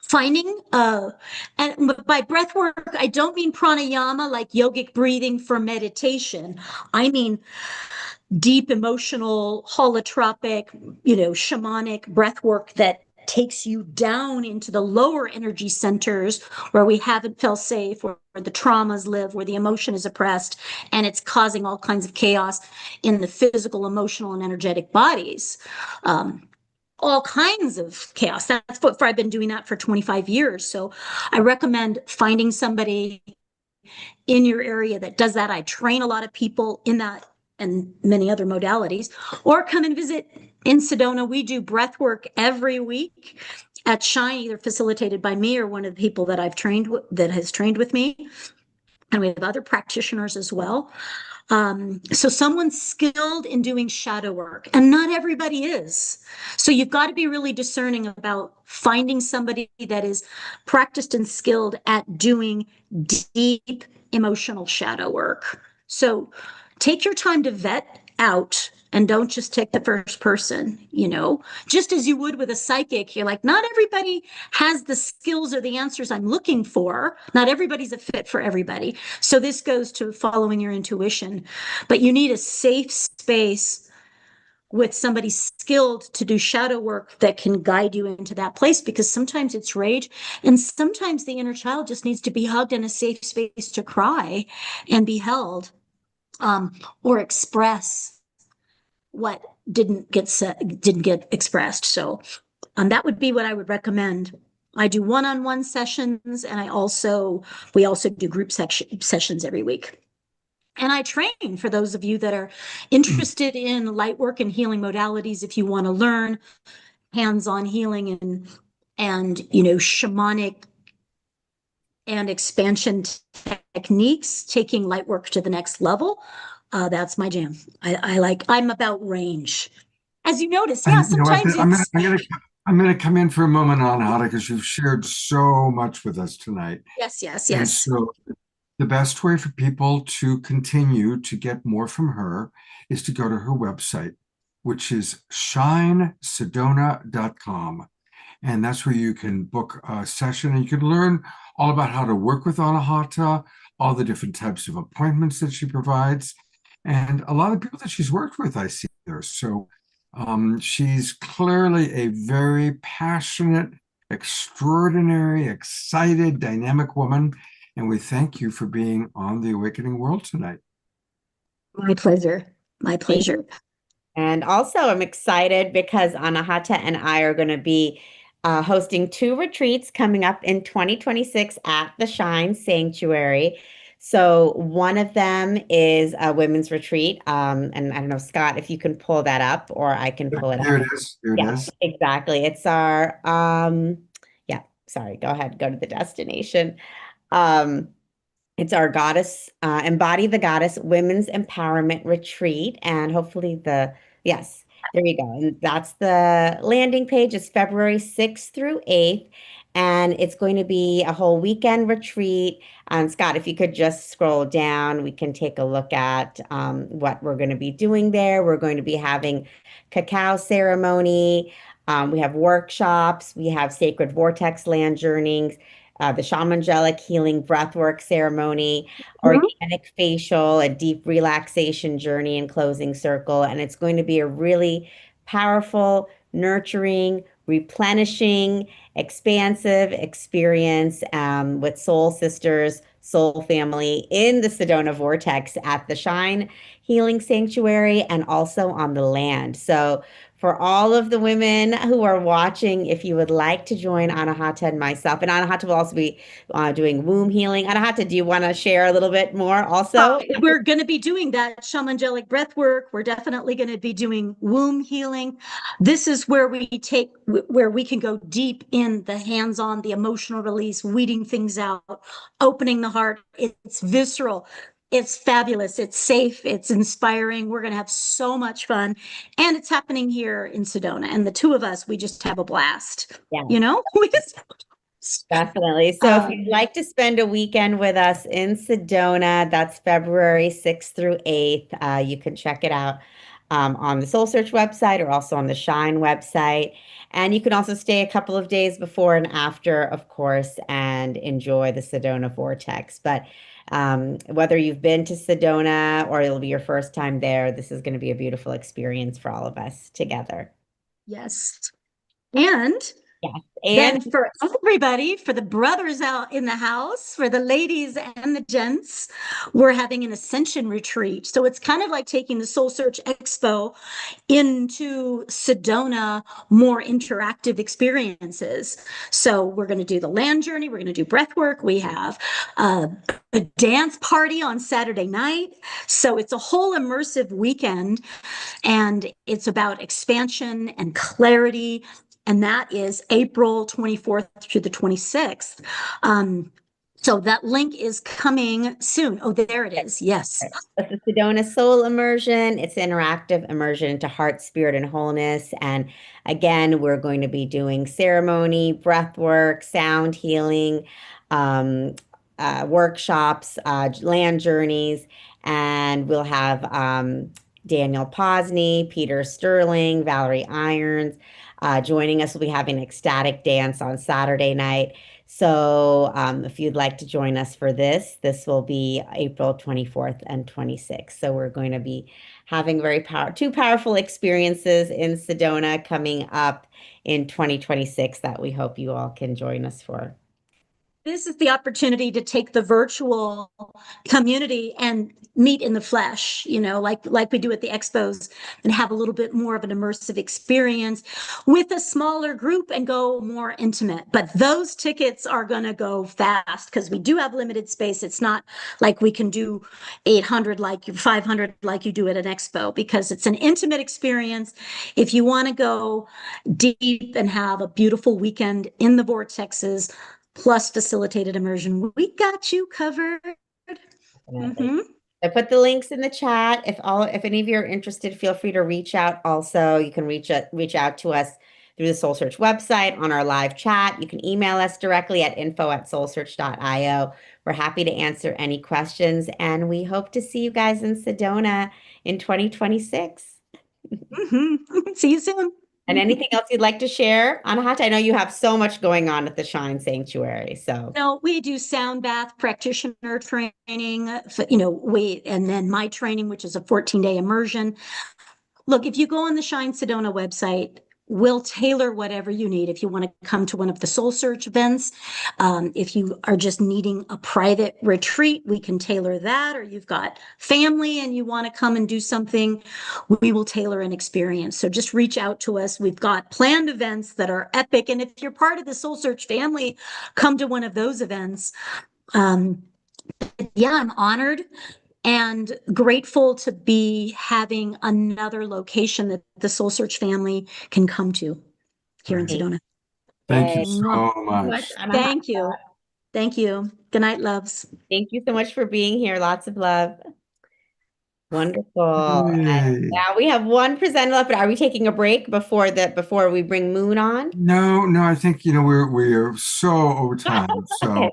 finding and by breath work, I don't mean pranayama like yogic breathing for meditation. I mean deep emotional holotropic, shamanic breath work that takes you down into the lower energy centers where we haven't felt safe, where the traumas live, where the emotion is oppressed, and it's causing all kinds of chaos in the physical, emotional, and energetic bodies. All kinds of chaos. That's what I've been doing that for 25 years. So I recommend finding somebody in your area that does that. I train a lot of people in that and many other modalities, or come and visit in Sedona. We do breath work every week at Shine, either facilitated by me or one of the people that I've trained that has trained with me. And we have other practitioners as well. So someone's skilled in doing shadow work, and not everybody is. So you've got to be really discerning about finding somebody that is practiced and skilled at doing deep emotional shadow work. So take your time to vet out, and don't just take the first person, just as you would with a psychic. You're like, not everybody has the skills or the answers I'm looking for. Not everybody's a fit for everybody. So this goes to following your intuition, but you need a safe space with somebody skilled to do shadow work that can guide you into that place, because sometimes it's rage, and sometimes the inner child just needs to be hugged in a safe space to cry and be held, or express what didn't get expressed. So that would be what I would recommend. I do one-on-one sessions, and we also do group sessions every week. And I train for those of you that are interested in light work and healing modalities. If you want to learn hands-on healing and shamanic and expansion techniques, taking light work to the next level, that's my jam. I'm about range. As you notice, yeah, sometimes I'm gonna come in for a moment on Hada, because you've shared so much with us tonight. Yes. And so the best way for people to continue to get more from her is to go to her website, which is shinesedona.com. And that's where you can book a session, and you can learn all about how to work with Anahata, all the different types of appointments that she provides, and a lot of people that she's worked with, I see there. So she's clearly a very passionate, extraordinary, excited, dynamic woman. And we thank you for being on the Awakening World tonight. My pleasure. My pleasure. And also, I'm excited because Anahata and I are going to be hosting 2 retreats coming up in 2026 at the Shine Sanctuary. So one of them is a women's retreat. And I don't know, Scott, if you can pull that up, or I can pull it up. There it is. There it is. Exactly. It's our, sorry, go ahead, go to the destination. It's our Embody the Goddess Women's Empowerment Retreat. And hopefully yes, there you go. And that's the landing page. It's February 6th through 8th. And it's going to be a whole weekend retreat. Scott, if you could just scroll down, we can take a look at what we're going to be doing there. We're going to be having cacao ceremony. We have workshops. We have sacred vortex land journeys, the shamanic healing breathwork ceremony, organic facial, a deep relaxation journey and closing circle. And it's going to be a really powerful, nurturing, replenishing, expansive experience with soul sisters, soul family in the Sedona Vortex at the Shine Healing Sanctuary, and also on the land. So for all of the women who are watching, if you would like to join Anahata and myself, and Anahata will also be doing womb healing. Anahata, do you want to share a little bit more also? We're going to be doing that shamanic breath work. We're definitely going to be doing womb healing. This is where we can go deep in the hands-on, the emotional release, weeding things out, opening the heart. It's visceral. It's fabulous. It's safe. It's inspiring. We're going to have so much fun. And it's happening here in Sedona. And the 2 of us, we just have a blast. Yeah. Definitely. So if you'd like to spend a weekend with us in Sedona, that's February 6th through 8th. You can check it out on the Soul Search website, or also on the Shine website. And you can also stay a couple of days before and after, of course, and enjoy the Sedona Vortex. But whether you've been to Sedona or it'll be your first time there, this is going to be a beautiful experience for all of us together. Yes. And Yes. Then And for everybody, for the brothers out in the house, for the ladies and the gents, we're having an ascension retreat. So it's kind of like taking the Soul Search Expo into Sedona, more interactive experiences. So we're going to do the land journey. We're going to do breath work. We have a dance party on Saturday night. So it's a whole immersive weekend, and it's about expansion and clarity. And that is April 24th through the 26th. So that link is coming soon. Oh, there it is. Yes. it's the Sedona Soul Immersion. It's interactive immersion into heart, spirit, and wholeness. And again, we're going to be doing ceremony, breath work, sound healing, um, workshops, land journeys, and we'll have Daniel Posney, Peter Sterling, Valerie Irons joining us. We'll be having ecstatic dance on Saturday night. So if you'd like to join us for this will be April 24th and 26th. So we're going to be having two powerful experiences in Sedona coming up in 2026 that we hope you all can join us for. This is the opportunity to take the virtual community and meet in the flesh, like we do at the expos, and have a little bit more of an immersive experience with a smaller group and go more intimate. But those tickets are going to go fast because we do have limited space. It's not like we can do 800 like 500 like you do at an expo, because it's an intimate experience. If you want to go deep and have a beautiful weekend in the vortexes, plus facilitated immersion, we got you covered. I put the links in the chat. If any of you are interested, feel free to reach out. Also, you can reach out to us through the Soul Search website on our live chat. You can email us directly at info@soulsearch.io. We're happy to answer any questions, and we hope to see you guys in Sedona in 2026. See you soon. And anything else you'd like to share, Anahata? I know you have so much going on at the Shine Sanctuary. So no, we do sound bath practitioner training, and then my training, which is a 14-day immersion. Look, if you go on the Shine Sedona website, we'll tailor whatever you need. If you want to come to one of the Soul Search events, if you are just needing a private retreat, we can tailor that. Or you've got family and you want to come and do something, we will tailor an experience. So just reach out to us. We've got planned events that are epic. And if you're part of the Soul Search family, come to one of those events. Yeah, I'm honored and grateful to be having another location that the Soul Search family can come to here in Sedona. Thank you so much. Thank you. Thank you. Good night, loves. Thank you so much for being here. Lots of love. Wonderful. And now we have one presenter left, but are we taking a break before we bring Moon on? No, I think we're so over time. So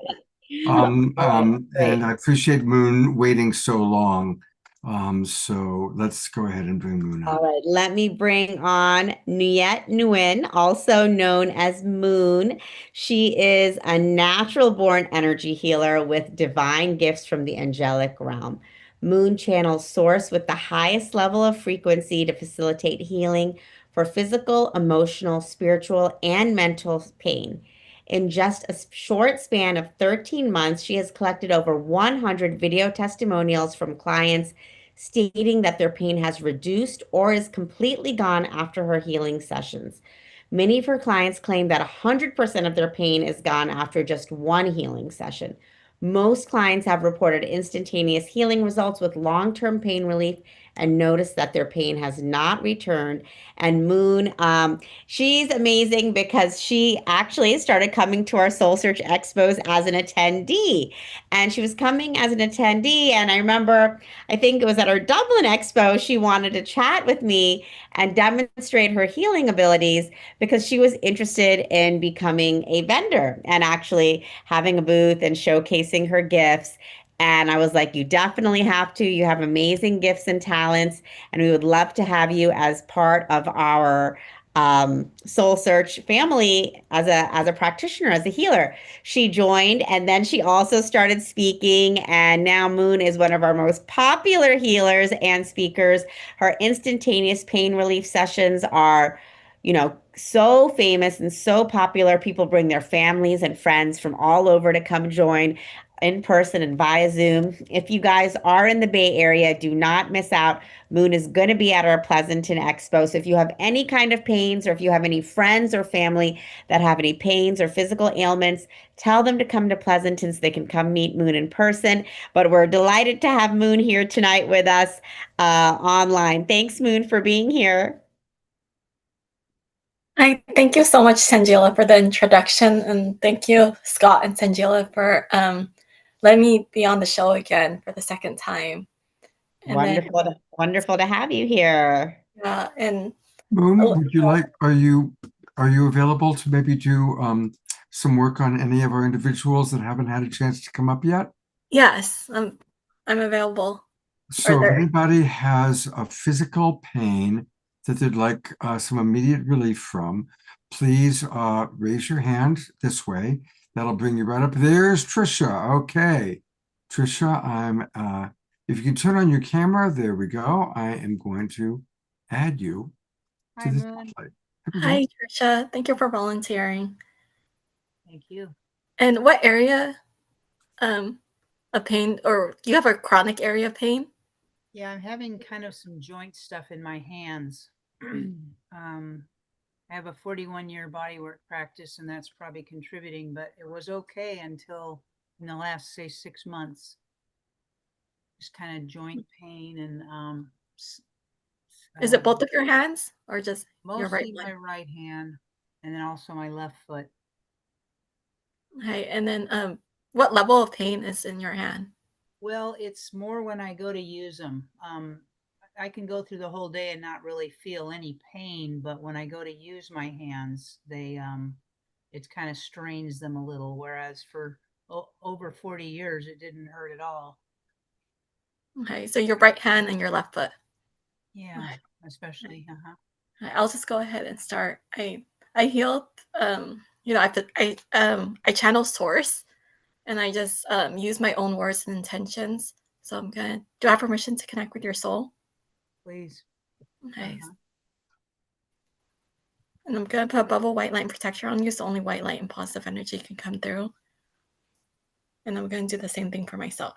and I appreciate Moon waiting so long. So let's go ahead and bring Moon on. All right, let me bring on Nuyet Nguyen, also known as Moon. She is a natural-born energy healer with divine gifts from the angelic realm. Moon channels source with the highest level of frequency to facilitate healing for physical, emotional, spiritual, and mental pain. In just a short span of 13 months, she has collected over 100 video testimonials from clients stating that their pain has reduced or is completely gone after her healing sessions. Many of her clients claim that 100% of their pain is gone after just one healing session. Most clients have reported instantaneous healing results with long-term pain relief and noticed that their pain has not returned. And Moon, she's amazing because she actually started coming to our Soul Search Expos as an attendee. And she was coming as an attendee. And I remember, I think it was at our Dublin Expo, she wanted to chat with me and demonstrate her healing abilities because she was interested in becoming a vendor and actually having a booth and showcasing her gifts. And I was like, you definitely have to. You have amazing gifts and talents, and we would love to have you as part of our Soul Search family as a practitioner, as a healer. She joined, and then she also started speaking, and now Moon is one of our most popular healers and speakers. Her instantaneous pain relief sessions are, so famous and so popular. People bring their families and friends from all over to come join in person and via Zoom. If you guys are in the Bay Area, do not miss out. Moon is going to be at our Pleasanton Expo. So if you have any kind of pains, or if you have any friends or family that have any pains or physical ailments, tell them to come to Pleasanton so they can come meet Moon in person. But we're delighted to have Moon here tonight with us online. Thanks, Moon, for being here. Hi, thank you so much, Tangela, for the introduction, and thank you, Scott and Tangela, for letting me be on the show again for the second time. And Wonderful to have you here. Yeah, and Moon, would you like, are you available to maybe do some work on any of our individuals that haven't had a chance to come up yet? yes, I'm available. So if anybody has a physical pain that they'd like some immediate relief from, please raise your hand this way. That'll bring you right up. There's Trisha. Okay. Trisha, if you can turn on your camera, there we go. I am going to add you to this spotlight. Hi, Trisha. Thank you for volunteering. Thank you. And what area of pain, or do you have a chronic area of pain? Yeah, I'm having kind of some joint stuff in my hands. I have a 41-year bodywork practice, and that's probably contributing, but it was okay until in the last, say, 6 months. Just kind of joint pain and Is it both of your hands or just your right mostly one? my right hand, and then also my left foot. Okay, and then what level of pain is in your hand? Well, it's more when I go to use them. I can go through the whole day and not really feel any pain, but when I go to use my hands, it kind of strains them a little. Whereas for over 40 years, it didn't hurt at all. Okay, so your right hand and your left foot. Yeah, especially. I'll just go ahead and start. I healed. I channel source, and I just use my own words and intentions. So I'm gonna. Do I have permission to connect with your soul? Please. Okay. And I'm gonna put a bubble white light protector on you, so only white light and positive energy can come through. And I'm gonna do the same thing for myself.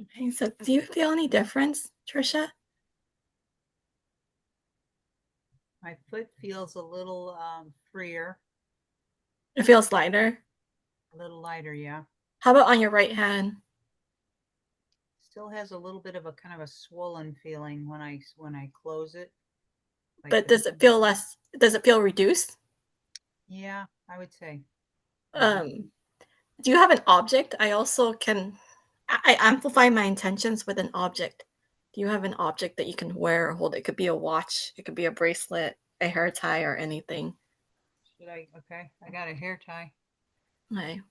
Okay, so do you feel any difference, Trisha? My foot feels a little freer, It feels lighter. a little lighter, yeah. How about on your right hand? Still has a little bit of a kind of a swollen feeling when I close it. Like But the, does it feel less? Does it feel reduced? yeah, I would say. Do you have an object? I also can. I amplify my intentions with an object. Do you have an object that you can wear or hold? It could be a watch. It could be a bracelet, a hair tie, or anything. Should I? Okay, I got a hair tie. Okay.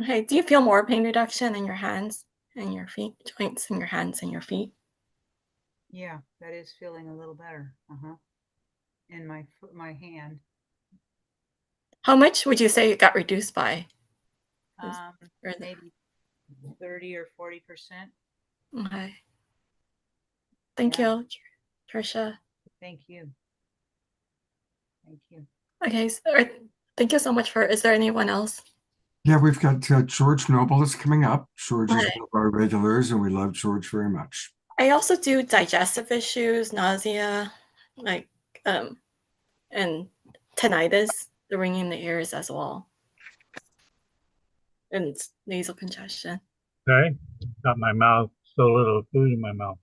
Okay. Do you feel more pain reduction in your hands and your feet, joints in your hands and your feet? Yeah, that is feeling a little better. Uh-huh. In my foot, my hand. How much would you say it got reduced by? Maybe 30 or 40%. Okay. Thank you, Trisha. Thank you. Thank you. Okay. Thank you so much for. Is there anyone else? Yeah, we've got George Noble is coming up. George is Okay. one of our regulars, and we love George very much. I also do digestive issues, nausea, like and tinnitus, the ringing in the ears as well, and nasal congestion. Okay, got my mouth, so little food in my mouth.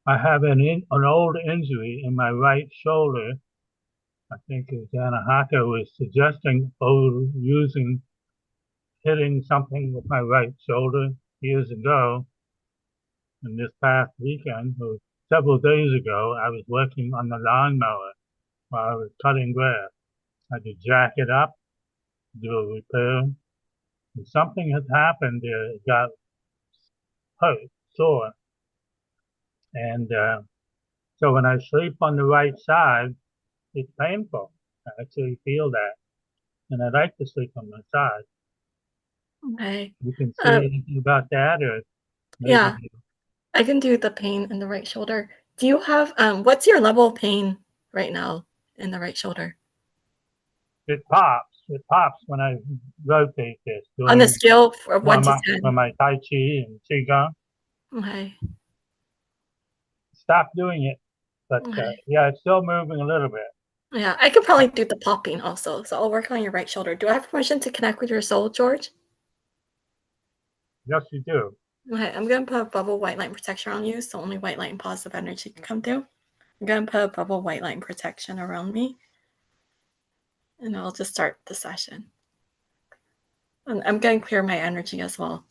I have an old injury in my right shoulder. I think Anahaka was suggesting hitting something with my right shoulder years ago. And this past weekend, or several days ago, I was working on the lawnmower while I was cutting grass. I had to jack it up, do a repair. And something had happened there. It got hurt, sore. And so when I sleep on the right side, it's painful. I actually feel that. And I like to sleep on my side. Okay. You can say anything about that, or maybe Yeah, I can do the pain in the right shoulder. Do you have what's your level of pain right now in the right shoulder? it pops. It pops when I rotate this. On the scale from 1 to 10. For my Tai Chi and Qigong. Okay. Stop doing it. But Okay. yeah, it's still moving a little bit. Yeah, I could probably do the popping also. So I'll work on your right shoulder. Do I have permission to connect with your soul, George? Yes, you do. Okay, I'm gonna put a bubble white light protection on you, so only white light and positive energy can come through. I'm gonna put a bubble white light protection around me, and I'll just start the session. And I'm gonna clear my energy as well.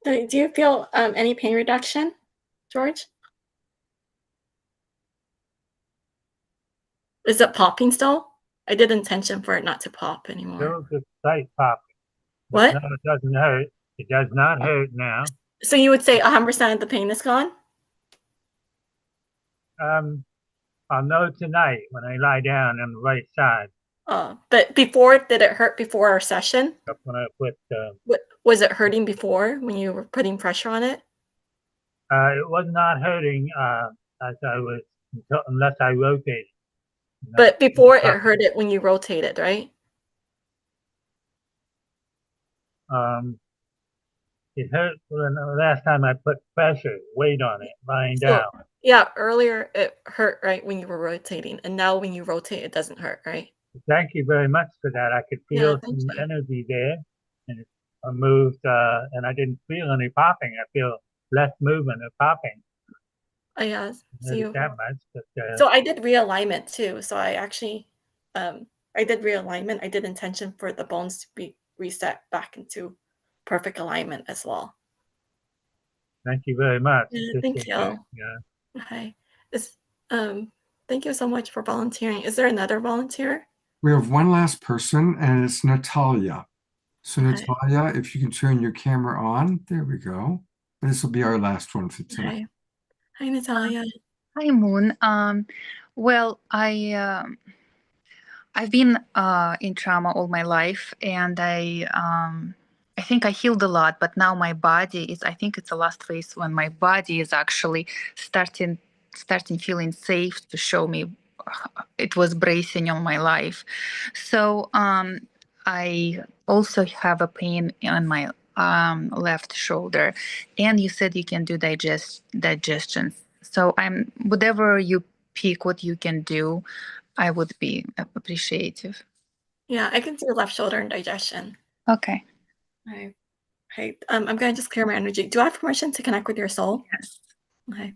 Do you feel any pain reduction, George? Is it popping still? I did intention for it not to pop anymore. Still just slight popping. What? No, it doesn't hurt. It does not hurt now. So you would say 100% of the pain is gone? I'll know tonight when I lie down on the right side. But before, did it hurt before our session? When I put, Was it hurting before when you were putting pressure on it? it was not hurting as I was unless I rotated. But before it hurt it when you rotated, right? It hurt when the last time I put pressure, weight on it, lying So, down. yeah, earlier it hurt, right, when you were rotating, and now when you rotate, it doesn't hurt, right? Thank you very much for that. I could Yeah, feel thank some you. energy there, and I moved, and I didn't feel any popping. I feel less movement or popping. Oh, yeah. Not that much, but So I did realignment too. So I actually, I did realignment. I did intention for the bones to be reset back into perfect alignment as well. thank you very much. Yeah, thank you. Yeah. Okay. Thank you so much for volunteering. Is there another volunteer? We have one last person, and it's Natalia. So Okay. Natalia, if you can turn your camera on, there we go. This will be our last one for tonight. Okay. Hi, Natalia. Hi, Moon. Well, I've been in trauma all my life, and I think I healed a lot. But now my body is. I think it's the last phase when my body is actually starting feeling safe to show me it was bracing on my life. So I also have a pain on my left shoulder, and you said you can do digestion. So I'm whatever you pick, what you can do, I would be appreciative. Yeah, I can do left shoulder and digestion. Okay. Right. Right. I'm gonna just clear my energy. Do I have permission to connect with your soul? Yes. Okay.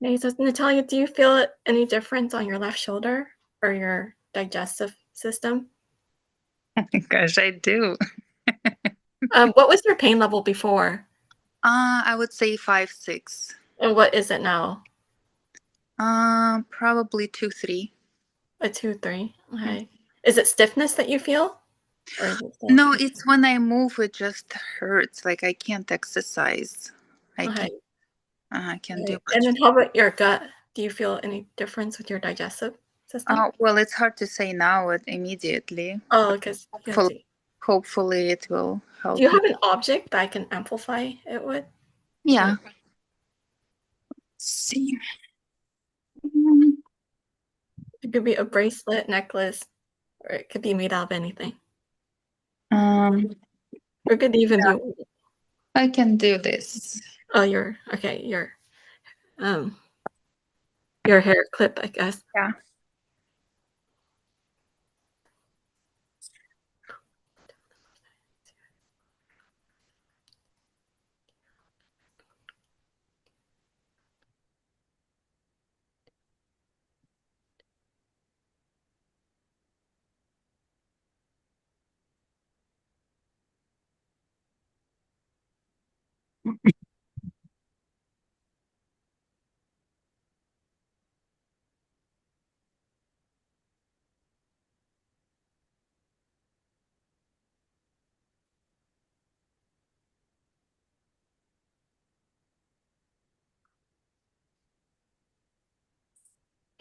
Okay, so Natalia, do you feel any difference on your left shoulder or your digestive system? Gosh, I do. What was your pain level before? I would say 5, 6. And what is it now? Probably 2, 3. A 2, 3. Okay. Is it stiffness that you feel? Or is it still No, it's when I move, it just hurts. Like I can't exercise. I okay. can't do And much. then how about your gut? Do you feel any difference with your digestive system? Well, it's hard to say now immediately. Oh, because Hopefully it will help. do you have an object that I can amplify it with? Yeah. Let's see. It could be a bracelet, necklace, or it could be made out of anything. Or it could even be. I can do this. Oh, your hair clip, I guess. Yeah.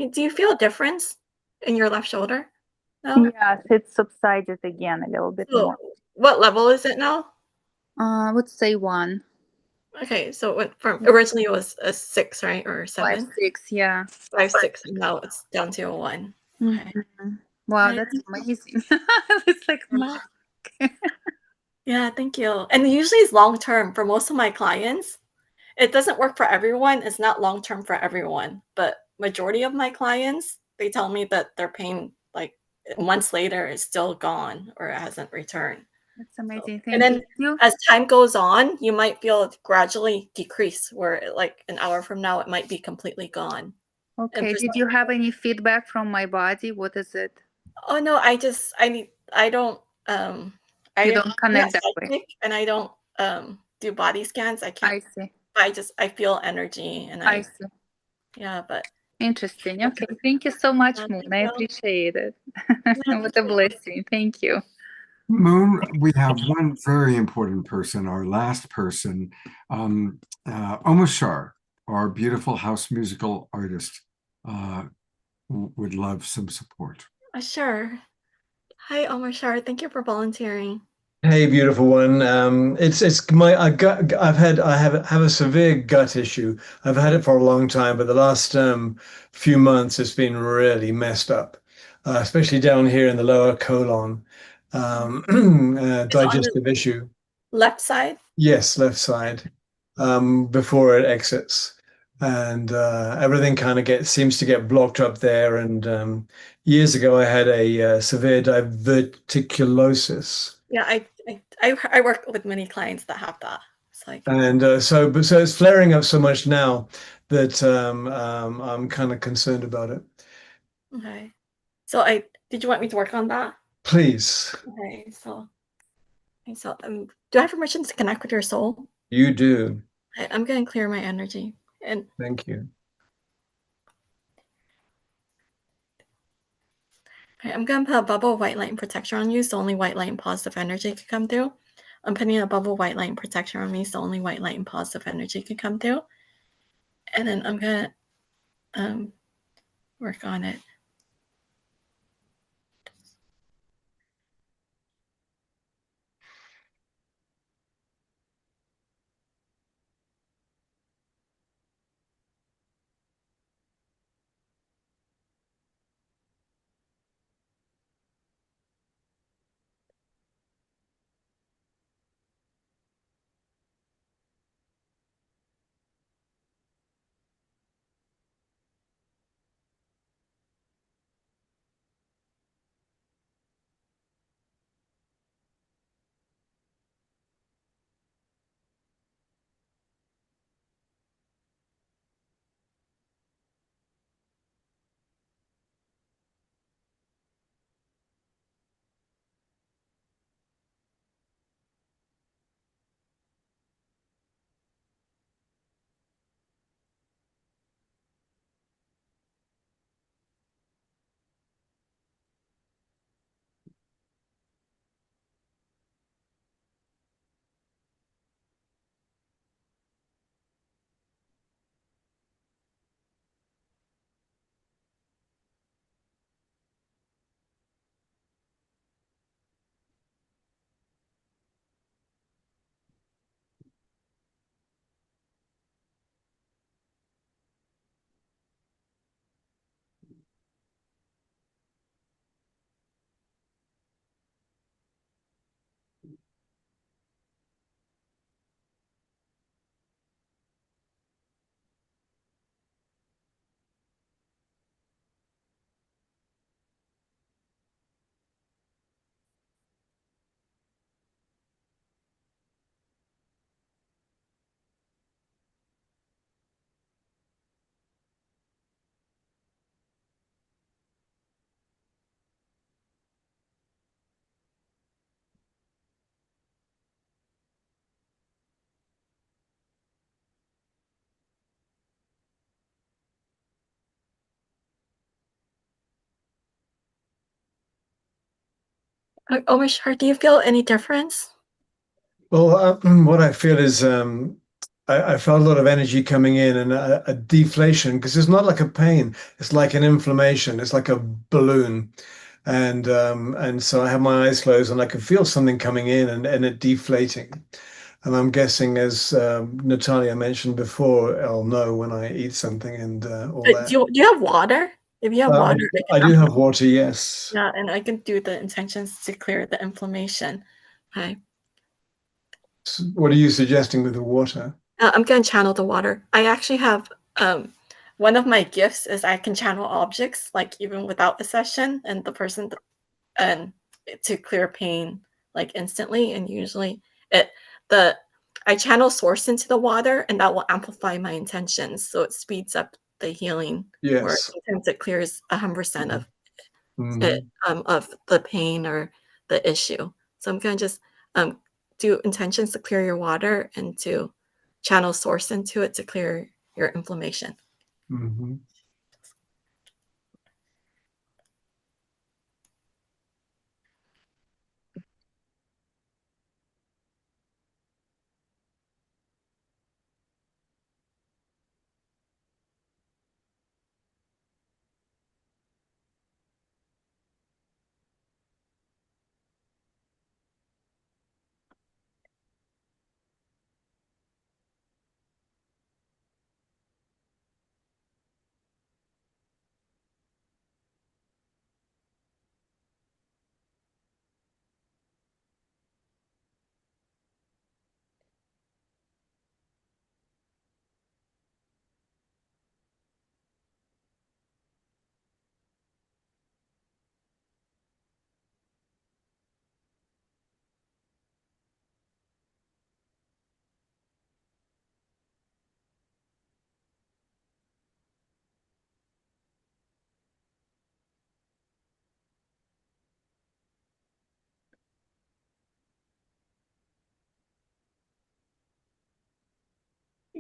Do you feel a difference in your left shoulder now? Yes, it subsided again a little bit So, more. what level is it now? I would say 1. Okay, so it went from originally it was a 6, right, or 7? 5, 6, yeah. 5, 6, and now it's down to a 1. Okay. Wow, Hi, that's thank you. amazing. It's like magic. Yeah, thank you. And usually it's long term for most of my clients. It doesn't work for everyone. It's not long term for everyone, but majority of my clients, they tell me that their pain like months later is still gone or it hasn't returned. That's amazing. And Thank then you. as time goes on, you might feel it gradually decrease where like an hour from now it might be completely gone. And Okay. for Did some, you have any feedback from my body? What is it? oh no, I don't You I'm don't not connect that way. psychic and I don't do body scans. I can't I see. I feel energy and I see. yeah, but Interesting. Okay. Thank you so much, Moon. I well, appreciate it. yeah, What a blessing. Thank you. Moon, we have one very important person, our last person, Omar Shar, our beautiful house musical artist, would love some support. sure. Hi, Omar Shar. Thank you for volunteering. Hey, beautiful one. It's my I have a severe gut issue. I've had it for a long time, but the last few months it's been really messed up, especially down here in the lower colon. Is it on the Digestive issue. left side? Yes, left side, before it exits, and everything kind of gets seems to get blocked up there. And years ago, I had a severe diverticulosis. Yeah, I work with many clients that have that. It's like, And so it's flaring up so much now that I'm kind of concerned about it. okay. So did you want me to work on that? Please, Okay, so do I have permission to connect with your soul? you do. I'm gonna clear my energy and Thank you. okay, I'm gonna put a bubble of white light and protection on you, so only white light and positive energy can come through. I'm putting a bubble of white light and protection on me, so only white light and positive energy can come through. And then I'm gonna work on it. Oh, my heart, do you feel any difference? Well, what I feel is I felt a lot of energy coming in and a deflation because it's not like a pain, it's like an inflammation, it's like a balloon. And so I have my eyes closed and I can feel something coming in and it deflating. And I'm guessing, as Natalia mentioned before, I'll know when I eat something and all Do that. you have water? If you have Uh, water, I do have water, yes. yeah, and I can do the intentions to clear the inflammation. Okay. What are you suggesting with the water? I'm gonna channel the water. I actually have one of my gifts is I can channel objects like even without a session and the person and to clear pain like instantly, and usually it the I channel source into the water and that will amplify my intentions, so it speeds up the healing, or Yes. sometimes it clears 100% of it, Mhm. of the pain or the issue. So I'm gonna just do intentions to clear your water and to channel source into it to clear your inflammation. Mhm.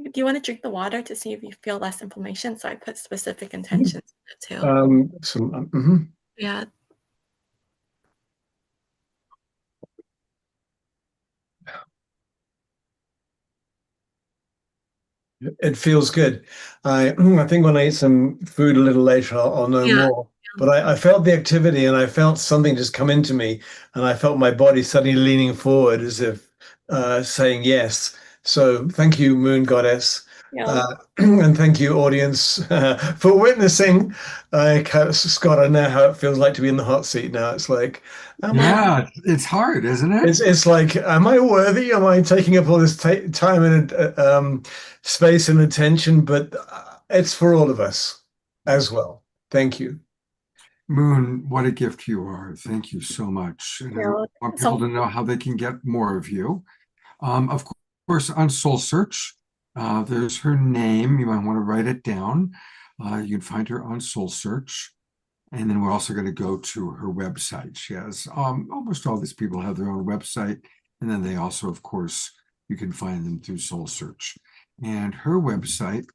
Do you want to drink the water to see if you feel less inflammation? So I put specific intentions in it too. Yeah. It feels good. I think when I eat some food a little later, I'll know Yeah. more. But I felt the activity and I felt something just come into me, and I felt my body suddenly leaning forward as if saying yes. So thank you, Moon Goddess. Yeah. And thank you, audience, for witnessing. Scott, I know how it feels like to be in the hot seat now. It's like, am I? Yeah, it's hard, isn't it? It's like, am I worthy? Am I taking up all this time and space and attention? But it's for all of us as well. Thank you. Moon, what a gift you are. Thank you so much. And I Yeah. want people to know how they can get more of you. Of course, on Soul Search, there's her name. You might want to write it down. You can find her on Soul Search. And then we're also going to go to her website. She has almost all these people have their own website. And then they also, of course, you can find them through Soul Search. And her website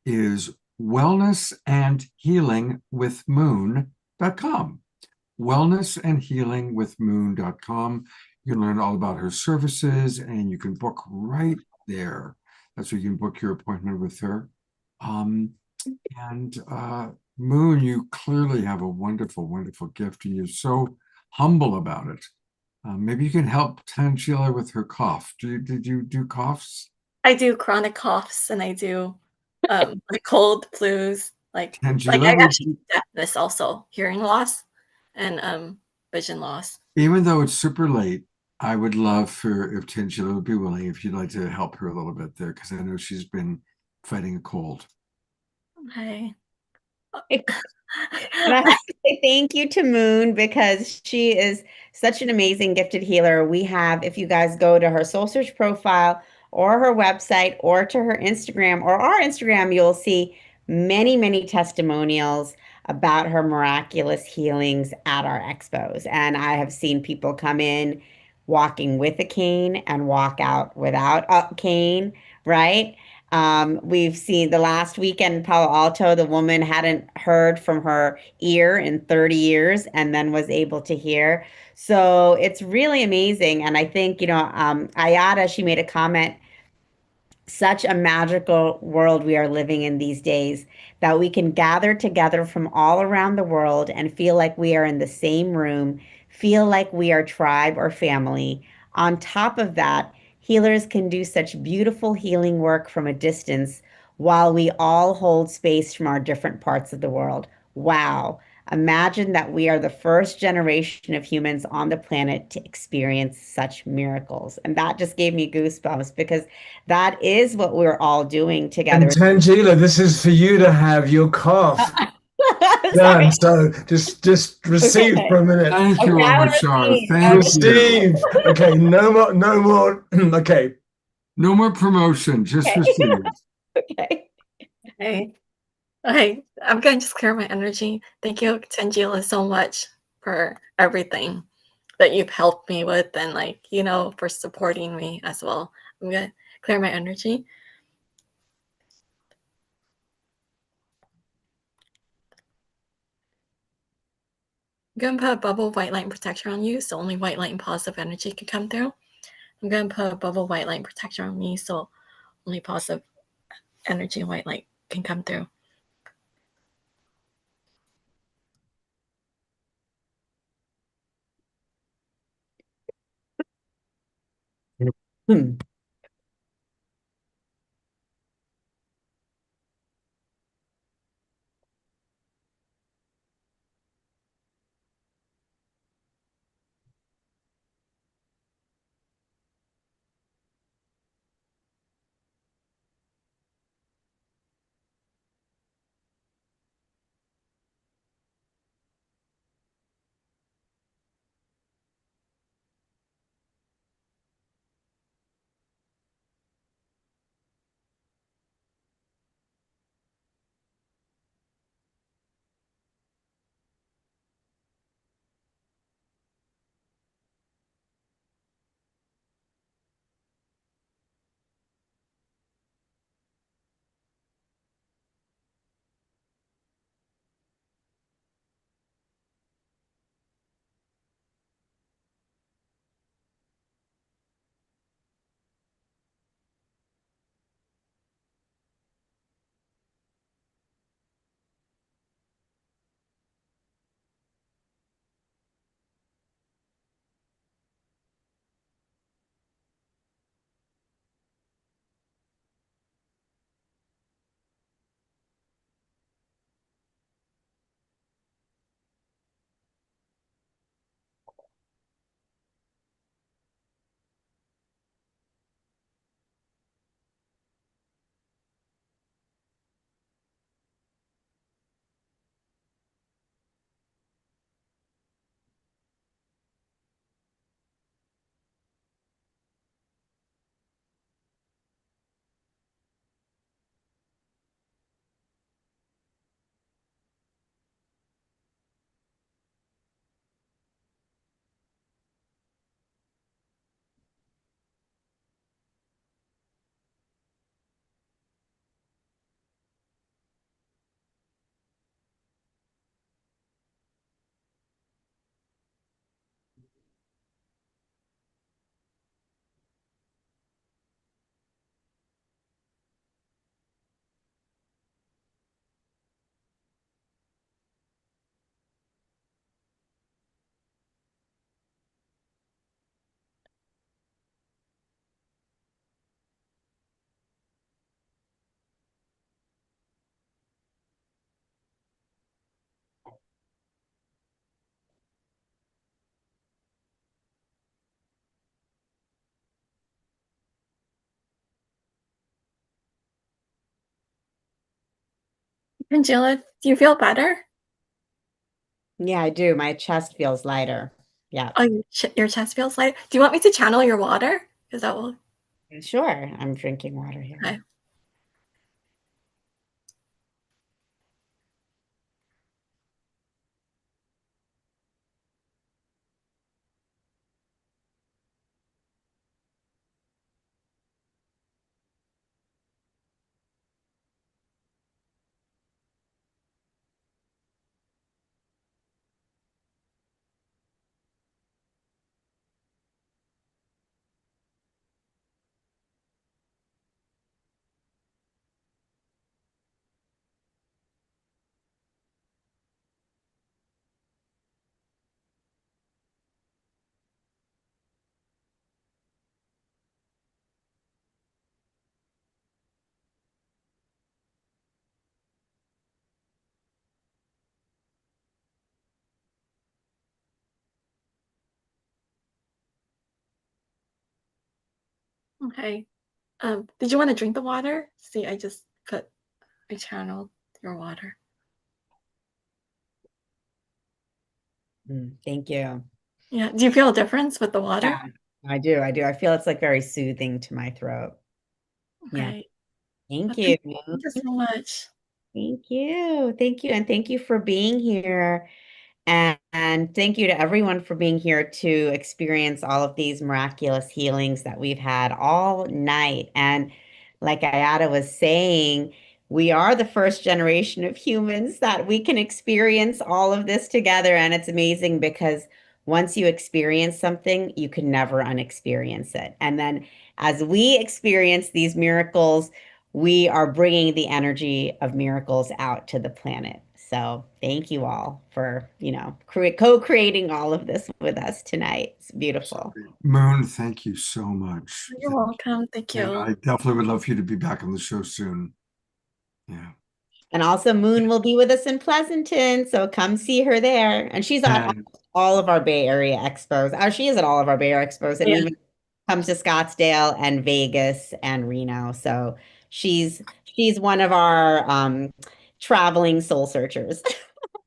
is wellnessandhealingwithmoon.com. Wellnessandhealingwithmoon.com. You can learn all about her services and you can book right there. That's where you can book your appointment with her. And Moon, you clearly have a wonderful, wonderful gift, and you're so humble about it. Maybe you can help Tangela with her cough. Did you do coughs? I do chronic coughs and I do like cold, flus, like Tangela, I actually do deafness also, hearing loss and vision loss. even though it's super late, I would love for if Tangela would be willing, if you'd like to help her a little bit there, because I know she's been fighting a cold. Okay. And I have to say thank you to Moon because she is such an amazing gifted healer. We have, if you guys go to her Soul Search profile or her website or to her Instagram or our Instagram, you'll see many, many testimonials about her miraculous healings at our expos. And I have seen people come in walking with a cane and walk out without a cane, right? We've seen the last weekend in Palo Alto, the woman hadn't heard from her ear in 30 years and then was able to hear. So it's really amazing. And I think, Ayada, she made a comment, such a magical world we are living in these days, that we can gather together from all around the world and feel like we are in the same room, feel like we are tribe or family. On top of that, healers can do such beautiful healing work from a distance while we all hold space from our different parts of the world. Wow. Imagine that we are the first generation of humans on the planet to experience such miracles. And that just gave me goosebumps because that is what we're all doing together. And Tangela, this is for you to have your cough done. So just receive Okay. for a minute. Thank you, Okay, I will Amrachar. receive. Thank you. Receive. Okay, no more, no more. Okay. No more promotion, just Okay. receive. Okay. Hey, hey, I'm gonna just clear my energy. Thank you, Tangela, so much for everything that you've helped me with and for supporting me as well. I'm gonna clear my energy. I'm gonna put a bubble white light protector on you so only white light and positive energy can come through. I'm gonna put a bubble white light protector on me so only positive energy and white light can come through. Hmm. Angela, do you feel better? Yeah, I do. My chest feels lighter. Yeah. Oh, your chest feels light. Do you want me to channel your water? Because that will. Sure. I'm drinking water here. Okay. Okay. Did you want to drink the water? See, I channeled your water. Thank you. Yeah. Do you feel a difference with the water? Yeah, I do. I feel it's like very soothing to my throat. Yeah. Okay. Thank Well, you. thank you so much. Thank you. Thank you. And thank you for being here. And thank you to everyone for being here to experience all of these miraculous healings that we've had all night. And like Ayada was saying, we are the first generation of humans that we can experience all of this together. And it's amazing because once you experience something, you can never unexperience it. And then as we experience these miracles, we are bringing the energy of miracles out to the planet. So thank you all for, co-creating all of this with us tonight. It's beautiful. Moon, thank you so much. You're welcome. Thank And you. I definitely would love for you to be back on the show soon. Yeah. And also Moon will be with us in Pleasanton, so come see her there. And she's at And all of our Bay Area expos. She is at all of our Bay Area expos and Yeah. even comes to Scottsdale and Vegas and Reno. So she's one of our traveling soul searchers.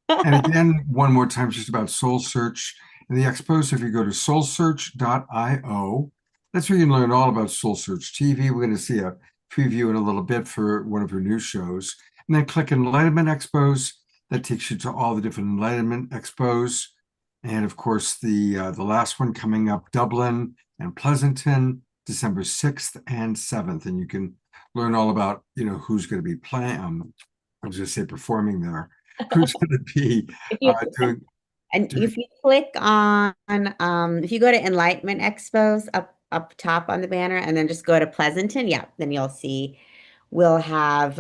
And again, one more time, just about Soul Search and the expos. If you go to soulsearch.io, that's where you can learn all about Soul Search TV. We're going to see a preview in a little bit for one of her new shows. And then click Enlightenment Expos. That takes you to all the different Enlightenment Expos. And of course, the last one coming up, Dublin and Pleasanton, December 6th and 7th. And you can learn all about, who's going to be playing. I was going to say performing there. Who's going to be doing? And if you click on, if you go to Enlightenment Expos up top on the banner, and then just go to Pleasanton, then you'll see we'll have.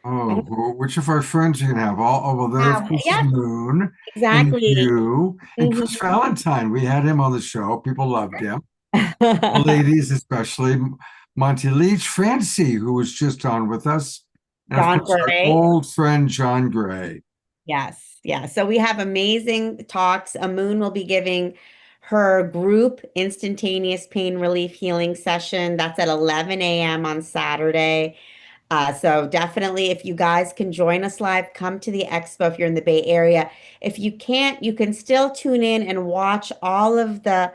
Which of our friends are you going to have? Well, there of course is Moon, exactly. And you, and Chris Valentine. We had him on the show. People loved him. The ladies, especially Monty Leach, Francie, who was just on with us. And John of course, Gray. our old friend John Gray. Yes, yeah. So we have amazing talks. Moon will be giving her group instantaneous pain relief healing session. That's at 11 a.m. on Saturday. So definitely, if you guys can join us live, come to the expo if you're in the Bay Area. If you can't, you can still tune in and watch all of the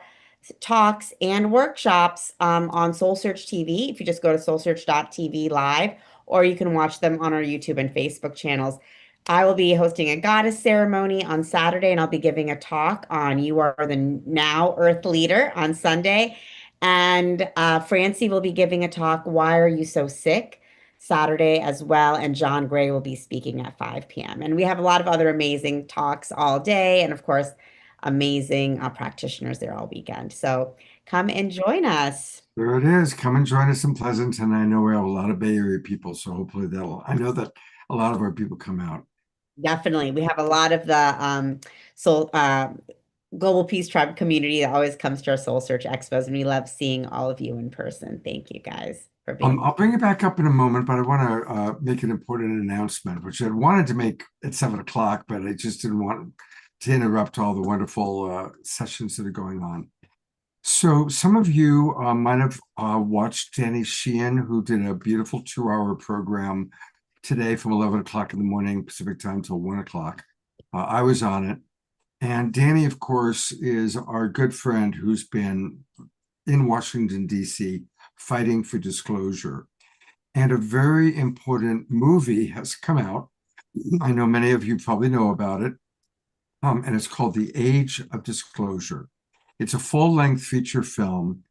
talks and workshops on Soul Search TV. If you just go to soulsearch.tv live, or you can watch them on our YouTube and Facebook channels. I will be hosting a goddess ceremony on Saturday, and I'll be giving a talk on You Are the Now Earth Leader on Sunday. And Francie will be giving a talk, Why Are You So Sick? Saturday as well. And John Gray will be speaking at 5 p.m. And we have a lot of other amazing talks all day. And of course, amazing practitioners there all weekend. So come and join us. There it is. Come and join us in Pleasanton. I know we have a lot of Bay Area people, so hopefully I know that a lot of our people come out. Definitely. We have a lot of the Global Peace Tribe community that always comes to our Soul Search Expos, and we love seeing all of you in person. Thank you guys for being I'll bring it back up in a moment, but I want to make an important announcement, which I wanted to make at 7 o'clock, but I just didn't want to interrupt all the wonderful sessions that are going on. So some of you might have watched Danny Sheehan, who did a beautiful 2-hour program today from 11 o'clock in the morning Pacific time till 1 o'clock. I was on it. And Danny, of course, is our good friend who's been in Washington, D.C., fighting for disclosure. And a very important movie has come out. I know many of you probably know about it. And it's called The Age of Disclosure. It's a full-length feature film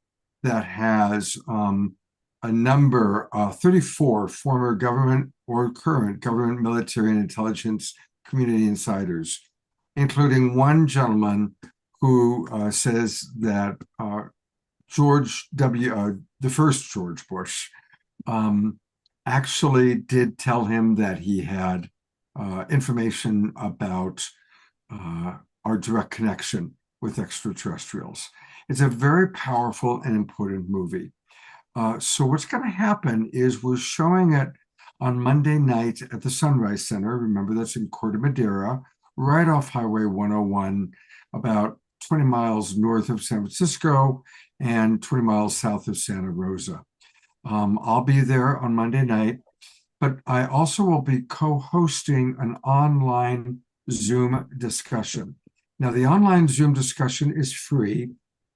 that has a number, 34 former government or current government, military, and intelligence community insiders, including one gentleman who says that George W., the first George Bush, actually did tell him that he had information about our direct connection with extraterrestrials. It's a very powerful and important movie. So what's going to happen is we're showing it on Monday night at the Sunrise Center. Remember, that's in Corte Madera, right off Highway 101, about 20 miles north of San Francisco and 20 miles south of Santa Rosa. I'll be there on Monday night, but I also will be co-hosting an online Zoom discussion. Now, the online Zoom discussion is free,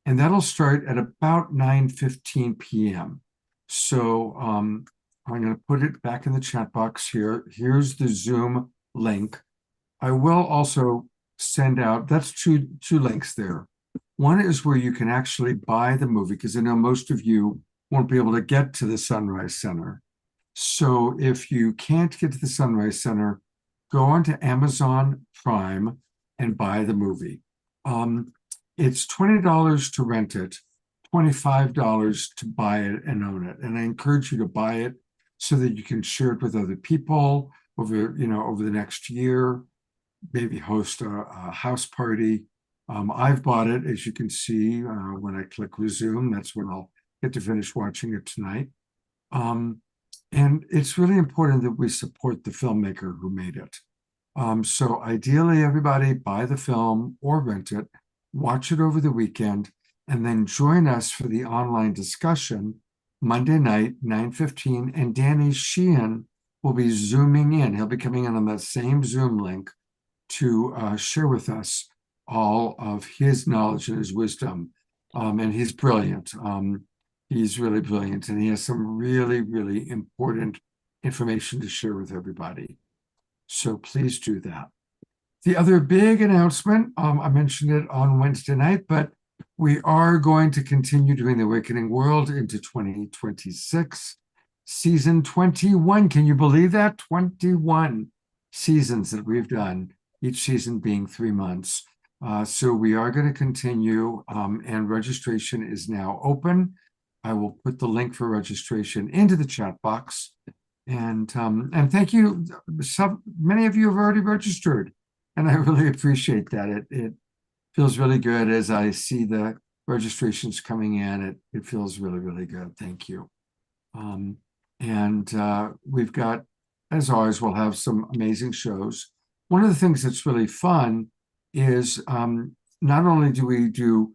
and that'll start at about 9:15 p.m. So I'm going to put it back in the chat box here. Here's the Zoom link. I will also send out, that's two links there. One is where you can actually buy the movie, because I know most of you won't be able to get to the Sunrise Center. So if you can't get to the Sunrise Center, go onto Amazon Prime and buy the movie. It's $20 to rent it, $25 to buy it and own it. And I encourage you to buy it so that you can share it with other people over the next year, maybe host a house party. I've bought it, as you can see, when I click resume. That's when I'll get to finish watching it tonight. And it's really important that we support the filmmaker who made it. So ideally, everybody buy the film or rent it, watch it over the weekend, and then join us for the online discussion Monday night, 9:15. And Danny Sheehan will be Zooming in. He'll be coming in on that same Zoom link to share with us all of his knowledge and his wisdom. And he's brilliant. He's really brilliant, and he has some really, really important information to share with everybody. So please do that. The other big announcement, I mentioned it on Wednesday night, but we are going to continue doing The Awakening World into 2026. Season 21, can you believe that? 21 seasons that we've done, each season being 3 months. So we are going to continue, and registration is now open. I will put the link for registration into the chat box. And thank you. Many of you have already registered, and I really appreciate that. It feels really good as I see the registrations coming in. It feels really, really good. Thank you. We've got, as always, we'll have some amazing shows. One of the things that's really fun is not only do we do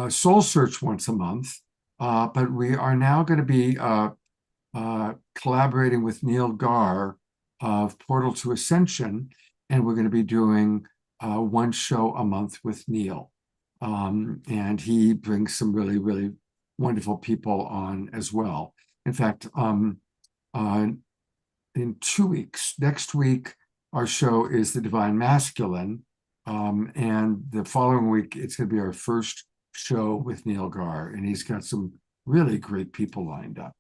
Soul Search once a month, but we are now going to be collaborating with Neil Gar of Portal to Ascension, and we're going to be doing one show a month with Neil. And he brings some really, really wonderful people on as well. In fact, in 2 weeks, next week, our show is The Divine Masculine. And the following week, it's going to be our first show with Neil Gar, and he's got some really great people lined up.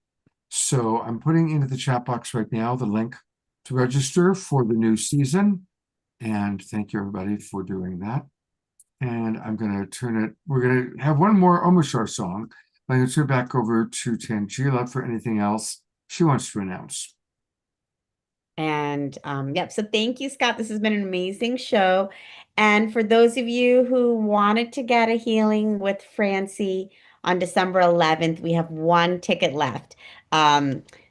So I'm putting into the chat box right now the link to register for the new season. And thank you, everybody, for doing that. And I'm going to turn it, we're going to have one more Omashar song. I'm going to turn it back over to Tangela for anything else she wants to announce. And yep, so thank you, Scott. This has been an amazing show. And for those of you who wanted to get a healing with Francie on December 11th, we have 1 ticket left.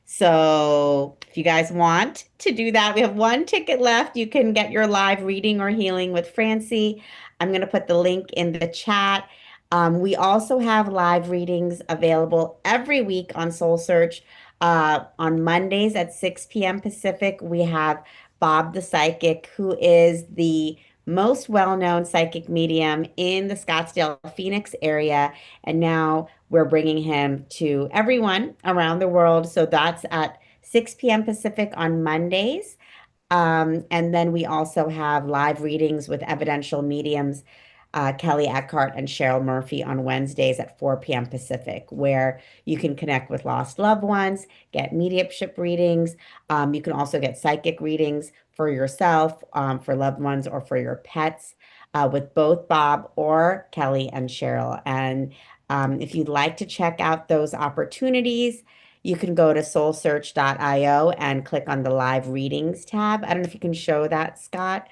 So if you guys want to do that, we have 1 ticket left. You can get your live reading or healing with Francie. I'm going to put the link in the chat. We also have live readings available every week on Soul Search. On Mondays at 6 p.m. Pacific, we have Bob the Psychic, who is the most well-known psychic medium in the Scottsdale, Phoenix area. And now we're bringing him to everyone around the world. So that's at 6 p.m. Pacific on Mondays. And then we also have live readings with evidential mediums, Kelly Eckhart and Cheryl Murphy on Wednesdays at 4 p.m. Pacific, where you can connect with lost loved ones, get mediumship readings. You can also get psychic readings for yourself, for loved ones, or for your pets, with both Bob or Kelly and Cheryl. And if you'd like to check out those opportunities, you can go to soulsearch.io and click on the live readings tab. I don't know if you can show that, Scott.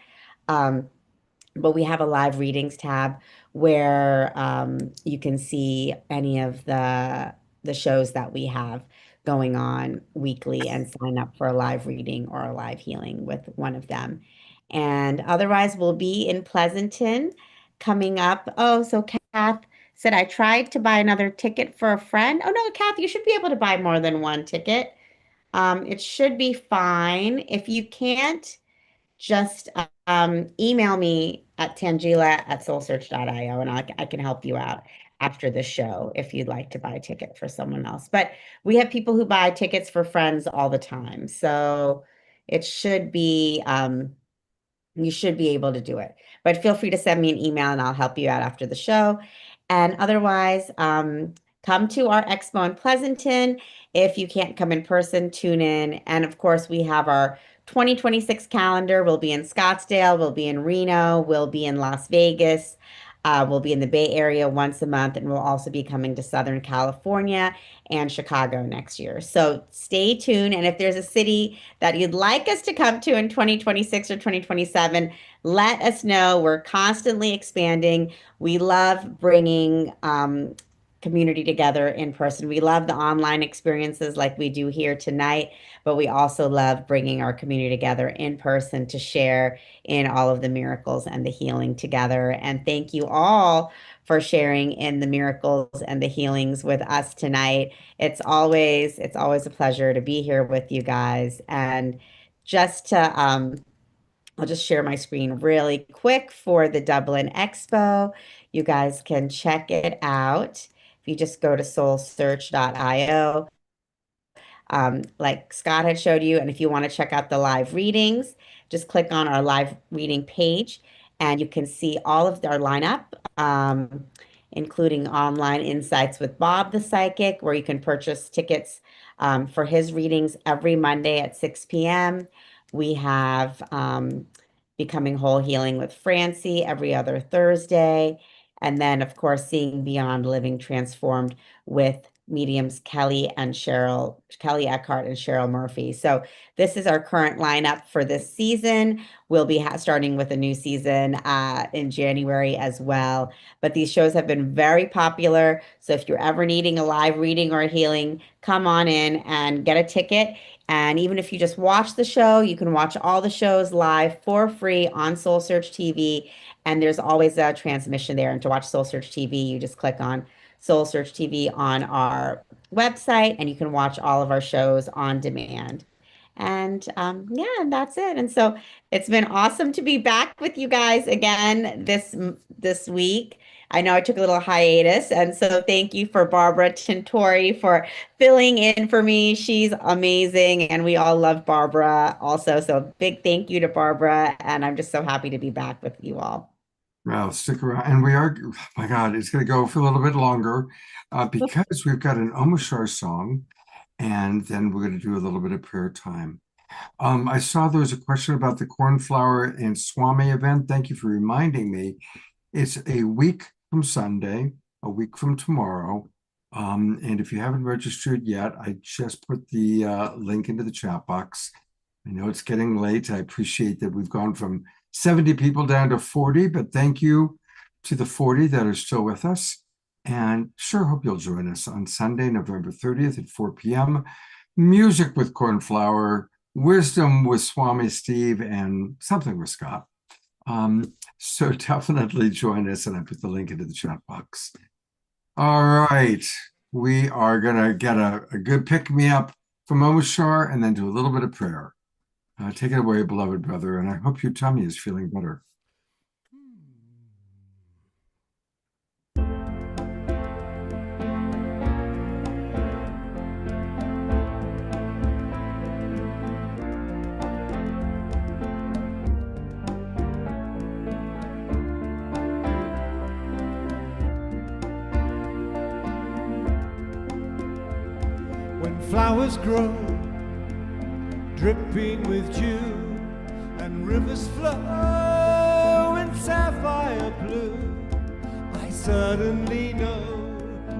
But we have a live readings tab where you can see any of the shows that we have going on weekly and sign up for a live reading or a live healing with one of them. And otherwise, we'll be in Pleasanton coming up. Oh, so Kath said, I tried to buy another ticket for a friend. Oh, no, Kath, you should be able to buy more than one ticket. It should be fine. If you can't, just email me at tangela@soulsearch.io and I can help you out after the show if you'd like to buy a ticket for someone else. But we have people who buy tickets for friends all the time. So it should be, you should be able to do it. But feel free to send me an email and I'll help you out after the show. And otherwise, come to our expo in Pleasanton. If you can't come in person, tune in. And of course, we have our 2026 calendar. We'll be in Scottsdale, we'll be in Reno, we'll be in Las Vegas. We'll be in the Bay Area once a month, and we'll also be coming to Southern California and Chicago next year. So stay tuned. And if there's a city that you'd like us to come to in 2026 or 2027, let us know. We're constantly expanding. We love bringing community together in person. We love the online experiences like we do here tonight, but we also love bringing our community together in person to share in all of the miracles and the healing together. And thank you all for sharing in the miracles and the healings with us tonight. It's always a pleasure to be here with you guys. And just to I'll just share my screen really quick for the Dublin Expo. You guys can check it out. If you just go to soulsearch.io, like Scott had showed you, and if you want to check out the live readings, just click on our live reading page and you can see all of our lineup, including online insights with Bob the Psychic, where you can purchase tickets for his readings every Monday at 6 p.m. We have Becoming Whole Healing with Francie every other Thursday. And then, of course, Seeing Beyond Living Transformed with mediums Kelly Eckhart and Cheryl Murphy. So this is our current lineup for this season. We'll be starting with a new season in January as well. But these shows have been very popular. So if you're ever needing a live reading or a healing, come on in and get a ticket. And even if you just watch the show, you can watch all the shows live for free on Soul Search TV. And there's always a transmission there. And to watch Soul Search TV, you just click on Soul Search TV on our website, and you can watch all of our shows on demand. And yeah, and that's it. And so it's been awesome to be back with you guys again this week. I know I took a little hiatus, and so thank you for Barbara Tintori for filling in for me. She's amazing, and we all love Barbara also. So big thank you to Barbara, and I'm just so happy to be back with you all. Well, stick around. And we are, oh my God, it's going to go for a little bit longer because we've got an Om Shar song, and then we're going to do a little bit of prayer time. I saw there was a question about the Cornflower and Swami event. Thank you for reminding me. It's a week from Sunday, a week from tomorrow. And if you haven't registered yet, I just put the link into the chat box. I know it's getting late. I appreciate that we've gone from 70 people down to 40, but thank you to the 40 that are still with us. And sure hope you'll join us on Sunday, November 30th at 4 p.m. Music with Cornflower, wisdom with Swami Steve, and something with Scott. So definitely join us, and I put the link into the chat box. All right, we are gonna get a good pick-me-up from Om Shar and then do a little bit of prayer. Take it away, beloved brother, and I hope your tummy is feeling better. When flowers grow, dripping with dew, and rivers flow in sapphire blue, I suddenly know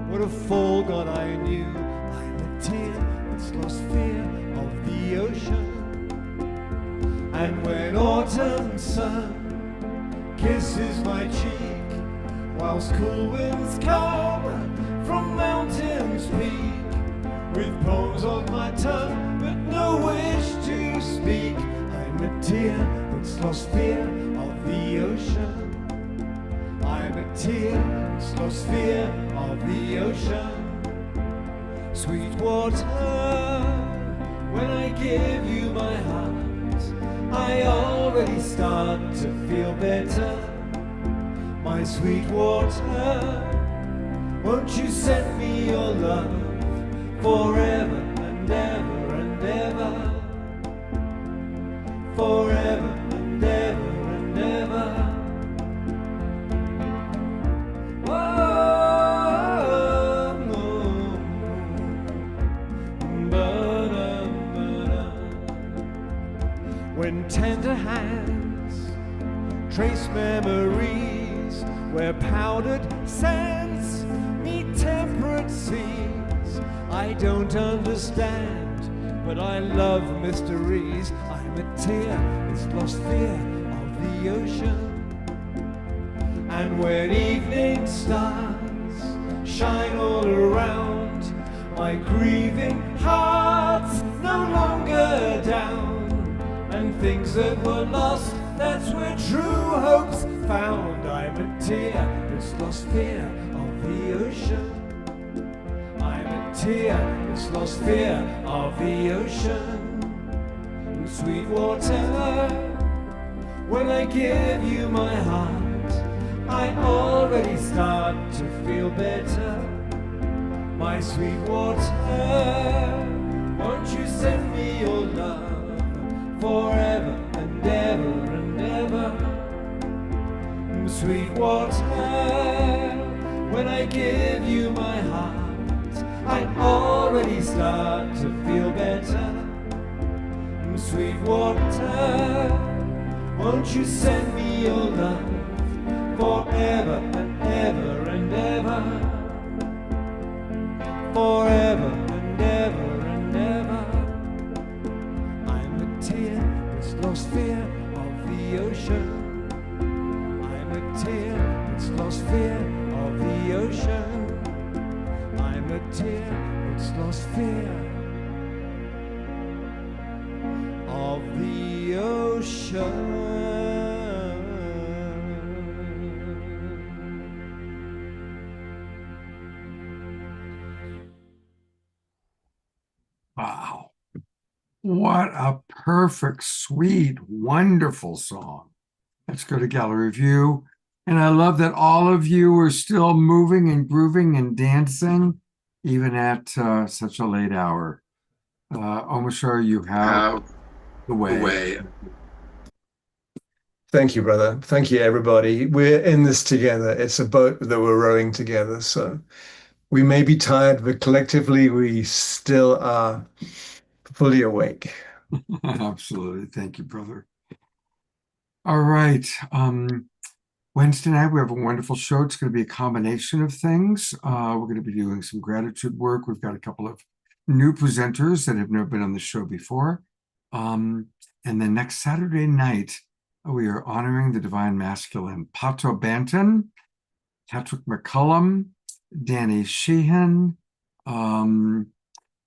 what a full God I knew. I'm a tear that's lost fear of the ocean. And when autumn sun kisses my cheek, whilst cool winds come from mountains peak, with poems on my tongue, but no wish to speak. I'm a tear that's lost fear of the ocean. I a tear, it's lost fear of the ocean. Sweet water, when I give you my heart, I already start to feel better. My sweet water, won't you send me your love forever and ever and ever, forever and ever and ever. When tender hands trace memories where powdered sands meet temperate seas, I don't understand, but I love mysteries. I'm a tear, it's lost fear of the ocean. And when evening stars shine all around, my grieving heart's no longer down. And things that were lost, that's where true hope's found. I'm a tear, it's lost fear of the ocean. I'm a tear, it's lost fear of the ocean. Sweet water, when I give you my heart, I already start to feel better. My sweet water, won't you send me your love forever and ever and ever. Sweet water, when I give you my heart, I already start to feel better. Sweet water, won't you send me your love forever and ever and ever, forever and ever and ever. I'm a tear, it's lost fear of the ocean. I'm a tear, it's lost fear of the ocean. I'm a tear, it's lost fear of the ocean. Wow. What a perfect, sweet, wonderful song. Let's go to gallery view. And I love that all of you are still moving and grooving and dancing, even at such a late hour. Omashar, you have the way. Thank you, brother. Thank you, everybody. We're in this together. It's a boat that we're rowing together. So we may be tired, but collectively we still are fully awake. Absolutely. Thank you, brother. All right. Wednesday night, we have a wonderful show. It's going to be a combination of things. We're going to be doing some gratitude work. We've got a couple of new presenters that have never been on the show before. And then next Saturday night, we are honoring the Divine Masculine. Pato Banton, Patrick McCullum, Danny Sheehan,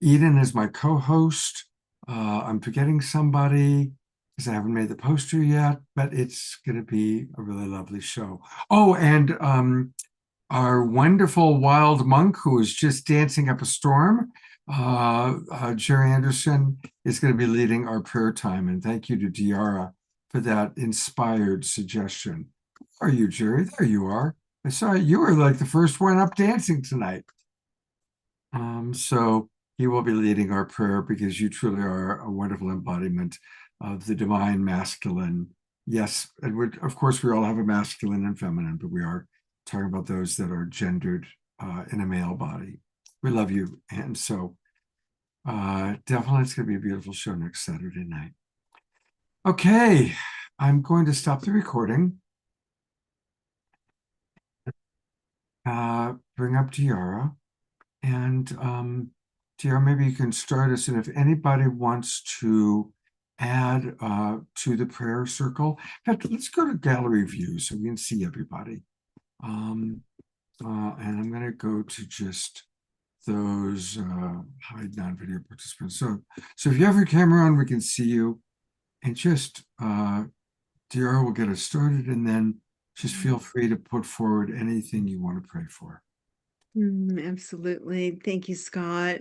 Eden is my co-host. I'm forgetting somebody because I haven't made the poster yet, but it's going to be a really lovely show. Oh, and our wonderful wild monk who is just dancing up a storm, Jerry Anderson, is going to be leading our prayer time. And thank you to Diara for that inspired suggestion. Where are you, Jerry? There you are. I saw you were like the first one up dancing tonight. So he will be leading our prayer because you truly are a wonderful embodiment of the divine masculine. Yes, and of course, we all have a masculine and feminine, but we are talking about those that are gendered in a male body. We love you. And so definitely it's going to be a beautiful show next Saturday night. Okay, I'm going to stop the recording. Bring up Tiara. And Tiara, maybe you can start us. And if anybody wants to add to the prayer circle, in fact, let's go to gallery view so we can see everybody. And I'm going to go to just those hide non-video participants. So if you have your camera on, we can see you. And just Tiara will get us started, and then just feel free to put forward anything you want to pray for. Absolutely. Thank you, Scott.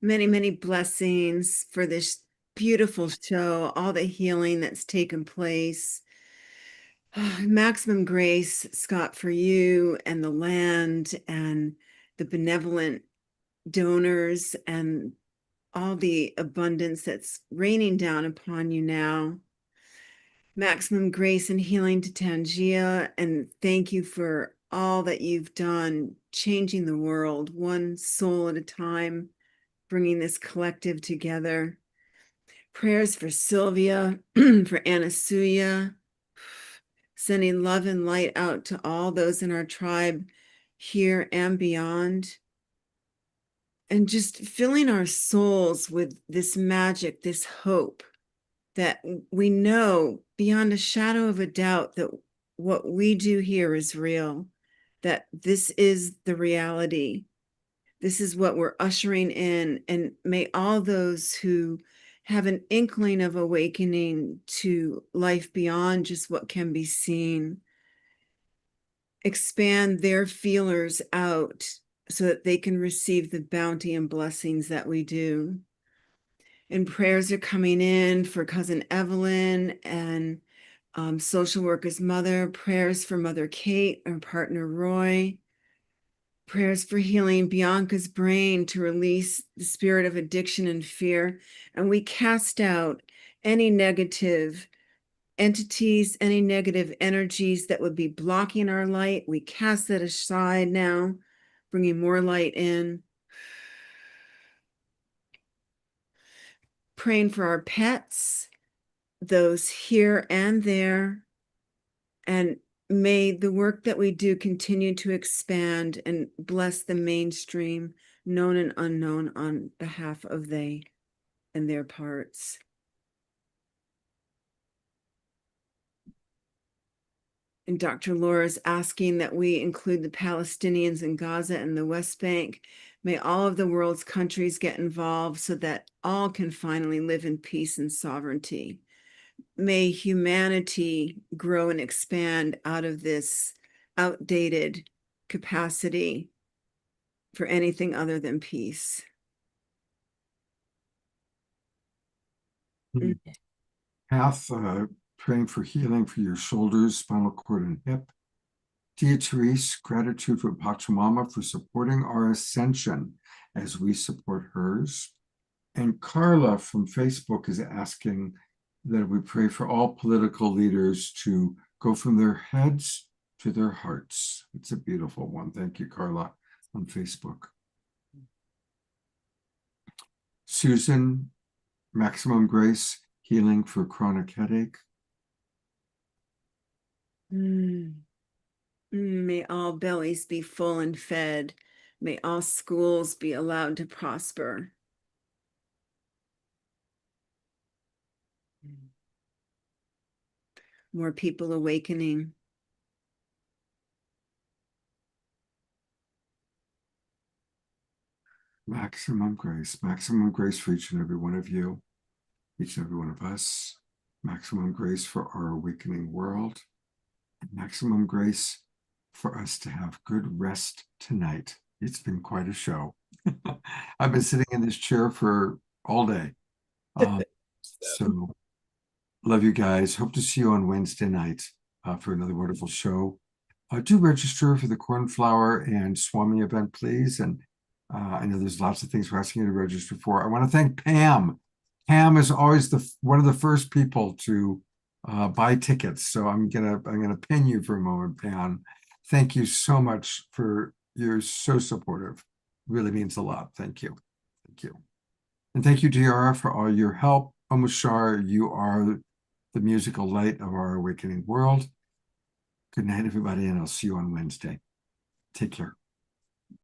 Many, many blessings for this beautiful show, all the healing that's taken place. Maximum grace, Scott, for you and the land and the benevolent donors and all the abundance that's raining down upon you now. Maximum grace and healing to Tangia, and thank you for all that you've done, changing the world one soul at a time, bringing this collective together. Prayers for Sylvia, for Anasuya, sending love and light out to all those in our tribe here and beyond. And just filling our souls with this magic, this hope that we know beyond a shadow of a doubt that what we do here is real, that this is the reality. This is what we're ushering in. And may all those who have an inkling of awakening to life beyond just what can be seen expand their feelers out so that they can receive the bounty and blessings that we do. And prayers are coming in for cousin Evelyn and social worker's mother, prayers for Mother Kate, our partner Roy, prayers for healing Bianca's brain to release the spirit of addiction and fear. And we cast out any negative entities, any negative energies that would be blocking our light. We cast that aside now, bringing more light in. Praying for our pets, those here and there. And may the work that we do continue to expand and bless the mainstream, known and unknown, on behalf of they and their parts. And Dr. Laura is asking that we include the Palestinians in Gaza and the West Bank. May all of the world's countries get involved so that all can finally live in peace and sovereignty. May humanity grow and expand out of this outdated capacity for anything other than peace. Path, praying for healing for your shoulders, spinal cord, and hip. Tia Therese, gratitude for Pachamama for supporting our ascension as we support hers. And Carla from Facebook is asking that we pray for all political leaders to go from their heads to their hearts. It's a beautiful one. Thank you, Carla, on Facebook. Susan, maximum grace, healing for chronic headache. May all bellies be full and fed. May all schools be allowed to prosper. More people awakening. Maximum grace for each and every one of you, each and every one of us. Maximum grace for our awakening world. And maximum grace for us to have good rest tonight. It's been quite a show. I've been sitting in this chair for all day. So love you guys. Hope to see you on Wednesday night for another wonderful show. Do register for the Cornflower and Swami event, please. And I know there's lots of things we're asking you to register for. I want to thank Pam. Pam is always one of the first people to buy tickets. So I'm gonna pin you for a moment, Pam. Thank you so much you're so supportive. Really means a lot. Thank you. Thank you. And thank you, Diara, for all your help. Omushar, you are the musical light of our awakening world. Good night, everybody, and I'll see you on Wednesday. Take care.